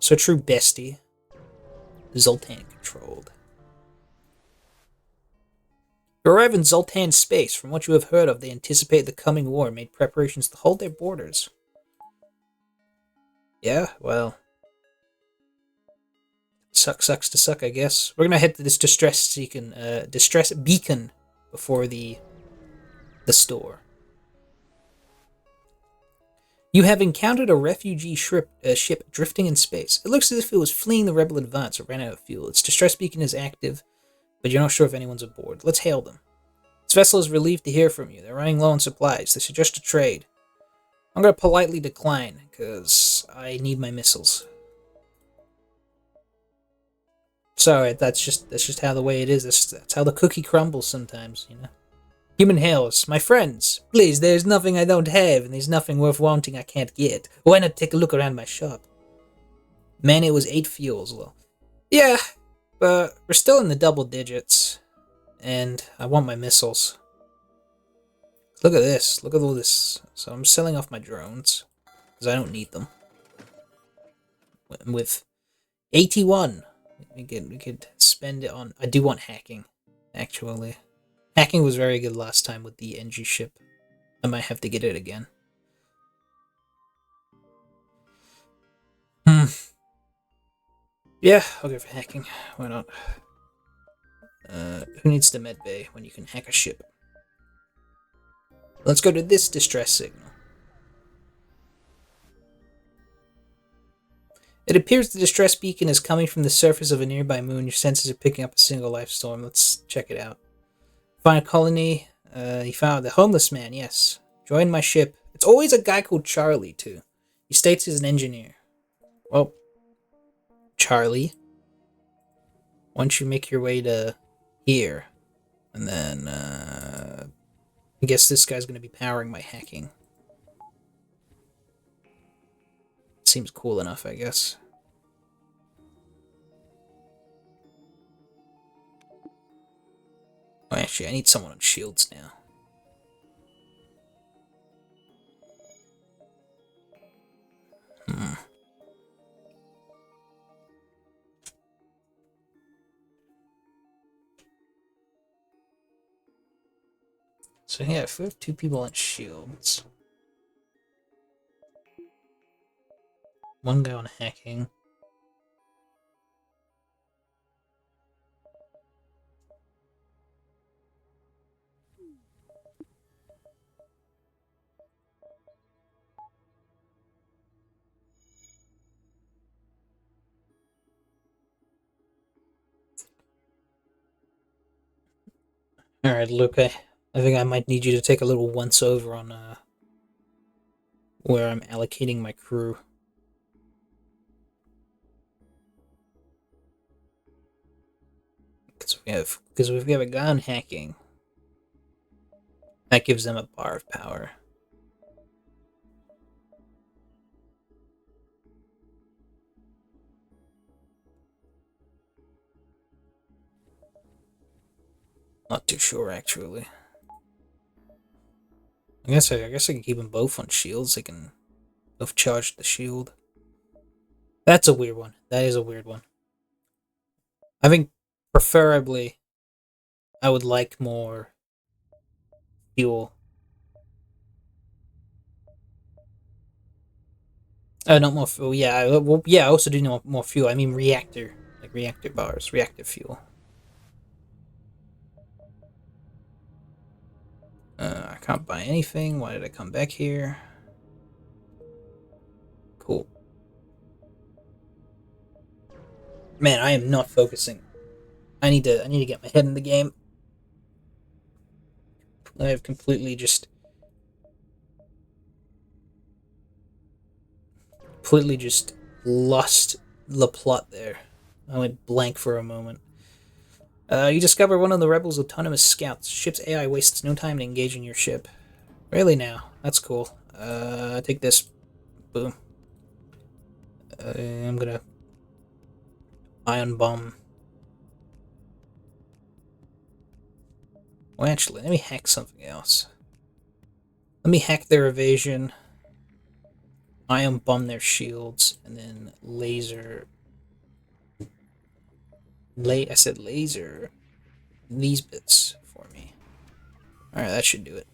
So true, bestie. Zoltan controlled. You arrive in Zoltan space. From what you have heard of, they anticipate the coming war and made preparations to hold their borders. Yeah, well. Sucks to suck, I guess. We're gonna head to this distress beacon before the store. You have encountered a refugee ship drifting in space. It looks as if it was fleeing the rebel advance or ran out of fuel. Its distress beacon is active, but you're not sure if anyone's aboard. Let's hail them. This vessel is relieved to hear from you. They're running low on supplies. They suggest a trade. I'm going to politely decline, because I need my missiles. Sorry, that's just how the way it is. That's how the cookie crumbles sometimes, you know. Human hails, my friends, please, there's nothing I don't have, and there's nothing worth wanting I can't get. Why not take a look around my shop? Man, it was 8 fuels. Well, yeah, but we're still in the double digits, and I want my missiles. Look at this. Look at all this. So I'm selling off my drones, because I don't need them. With 81, we could spend it on. I do want hacking, actually. Hacking was very good last time with the NG ship. I might have to get it again. Yeah, I'll go for hacking. Why not? Who needs the med bay when you can hack a ship? Let's go to this distress signal. It appears the distress beacon is coming from the surface of a nearby moon. Your senses are picking up a single life storm. Let's check it out. Find a colony. You found the homeless man, yes. Join my ship. It's always a guy called Charlie, too. He states he's an engineer. Well, Charlie, why don't you make your way to here? And then, I guess this guy's going to be powering my hacking. Seems cool enough, I guess. Oh, actually, I need someone on shields now. So yeah, if we have 2 people on shields, 1 guy on hacking. Alright, Luke, I think I might need you to take a little once over on where I'm allocating my crew. Because if we have a guy on hacking, that gives them a bar of power. Not too sure, actually. I guess I can keep them both on shields. They can Overcharged the shield. That's a weird one. That is a weird one. I think preferably I would like more fuel. Not more fuel. Yeah, well, yeah. I also do need more fuel. I mean reactor, like reactor bars, reactor fuel. I can't buy anything. Why did I come back here? Cool. Man, I am not focusing. I need to get my head in the game. I have completely just lost the plot there. I went blank for a moment. You discover one of the rebels' autonomous scouts. Ship's AI wastes no time to engage in your ship. Really now? That's cool. Take this. Boom. I'm gonna ion bomb. Well, actually, let me hack something else. Let me hack their evasion. Ion bomb their shields, and then laser. I said laser these bits for me. All right, that should do it.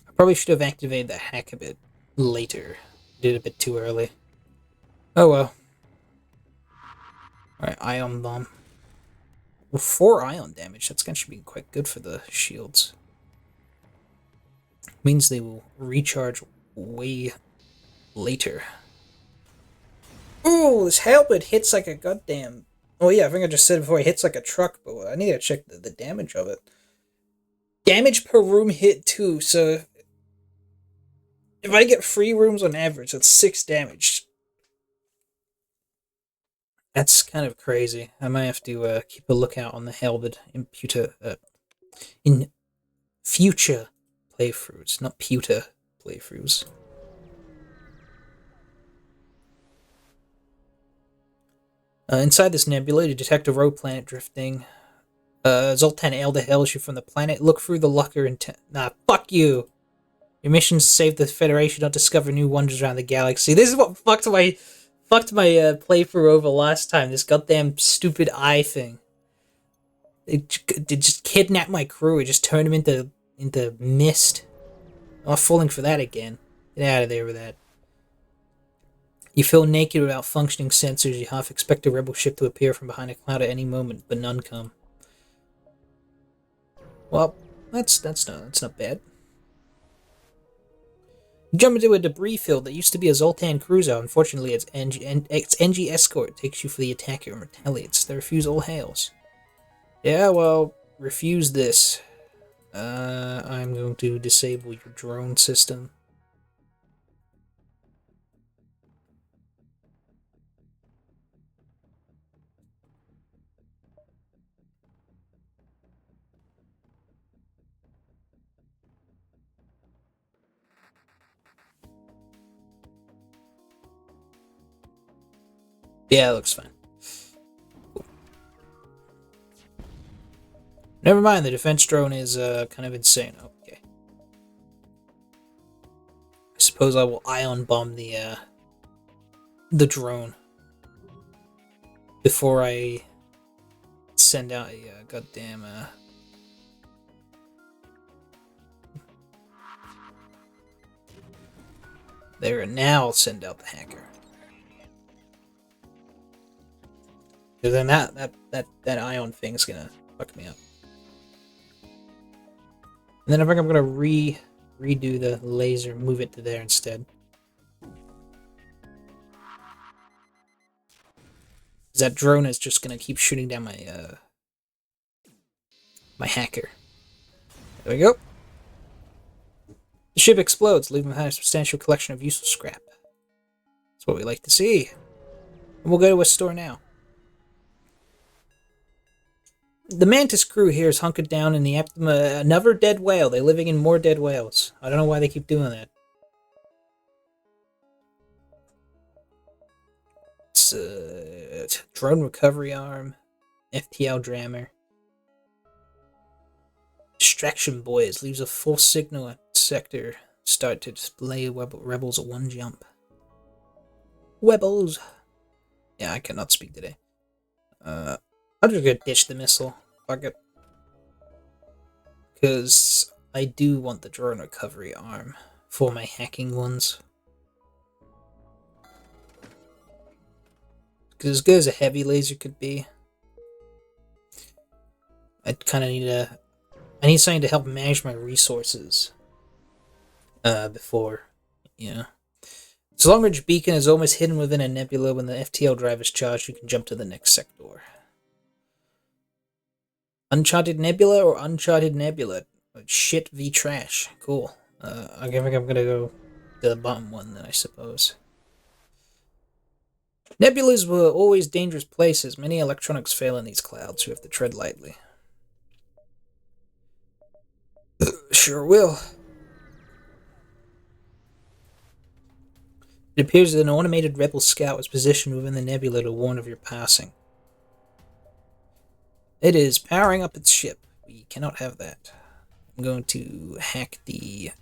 I probably should have activated the hack a bit later. Did it a bit too early. Oh well. All right, ion bomb. Well, 4 ion damage. That's actually be quite good for the shields. Means they will recharge way later. Ooh, this helmet hits like a goddamn. Oh yeah, I think I just said before it hits like a truck, but I need to check the damage of it. Damage per room hit 2, so if I get 3 rooms on average, that's 6 damage. That's kind of crazy. I might have to keep a lookout on the helmet in future playthroughs, not pewter playthroughs. Inside this nebula, you detect a rogue planet drifting. Zoltan Elder hails you from the planet. Look through the locker and nah, fuck you. Your mission is to save the Federation, not discover new wonders around the galaxy. This is what fucked my playthrough over last time. This goddamn stupid eye thing. It just kidnapped my crew. It just turned them into mist. I'm not falling for that again. Get out of there with that. You feel naked without functioning sensors. You half expect a rebel ship to appear from behind a cloud at any moment, but none come. Well, that's not bad. You jump into a debris field that used to be a Zoltan cruiser. Unfortunately, its NG escort takes you for the attacker and retaliates. The refusal hails. Yeah, well, refuse this. I'm going to disable your drone system. Yeah, it looks fine. Cool. Never mind, the defense drone is kind of insane. Okay. I suppose I will ion bomb the drone before I send out a goddamn there, now I'll send out the hacker. Because then that ion thing's gonna fuck me up. And then I think I'm gonna redo the laser, move it to there instead. That drone is just gonna keep shooting down my hacker. There we go. The ship explodes, leaving behind a substantial collection of useful scrap. That's what we like to see. And we'll go to a store now. The Mantis crew here is hunkered down in the another dead whale. They're living in more dead whales. I don't know why they keep doing that. It's drone recovery arm. FTL jammer. Distraction boys leaves a false signal at sector. Start to display rebels at one jump. Rebels. Yeah, I cannot speak today. I'm just gonna ditch the missile. Fuck it. Because I do want the drone recovery arm for my hacking ones. Because as good as a heavy laser could be, I kind of need I need something to help manage my resources. Before, This long-range beacon is almost hidden within a nebula. When the FTL drive is charged, you can jump to the next sector. Uncharted Nebula or Uncharted Nebula? Shit v trash. Cool. I think I'm gonna go to the bottom one then, I suppose. Nebulas were always dangerous places. Many electronics fail in these clouds, so you have to tread lightly. Sure will. It appears that an automated rebel scout was positioned within the nebula to warn of your passing. It is powering up its ship. We cannot have that. I'm going to hack the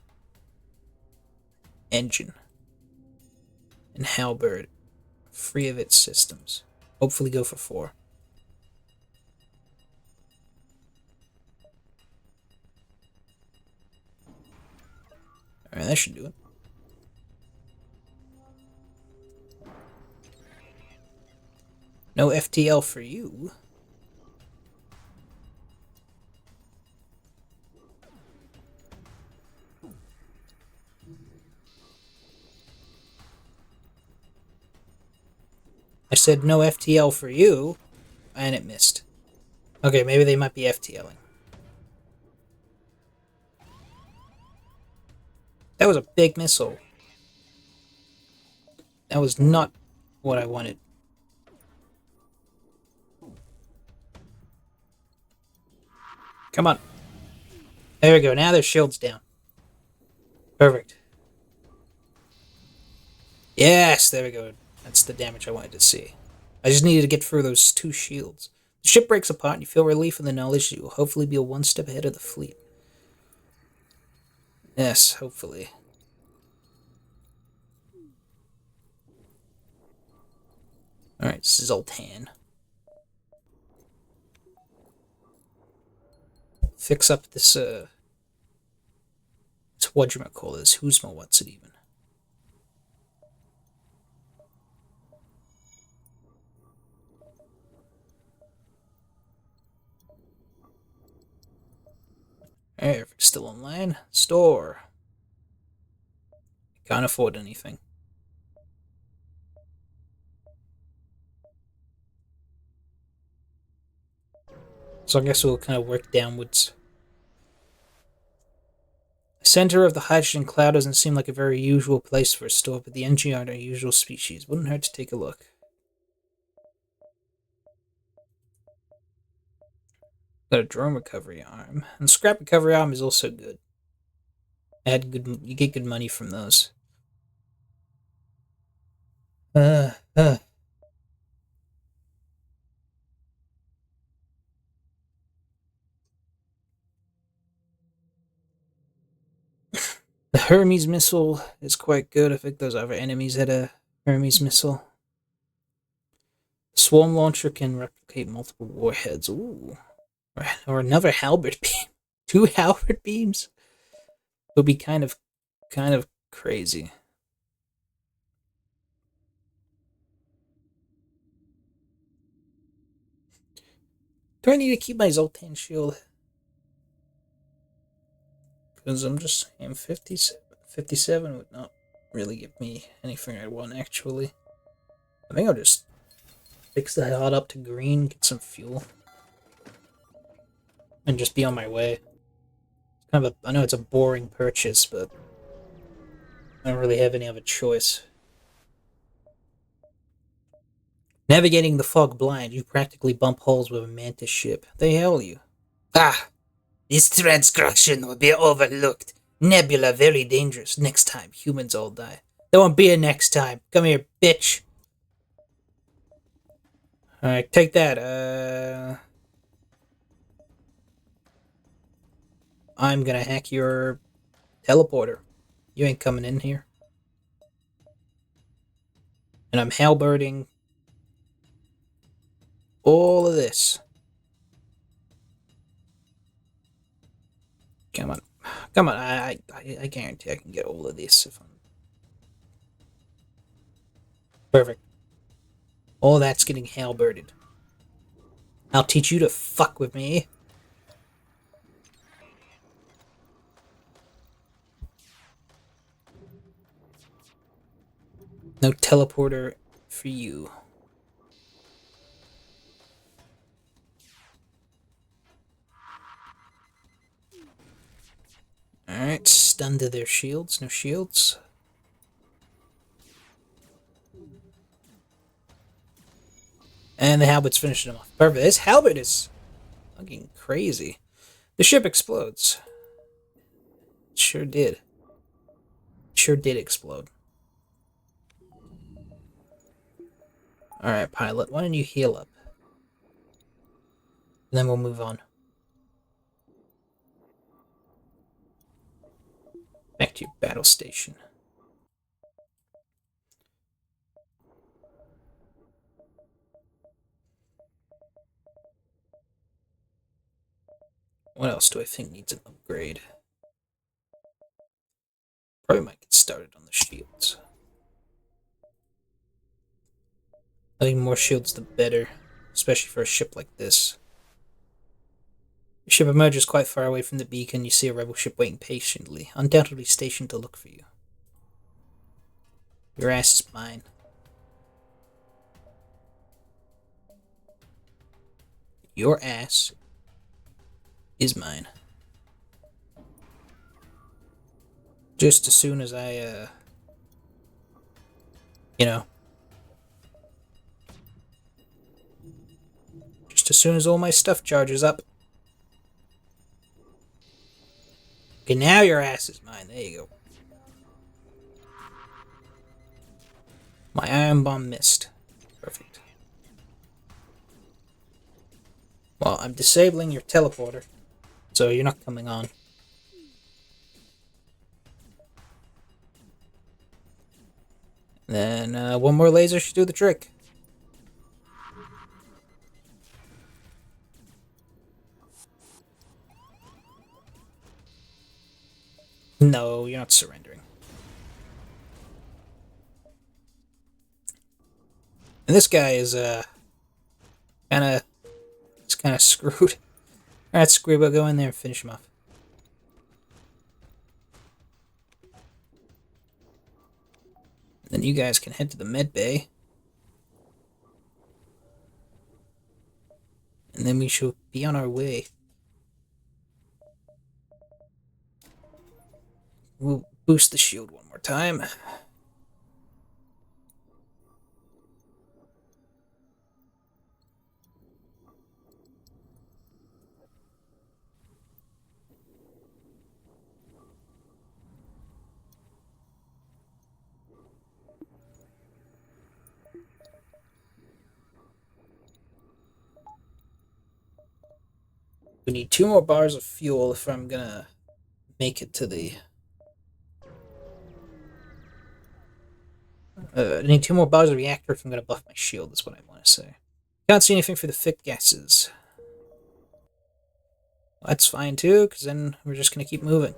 engine and halberd free of its systems. Hopefully go for 4. Alright, that should do it. No FTL for you. I said no FTL for you, and it missed. Okay, maybe they might be FTLing. That was a big missile. That was not what I wanted. Come on. There we go. Now their shield's down. Perfect. Yes, there we go. That's the damage I wanted to see. I just needed to get through those 2 shields. The ship breaks apart and you feel relief in the knowledge that you will hopefully be 1 step ahead of the fleet. Yes, hopefully. Alright, Zoltan. Fix up this, whatchamacallit, this Whoosma, what's it even? Alright, if it's still online. Store. Can't afford anything. So I guess we'll kind of work downwards. The center of the hydrogen cloud doesn't seem like a very usual place for a store, but the NG aren't a usual species. Wouldn't hurt to take a look. Got a drone recovery arm. And scrap recovery arm is also good. You get good money from those. The Hermes missile is quite good. I think those other enemies had a Hermes missile. The swarm launcher can replicate multiple warheads. Ooh. Or another halberd beam. 2 halberd beams? Would be kind of crazy. Do I need to keep my Zoltan shield? Because I'm 57 would not really give me anything I want, actually. I think I'll just fix the HUD up to green, get some fuel, and just be on my way. It's kind of I know it's a boring purchase, but I don't really have any other choice. Navigating the fog blind, you practically bump holes with a mantis ship. They hail you. Ah! This transgression will be overlooked. Nebula very dangerous. Next time, humans all die. There won't be a next time. Come here, bitch. Alright, take that. I'm gonna hack your teleporter. You ain't coming in here. And I'm halberding all of this. Come on. Come on, I guarantee I can get all of this if I'm... Perfect. All that's getting halberded. I'll teach you to fuck with me. No teleporter for you. Alright, stun to their shields. No shields. And the halbert's finishing them off. Perfect. This halberd is fucking crazy. The ship explodes. It sure did. It sure did explode. Alright, pilot, why don't you heal up? And then we'll move on. Back to your battle station. What else do I think needs an upgrade? Probably might get started on the shields. I think more shields the better, especially for a ship like this. The ship emerges quite far away from the beacon. You see a rebel ship waiting patiently, undoubtedly stationed to look for you. Your ass is mine. Your ass is mine. Just as soon as I, just as soon as all my stuff charges up. Okay, now your ass is mine. There you go. My iron bomb missed. Perfect. Well, I'm disabling your teleporter, so you're not coming on. Then one more laser should do the trick. No, you're not surrendering. And this guy is kind of screwed. Alright, Scribo, go in there and finish him off. Then you guys can head to the med bay. And then we shall be on our way. We'll boost the shield one more time. We need 2 more bars of fuel if I'm gonna make it to the... I need 2 more bars of reactor if I'm gonna buff my shield, that's what I want to say. Can't see anything for the thick gases. Well, that's fine too, because then we're just gonna keep moving.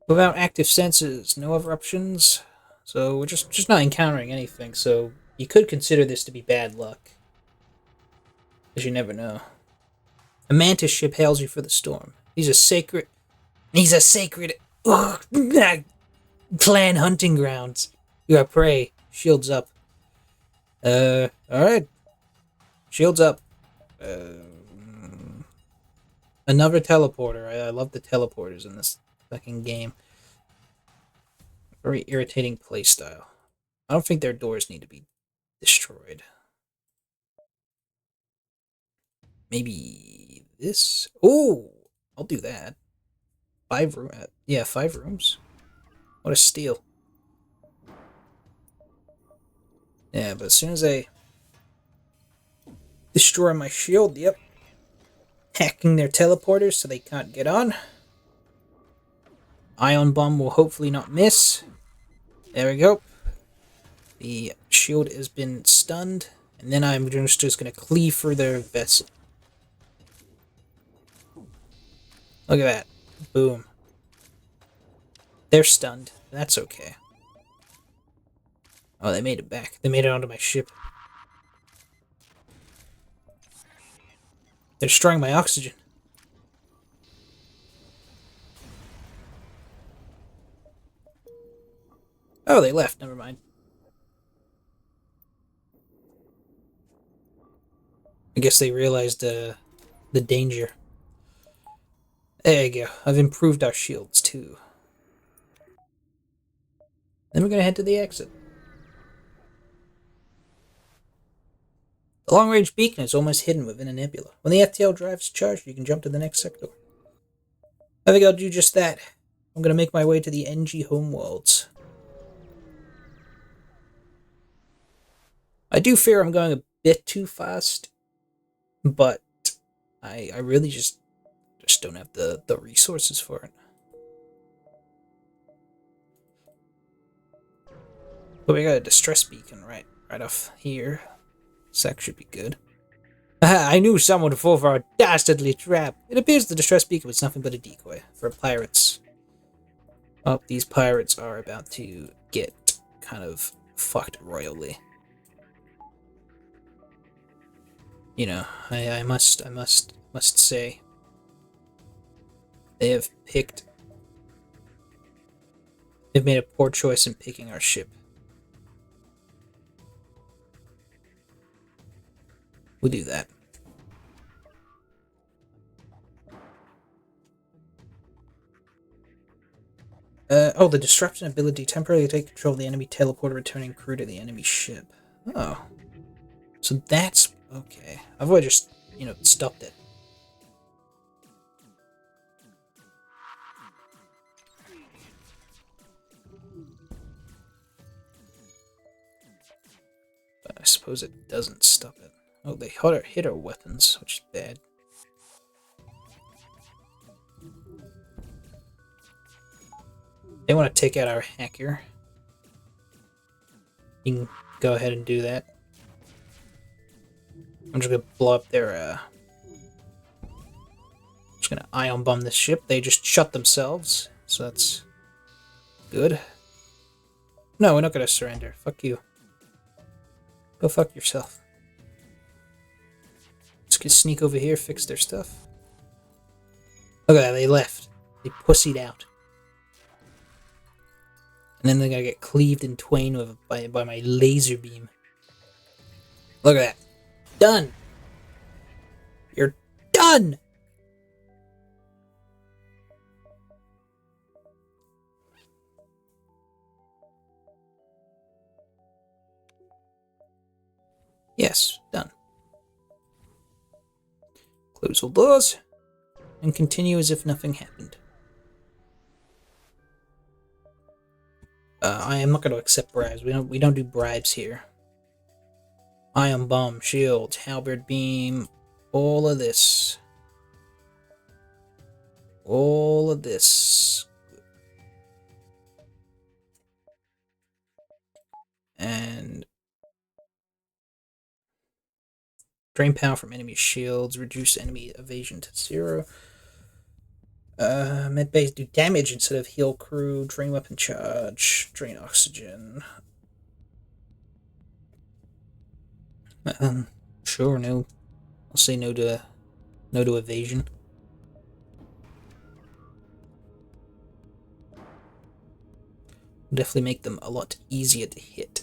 Without active senses, no other options. So we're just not encountering anything, so you could consider this to be bad luck. Because you never know. A mantis ship hails you for the storm. He's a sacred clan hunting grounds. You are prey. Shields up. Alright. Shields up. Another teleporter. I love the teleporters in this fucking game. Very irritating playstyle. I don't think their doors need to be destroyed. Maybe this? Oh, I'll do that. 5 rooms. Yeah, 5 rooms. What a steal. Yeah, but as soon as I destroy my shield, yep. Hacking their teleporters so they can't get on. Ion bomb will hopefully not miss. There we go. The shield has been stunned, and then I'm just going to cleave through their vessel. Look at that. Boom. They're stunned. That's okay. Oh, they made it back. They made it onto my ship. They're destroying my oxygen. Oh, they left. Never mind. I guess they realized the danger. There you go. I've improved our shields, too. Then we're going to head to the exit. The long-range beacon is almost hidden within a nebula. When the FTL drive is charged, you can jump to the next sector. I think I'll do just that. I'm going to make my way to the NG homeworlds. I do fear I'm going a bit too fast, but I really just don't have the resources for it. But we got a distress beacon right off here. So that should be good. I knew someone would fall for our dastardly trap. It appears the distress beacon was nothing but a decoy for pirates. Oh, these pirates are about to get kind of fucked royally. You know, I must say, they've made a poor choice in picking our ship. We'll do that. Oh, the disruption ability temporarily take control of the enemy teleporter, returning crew to the enemy ship. Oh. So that's... okay. I've already just, stopped it. But I suppose it doesn't stop it. Oh, they hit our weapons, which is bad. They want to take out our hacker. You can go ahead and do that. I'm just gonna blow up their, just gonna ion bomb this ship. They just shut themselves, so that's good. No, we're not gonna surrender. Fuck you. Go fuck yourself. Let's get sneak over here, fix their stuff. Look at that, they left. They pussied out. And then they're gonna get cleaved in twain by my laser beam. Look at that. Done! You're done! Yes, done. Close all doors, and continue as if nothing happened. I am not going to accept bribes. We don't do bribes here. Ion bomb, shield, halberd beam, all of this. All of this. And drain power from enemy shields, reduce enemy evasion to 0. Medbays do damage instead of heal crew, drain weapon charge, drain oxygen. Sure, no. I'll say no to evasion. Definitely make them a lot easier to hit.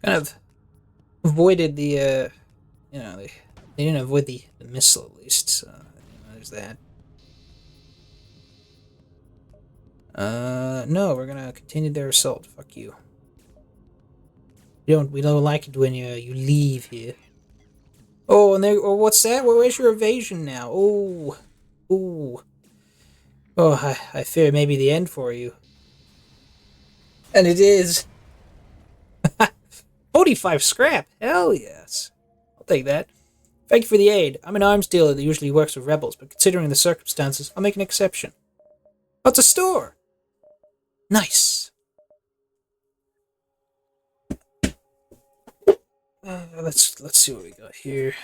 Kind of avoided the, they didn't avoid the missile at least, so there's that. No, we're gonna continue their assault. Fuck you. We don't like it when you leave here. Oh, and there. Oh, what's that? Where's your evasion now? Oh, oh, oh. I fear it may be the end for you. And it is. 45 scrap. Hell yes. I'll take that. Thank you for the aid. I'm an arms dealer that usually works with rebels, but considering the circumstances, I'll make an exception. Oh, it's a store. Nice. Let's see what we got here.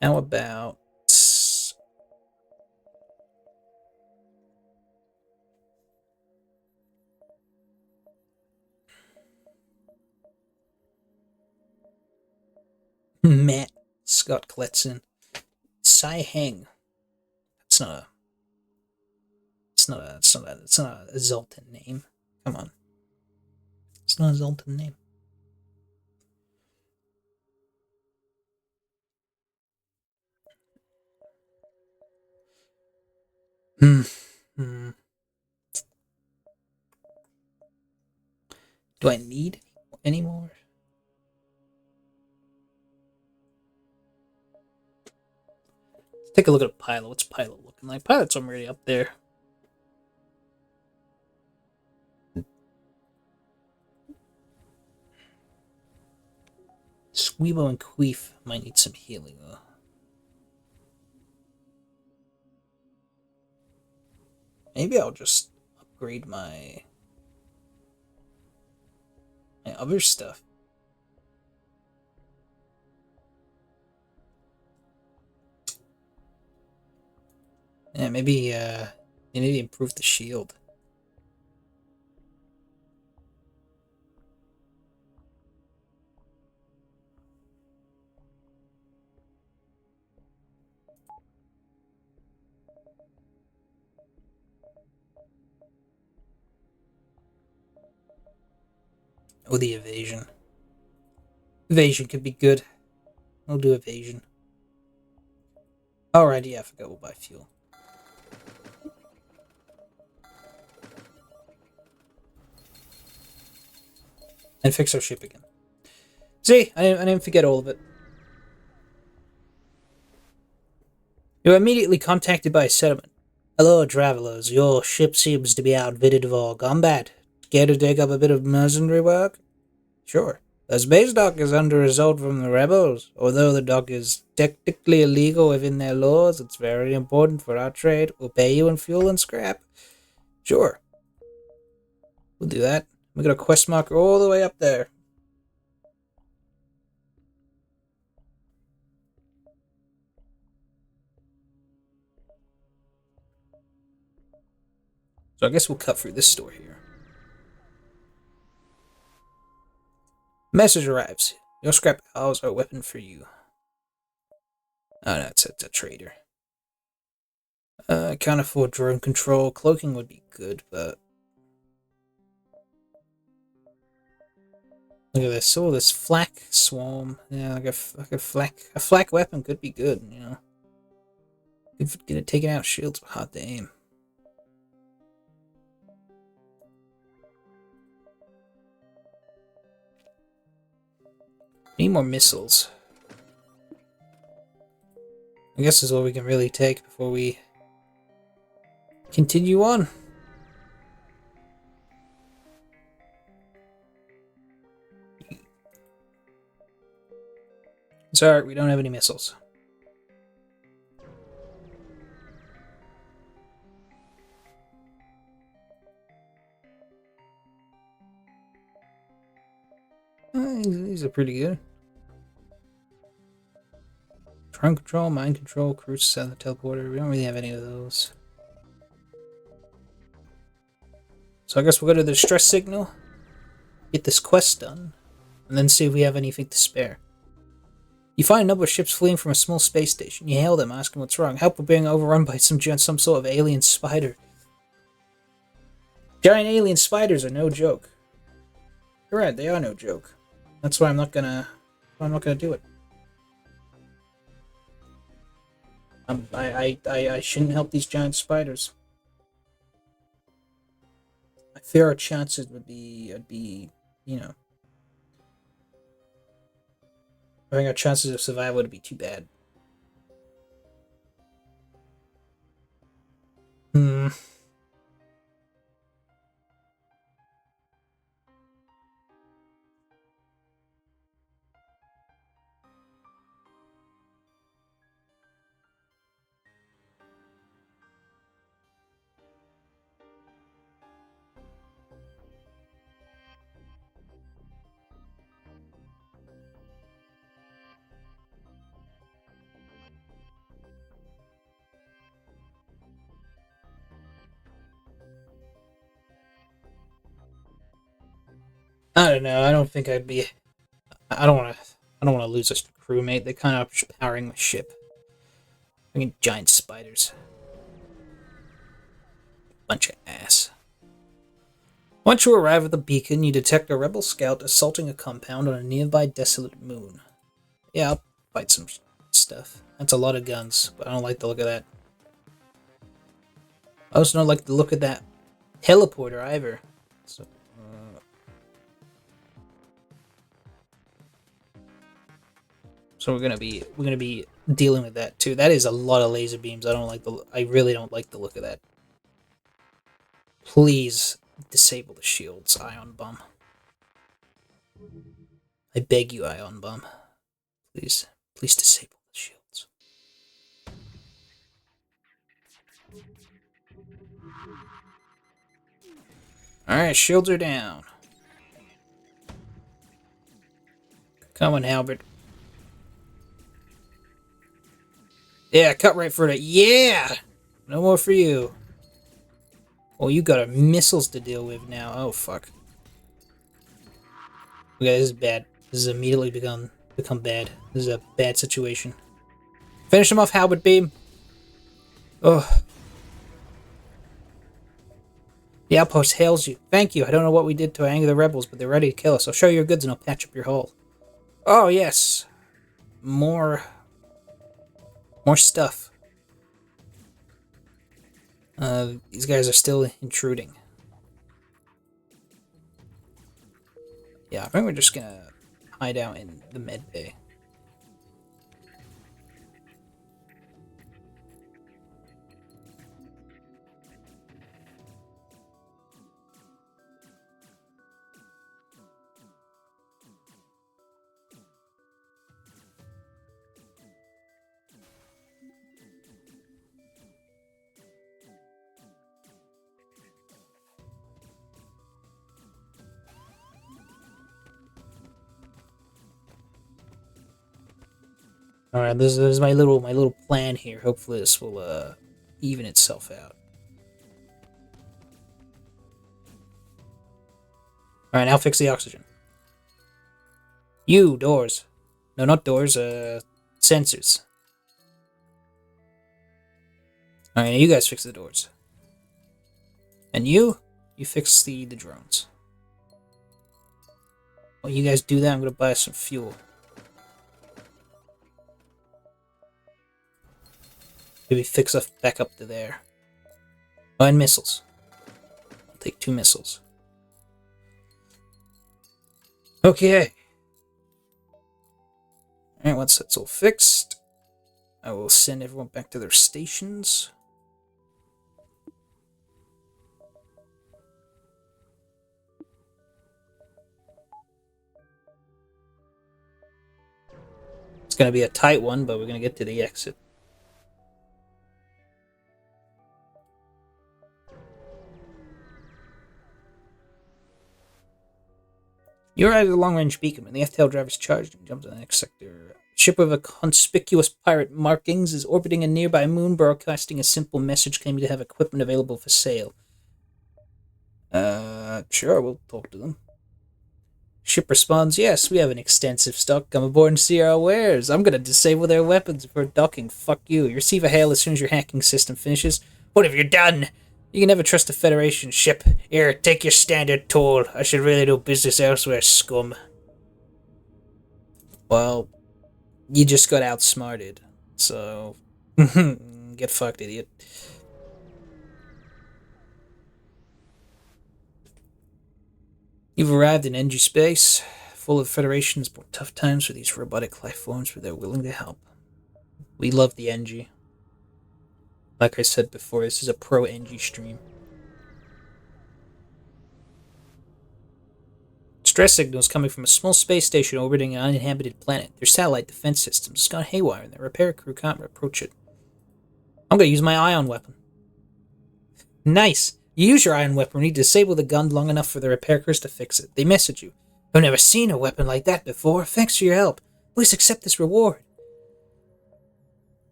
How about Matt Scott Kletzen? Sai Heng. It's not a. It's not a Zoltan name. Come on. It's not a Zoltan name. Hmm. Do I need any more? Let's take a look at a pilot. What's pilot looking like? Pilot's already up there. Sweebo and Queef might need some healing though. Maybe I'll just upgrade my other stuff. Yeah, maybe improve the shield. Oh, the evasion. Evasion could be good. I'll do evasion. Alright, yeah, I forgot we'll buy fuel. And fix our ship again. See, I didn't forget all of it. You were immediately contacted by a settlement. Hello, travelers. Your ship seems to be outfitted for combat. Care to take up a bit of mercenary work? Sure. The space dock is under assault from the rebels. Although the dock is technically illegal within their laws, it's very important for our trade. We'll pay you in fuel and scrap. Sure. We'll do that. We got a quest marker all the way up there. So I guess we'll cut through this store here. Message arrives. Your scrap owls are a weapon for you. Oh, no, it's a trader. Can't afford drone control. Cloaking would be good, but look at this. Oh, this flak swarm. Yeah, like a flak weapon could be good. You know, get it taking out shields with hard to aim. Need more missiles. I guess is all we can really take before we continue on. Sorry, we don't have any missiles. These are pretty good. Drone control, mind control, cruise set, teleporter. We don't really have any of those. So I guess we'll go to the distress signal, get this quest done, and then see if we have anything to spare. You find a number of ships fleeing from a small space station. You hail them, ask them what's wrong. Help are being overrun by some sort of alien spider. Giant alien spiders are no joke. You're right, they are no joke. That's why I'm not gonna do it. I shouldn't help these giant spiders. I fear our chances would be, you know, I think our chances of survival would be too bad. Hmm. I don't know. I don't think I'd be. I don't want to. I don't want to lose a crewmate. They kind of powering my ship. Fucking giant spiders. Bunch of ass. Once you arrive at the beacon, you detect a rebel scout assaulting a compound on a nearby desolate moon. Yeah, I'll fight some stuff. That's a lot of guns, but I don't like the look of that. I also don't like the look of that teleporter either. So we're gonna be dealing with that too. That is a lot of laser beams. I really don't like the look of that. Please disable the shields, Ion Bomb. I beg you, Ion Bomb. Please disable the shields. Alright, shields are down. Come on, Halbert. Yeah, cut right through it. Yeah! No more for you. Oh, you got missiles to deal with now. Oh, fuck. Okay, this is bad. This has immediately become bad. This is a bad situation. Finish him off, Halbert Beam. Ugh. The outpost hails you. Thank you. I don't know what we did to anger the rebels, but they're ready to kill us. I'll show you your goods and I'll patch up your hull. Oh, yes. More stuff. These guys are still intruding. Yeah, I think we're just gonna hide out in the med bay. All right, this is my little plan here. Hopefully, this will even itself out. All right, now fix the oxygen. You doors, no, not doors. Sensors. All right, you guys fix the doors, and you fix the drones. While you guys do that, I'm gonna buy some fuel. Maybe fix us back up to there. Oh, and missiles. I'll take 2 missiles. Okay. Alright, once that's all fixed, I will send everyone back to their stations. It's gonna be a tight one, but we're gonna get to the exit. You arrive at the long-range beacon when the FTL driver's charged and jumps to the next sector. A ship with a conspicuous pirate markings is orbiting a nearby moon, broadcasting a simple message claiming to have equipment available for sale. Sure, we'll talk to them. Ship responds, yes, we have an extensive stock. Come aboard and see our wares. I'm gonna disable their weapons before docking. Fuck you. You receive a hail as soon as your hacking system finishes. What have you done? You can never trust a Federation ship. Here, take your standard toll. I should really do business elsewhere, scum. Well, you just got outsmarted. So, get fucked, idiot. You've arrived in NG space, full of Federation's tough times for these robotic life forms, but they're willing to help. We love the NG. Like I said before, this is a pro NG stream. Stress signals coming from a small space station orbiting an uninhabited planet. Their satellite defense systems has gone haywire, and their repair crew can't approach it. I'm gonna use my ion weapon. Nice! You use your ion weapon when you disable the gun long enough for the repair crews to fix it. They message you. I've never seen a weapon like that before. Thanks for your help. Please accept this reward.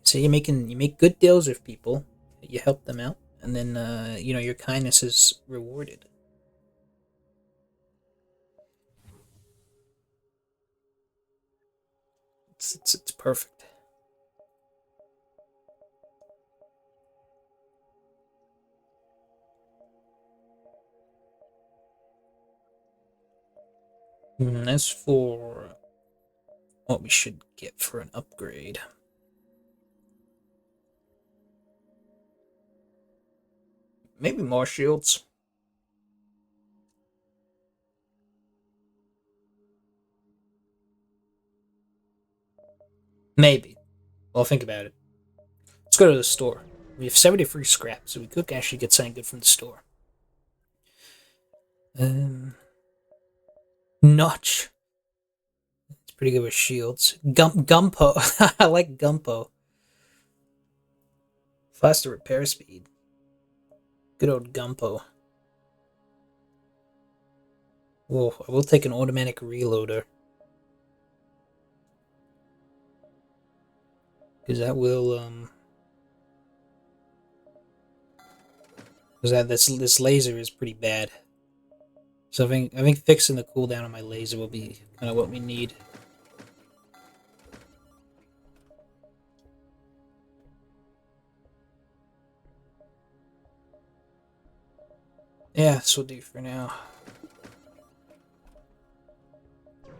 So you make good deals with people. You help them out, and then your kindness is rewarded. It's perfect. As for what we should get for an upgrade, maybe more shields. Maybe. Well, think about it. Let's go to the store. We have 70 free scrap, so we could actually get something good from the store. Notch. It's pretty good with shields. Gumpo. I like Gumpo. Faster repair speed. Good old Gumpo. Whoa, I will take an automatic reloader. Because that will, Because this laser is pretty bad. So I think fixing the cooldown on my laser will be kind of what we need. Yeah, this will do for now.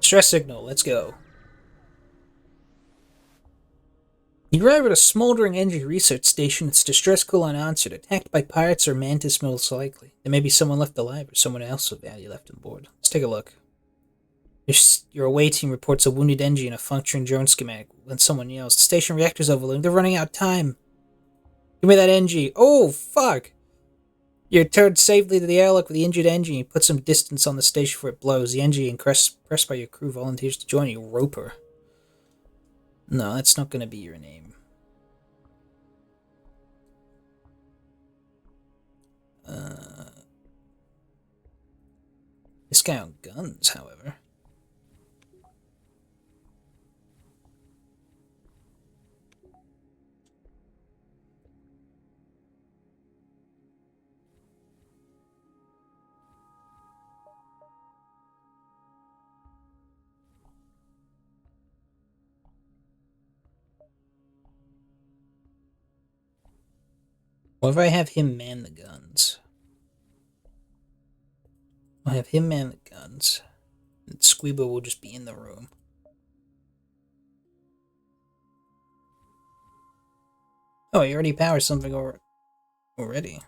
Stress signal, let's go. You arrive at a smoldering energy research station. Its distress call unanswered. Attacked by pirates or mantis most likely. There may be someone left alive or someone else of value left on board. Let's take a look. Your away team reports a wounded NG and a functioning drone schematic when someone yells, "The station reactor's overloading. They're running out of time. Give me that NG." Oh, fuck! You're towed safely to the airlock with the injured NG and you put some distance on the station before it blows. The NG, impressed by your crew, volunteers to join you. Roper. No, that's not going to be your name. This guy on guns, however. What if I have him man the guns? I'll have him man the guns. And Squeebo will just be in the room. Oh, he already powered something already.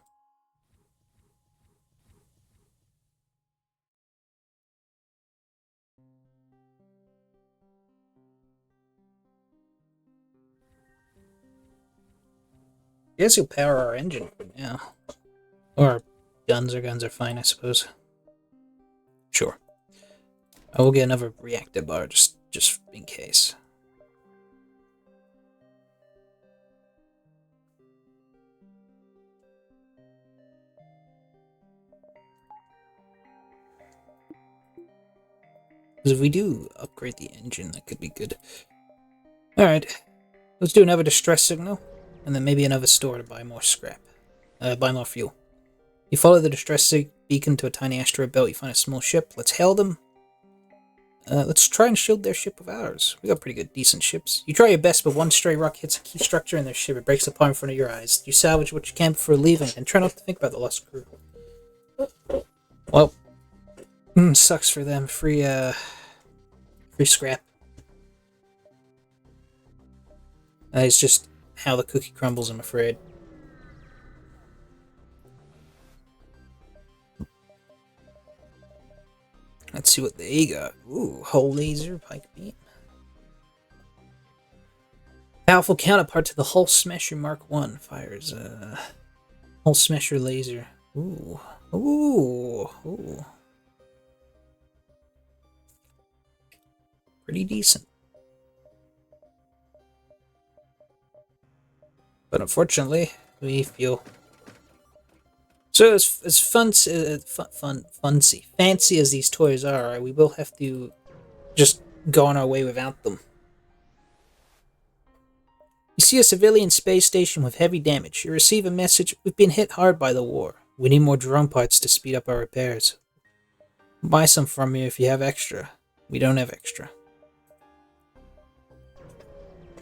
I guess he'll power our engine for now. Or guns are fine, I suppose. Sure. I will get another reactor bar just in case. Because if we do upgrade the engine, that could be good. Alright. Let's do another distress signal. And then maybe another store to buy more scrap. Buy more fuel. You follow the distress beacon to a tiny asteroid belt. You find a small ship. Let's hail them. Let's try and shield their ship with ours. We got pretty good, decent ships. You try your best, but one stray rock hits a key structure in their ship. It breaks apart in front of your eyes. You salvage what you can before leaving, and try not to think about the lost crew. Well, sucks for them. Free scrap. It's just how the cookie crumbles, I'm afraid. Let's see what they got. Ooh, hull laser, pike beam. Powerful counterpart to the Hull Smasher Mark 1 fires Hull Smasher laser. Ooh. Ooh. Ooh. Pretty decent. But unfortunately, we feel so as fancy as these toys are, we will have to just go on our way without them. You see a civilian space station with heavy damage. You receive a message: we've been hit hard by the war. We need more drone parts to speed up our repairs. Buy some from me if you have extra. We don't have extra.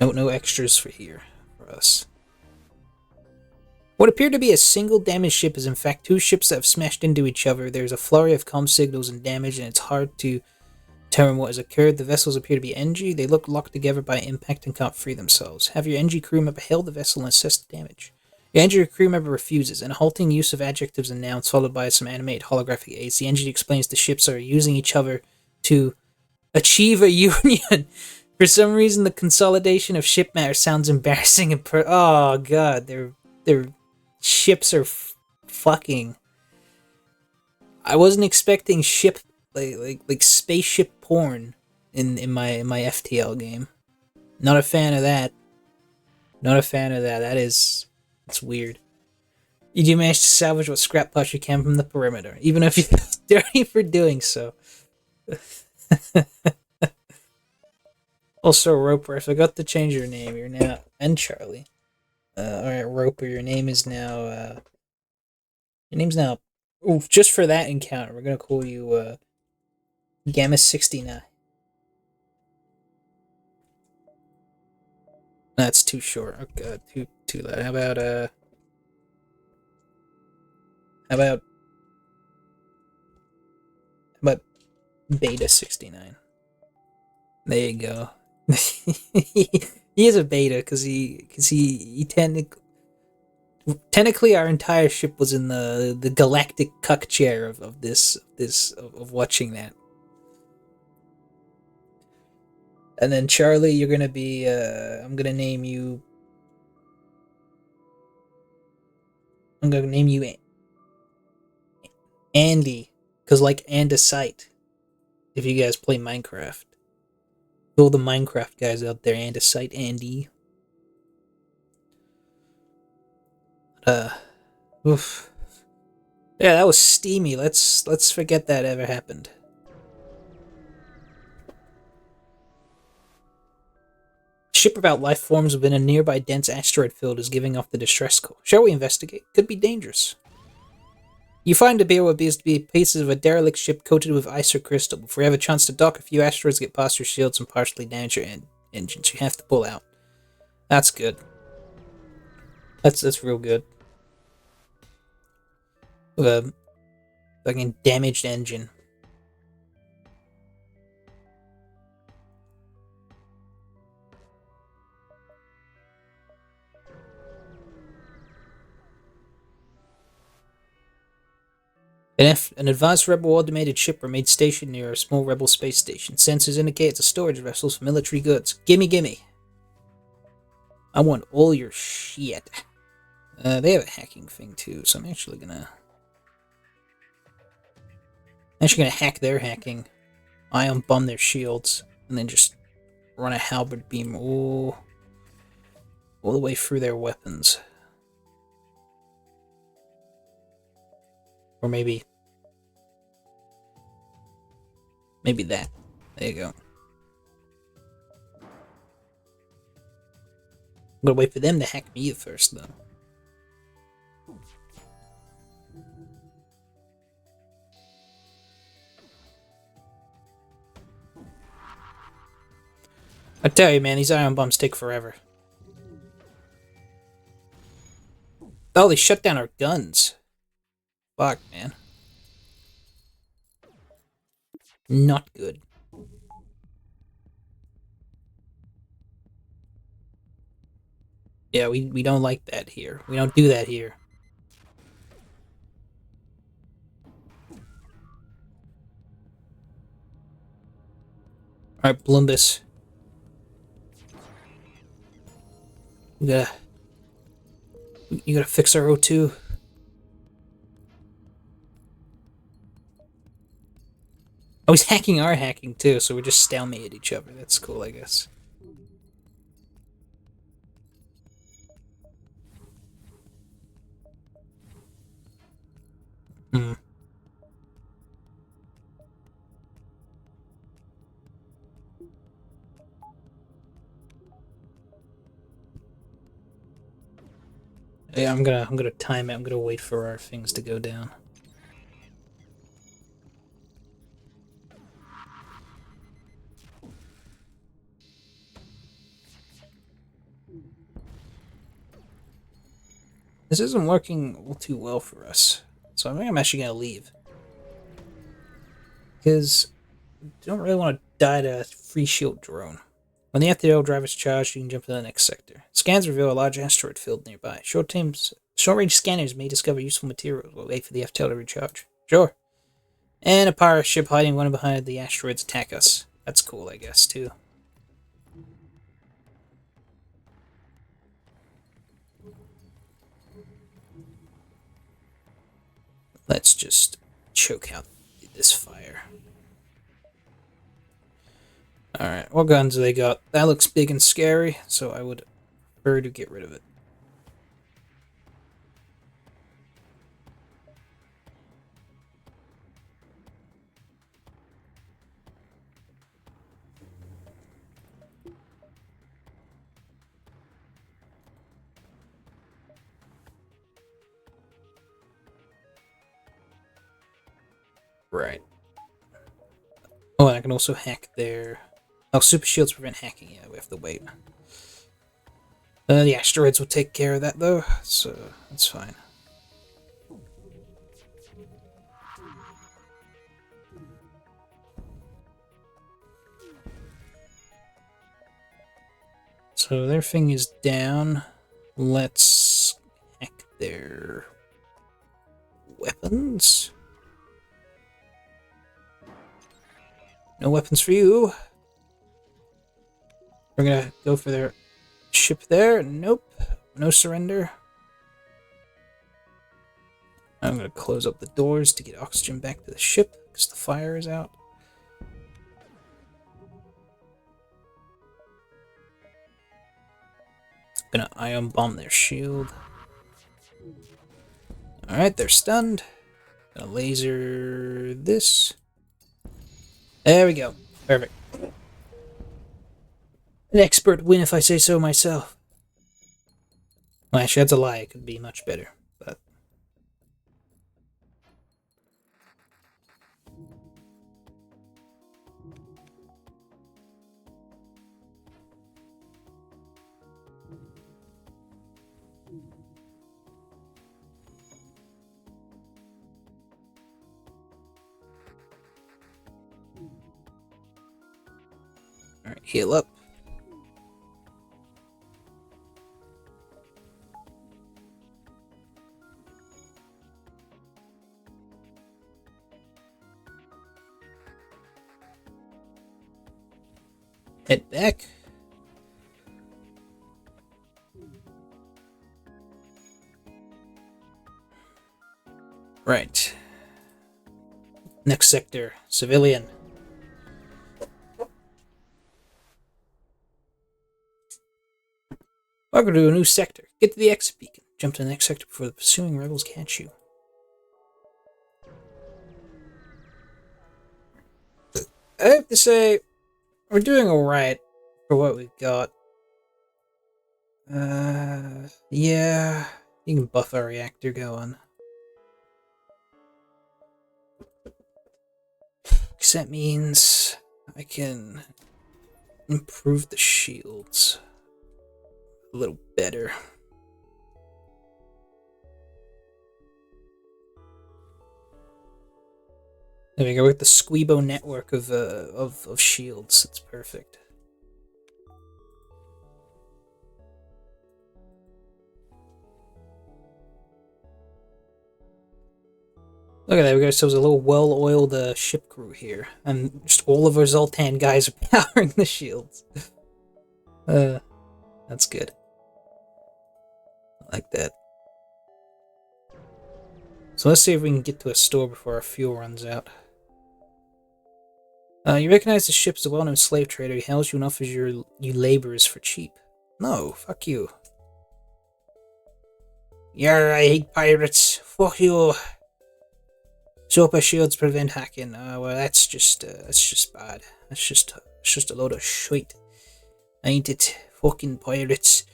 No extras for here, for us. What appeared to be a single damaged ship is in fact two ships that have smashed into each other. There's a flurry of comm signals and damage, and it's hard to determine what has occurred. The vessels appear to be NG. They look locked together by impact and can't free themselves. Have your NG crew member hail the vessel and assess the damage. Your NG crew member refuses, and a halting use of adjectives announced, followed by some animated holographic aids. The NG explains the ships are using each other to achieve a union. For some reason, the consolidation of ship matter sounds embarrassing and oh god, their ships are fucking. I wasn't expecting ship like spaceship porn in my FTL game. Not a fan of that. Not a fan of that. That's weird. You do manage to salvage what scrap parts you can from the perimeter, even if you feel dirty for doing so. Also, Roper, I forgot to change your name. You're now and Charlie. Alright, Roper, your name is now ooh, just for that encounter, we're gonna call you Gamma 69. That's too short. Oh god, too loud. How about Beta 69? There you go. He is a beta because he technically our entire ship was in the galactic cuck chair of watching that. And then Charlie, you're gonna be I'm gonna name you Andy, because like andesite. If you guys play Minecraft, all the Minecraft guys out there, andesite Andy. Oof. Yeah, that was steamy. Let's forget that ever happened. Ship about life forms within a nearby dense asteroid field is giving off the distress call. Shall we investigate? Could be dangerous. You find a beer what appears to be pieces of a derelict ship coated with ice or crystal. Before you have a chance to dock, a few asteroids get past your shields and partially damage your engines. You have to pull out. That's good. That's real good. Fucking damaged engine. An advanced rebel automated shipper made station near a small rebel space station. Sensors indicate it's a storage vessel for military goods. Gimme. I want all your shit. They have a hacking thing too, so I'm actually gonna hack their hacking, ion bomb their shields, and then just run a halberd beam all the way through their weapons. Or maybe that. There you go. I'm gonna wait for them to hack me first, though. I tell you, man, these ion bombs take forever. Oh, they shut down our guns. Fuck, man. Not good. Yeah, we don't like that here. We don't do that here. Alright, Blumbus. You gotta fix our O2. Oh, he's hacking our hacking too, so we're just stalemated each other. That's cool, I guess. Hmm. Yeah, I'm gonna time it. I'm gonna wait for our things to go down. This isn't working all too well for us, so I think I'm actually gonna leave because I don't really want to die to a free shield drone. When the FTL drive is charged, you can jump to the next sector. Scans reveal a large asteroid field nearby. Short-range scanners may discover useful materials. We'll wait for the FTL to recharge. Sure. And a pirate ship hiding one behind the asteroids attack us. That's cool, I guess, too. Let's just choke out this fire. Alright, what guns do they got? That looks big and scary, so I would prefer to get rid of it. Right. Oh, and I can also hack their... Oh, super shields prevent hacking. Yeah, we have to wait. The asteroids will take care of that, though, so that's fine. So their thing is down. Let's hack their weapons. No weapons for you. We're gonna go for their ship there. Nope. No surrender. I'm gonna close up the doors to get oxygen back to the ship because the fire is out. Gonna ion bomb their shield. Alright, they're stunned. Gonna laser this. There we go. Perfect. An expert win if I say so myself. Well, actually, that's a lie. It could be much better. But alright, heal up. Head back. Right. Next sector, civilian. Welcome to a new sector. Get to the exit beacon. Jump to the next sector before the pursuing rebels catch you. I have to say, we're doing alright for what we've got. Yeah, you can buff our reactor going. Because that means I can improve the shields a little better. There we go, with the Squeebo network of shields. It's perfect. Look at that, we got ourselves a little well-oiled ship crew here. And just all of our Zoltan guys are powering the shields. That's good. I like that. So let's see if we can get to a store before our fuel runs out. You recognize the ship as a well-known slave trader. He hails you and offers you laborers for cheap. No, fuck you. Yeah, I hate pirates. Fuck you. Super shields prevent hacking. Well, that's just bad. That's just a load of shit. Ain't it? Fucking pirates.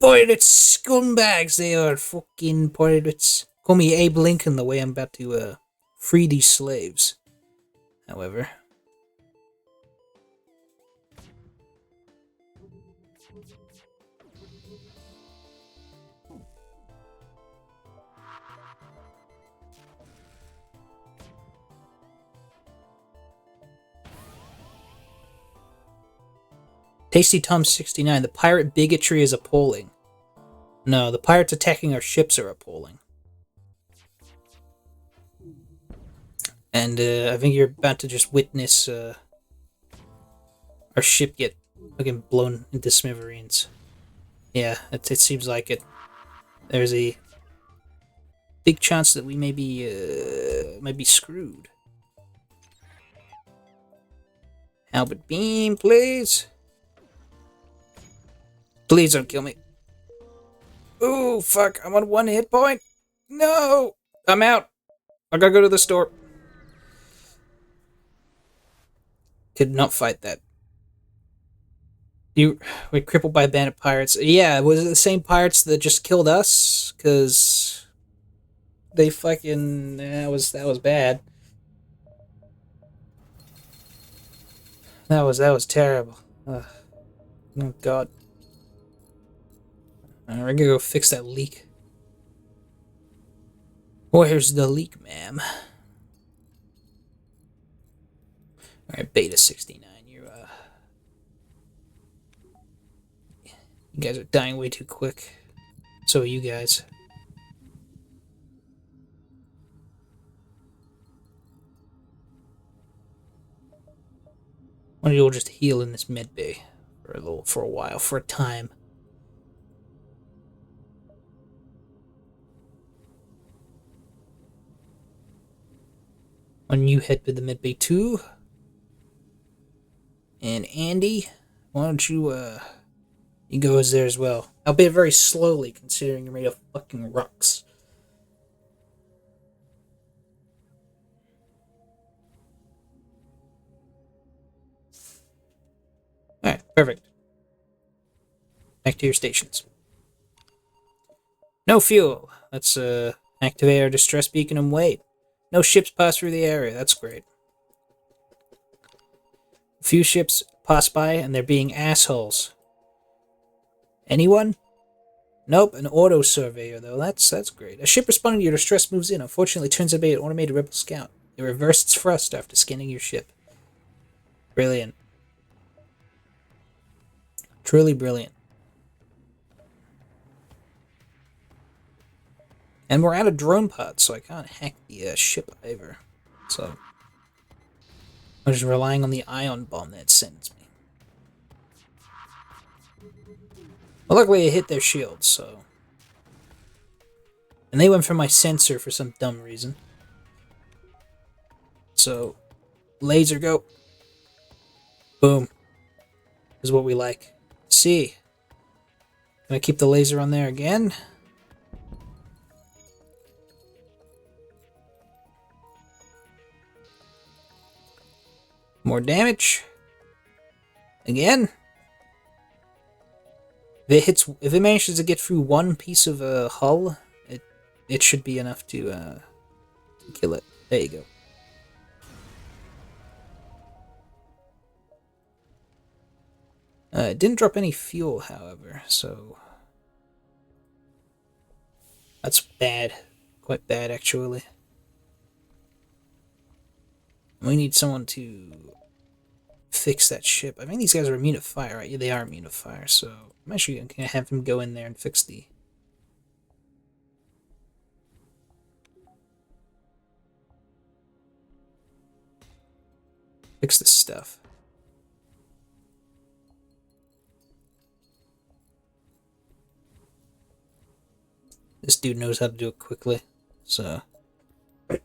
Pirates! Scumbags, they are. Fucking pirates. Call me Abe Lincoln the way I'm about to, free these slaves. However. Tasty Tom 69. The pirate bigotry is appalling. No, the pirates attacking our ships are appalling. And I think you're about to just witness our ship get fucking blown into smithereens. Yeah, it seems like it. There's a big chance that we may be screwed. Albert Beam, please. Please don't kill me. Ooh, fuck, I'm on 1 hit point. No! I'm out. I gotta go to the store. Could not fight that. We're crippled by bandit pirates. Yeah, was it the same pirates that just killed us? Cause they fucking that was bad. That was terrible. Oh god. Alright, we're gonna go fix that leak. Where's the leak, ma'am? Alright, Beta 69, you guys are dying way too quick. So are you guys. Why don't you all just heal in this med bay for a while, for a time. Why don't you head to the med bay too? And Andy, why don't you you go there as well. Albeit very slowly, considering you're made of fucking rocks. Alright, perfect. Back to your stations. No fuel. Let's activate our distress beacon and wait. No ships pass through the area. That's great. A few ships pass by and they're being assholes. Anyone? Nope, an auto surveyor though. That's great. A ship responding to your distress moves in. Unfortunately, turns out to be an automated rebel scout. It reversed its thrust after scanning your ship. Brilliant. Truly brilliant. And we're out of drone pods, so I can't hack the ship either. So I'm just relying on the ion bomb that it sends me. Well, luckily I hit their shields, so... And they went for my sensor for some dumb reason. So, laser go. Boom. Is what we like. See. Can I keep the laser on there again? More damage. Again. If it manages to get through one piece of a hull, it should be enough to kill it. There you go. It didn't drop any fuel, however, so that's bad. Quite bad, actually. We need someone to fix that ship. I think these guys are immune to fire, right? Yeah, they are immune to fire, so I'm actually going to have him go in there and fix the... Fix this stuff. This dude knows how to do it quickly, so we'll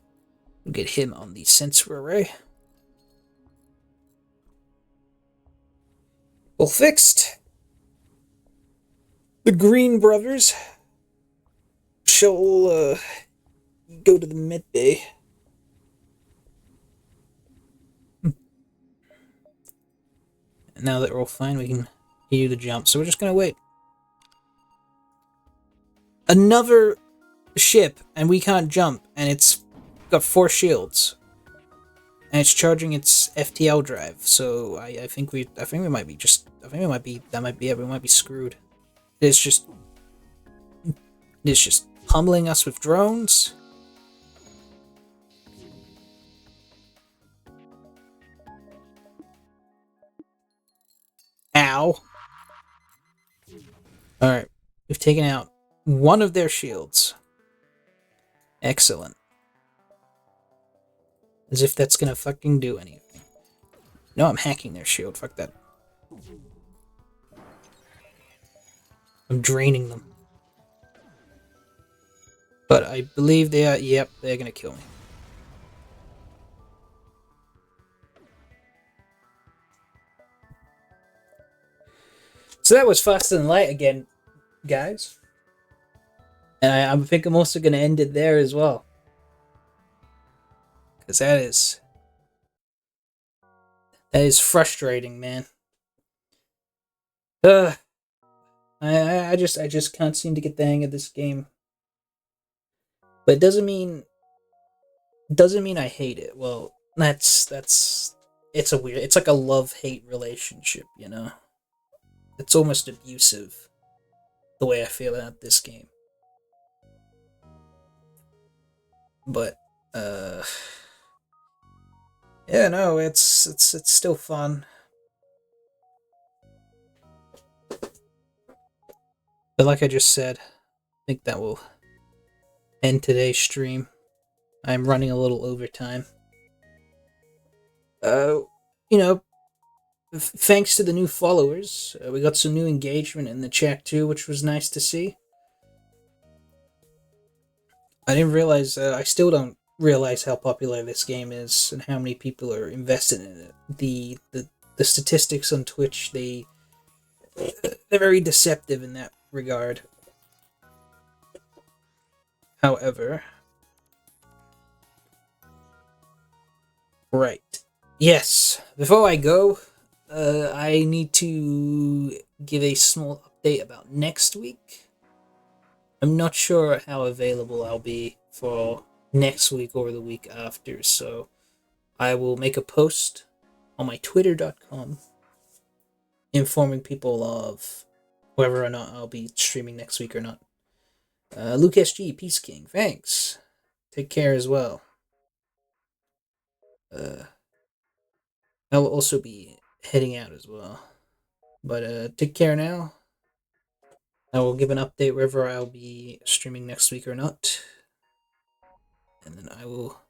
get him on the sensor array. Well, fixed. The Green Brothers shall go to the med bay. And now that we're all fine, we can do the jump. So we're just gonna wait. Another ship, and we can't jump, and it's got 4 shields, and it's charging its FTL drive. So I think we might be it. We might be screwed. It's just pummeling us with drones. Ow. Alright. We've taken out one of their shields. Excellent. As if that's gonna fucking do anything. No, I'm hacking their shield. Fuck that. I'm draining them. But I believe they are... Yep, they're gonna kill me. So that was Faster Than Light again, guys. And I think I'm also gonna end it there as well. Because that is frustrating, man. I just can't seem to get the hang of this game. But it doesn't mean I hate it. Well, it's like a love-hate relationship, you know? It's almost abusive, the way I feel about this game. But, yeah, no, it's still fun. But like I just said, I think that will end today's stream. I'm running a little overtime. You know, thanks to the new followers, we got some new engagement in the chat too, which was nice to see. I didn't realize, I still don't realize how popular this game is and how many people are invested in it. The statistics on Twitch, they're very deceptive in that regard. However, right. Yes, before I go, I need to give a small update about next week. I'm not sure how available I'll be for next week or the week after, so I will make a post on my twitter.com informing people of whether or not I'll be streaming next week or not. Luke SG, Peace King, thanks. Take care as well. I'll also be heading out as well. But take care now. I will give an update whether I'll be streaming next week or not. And then I will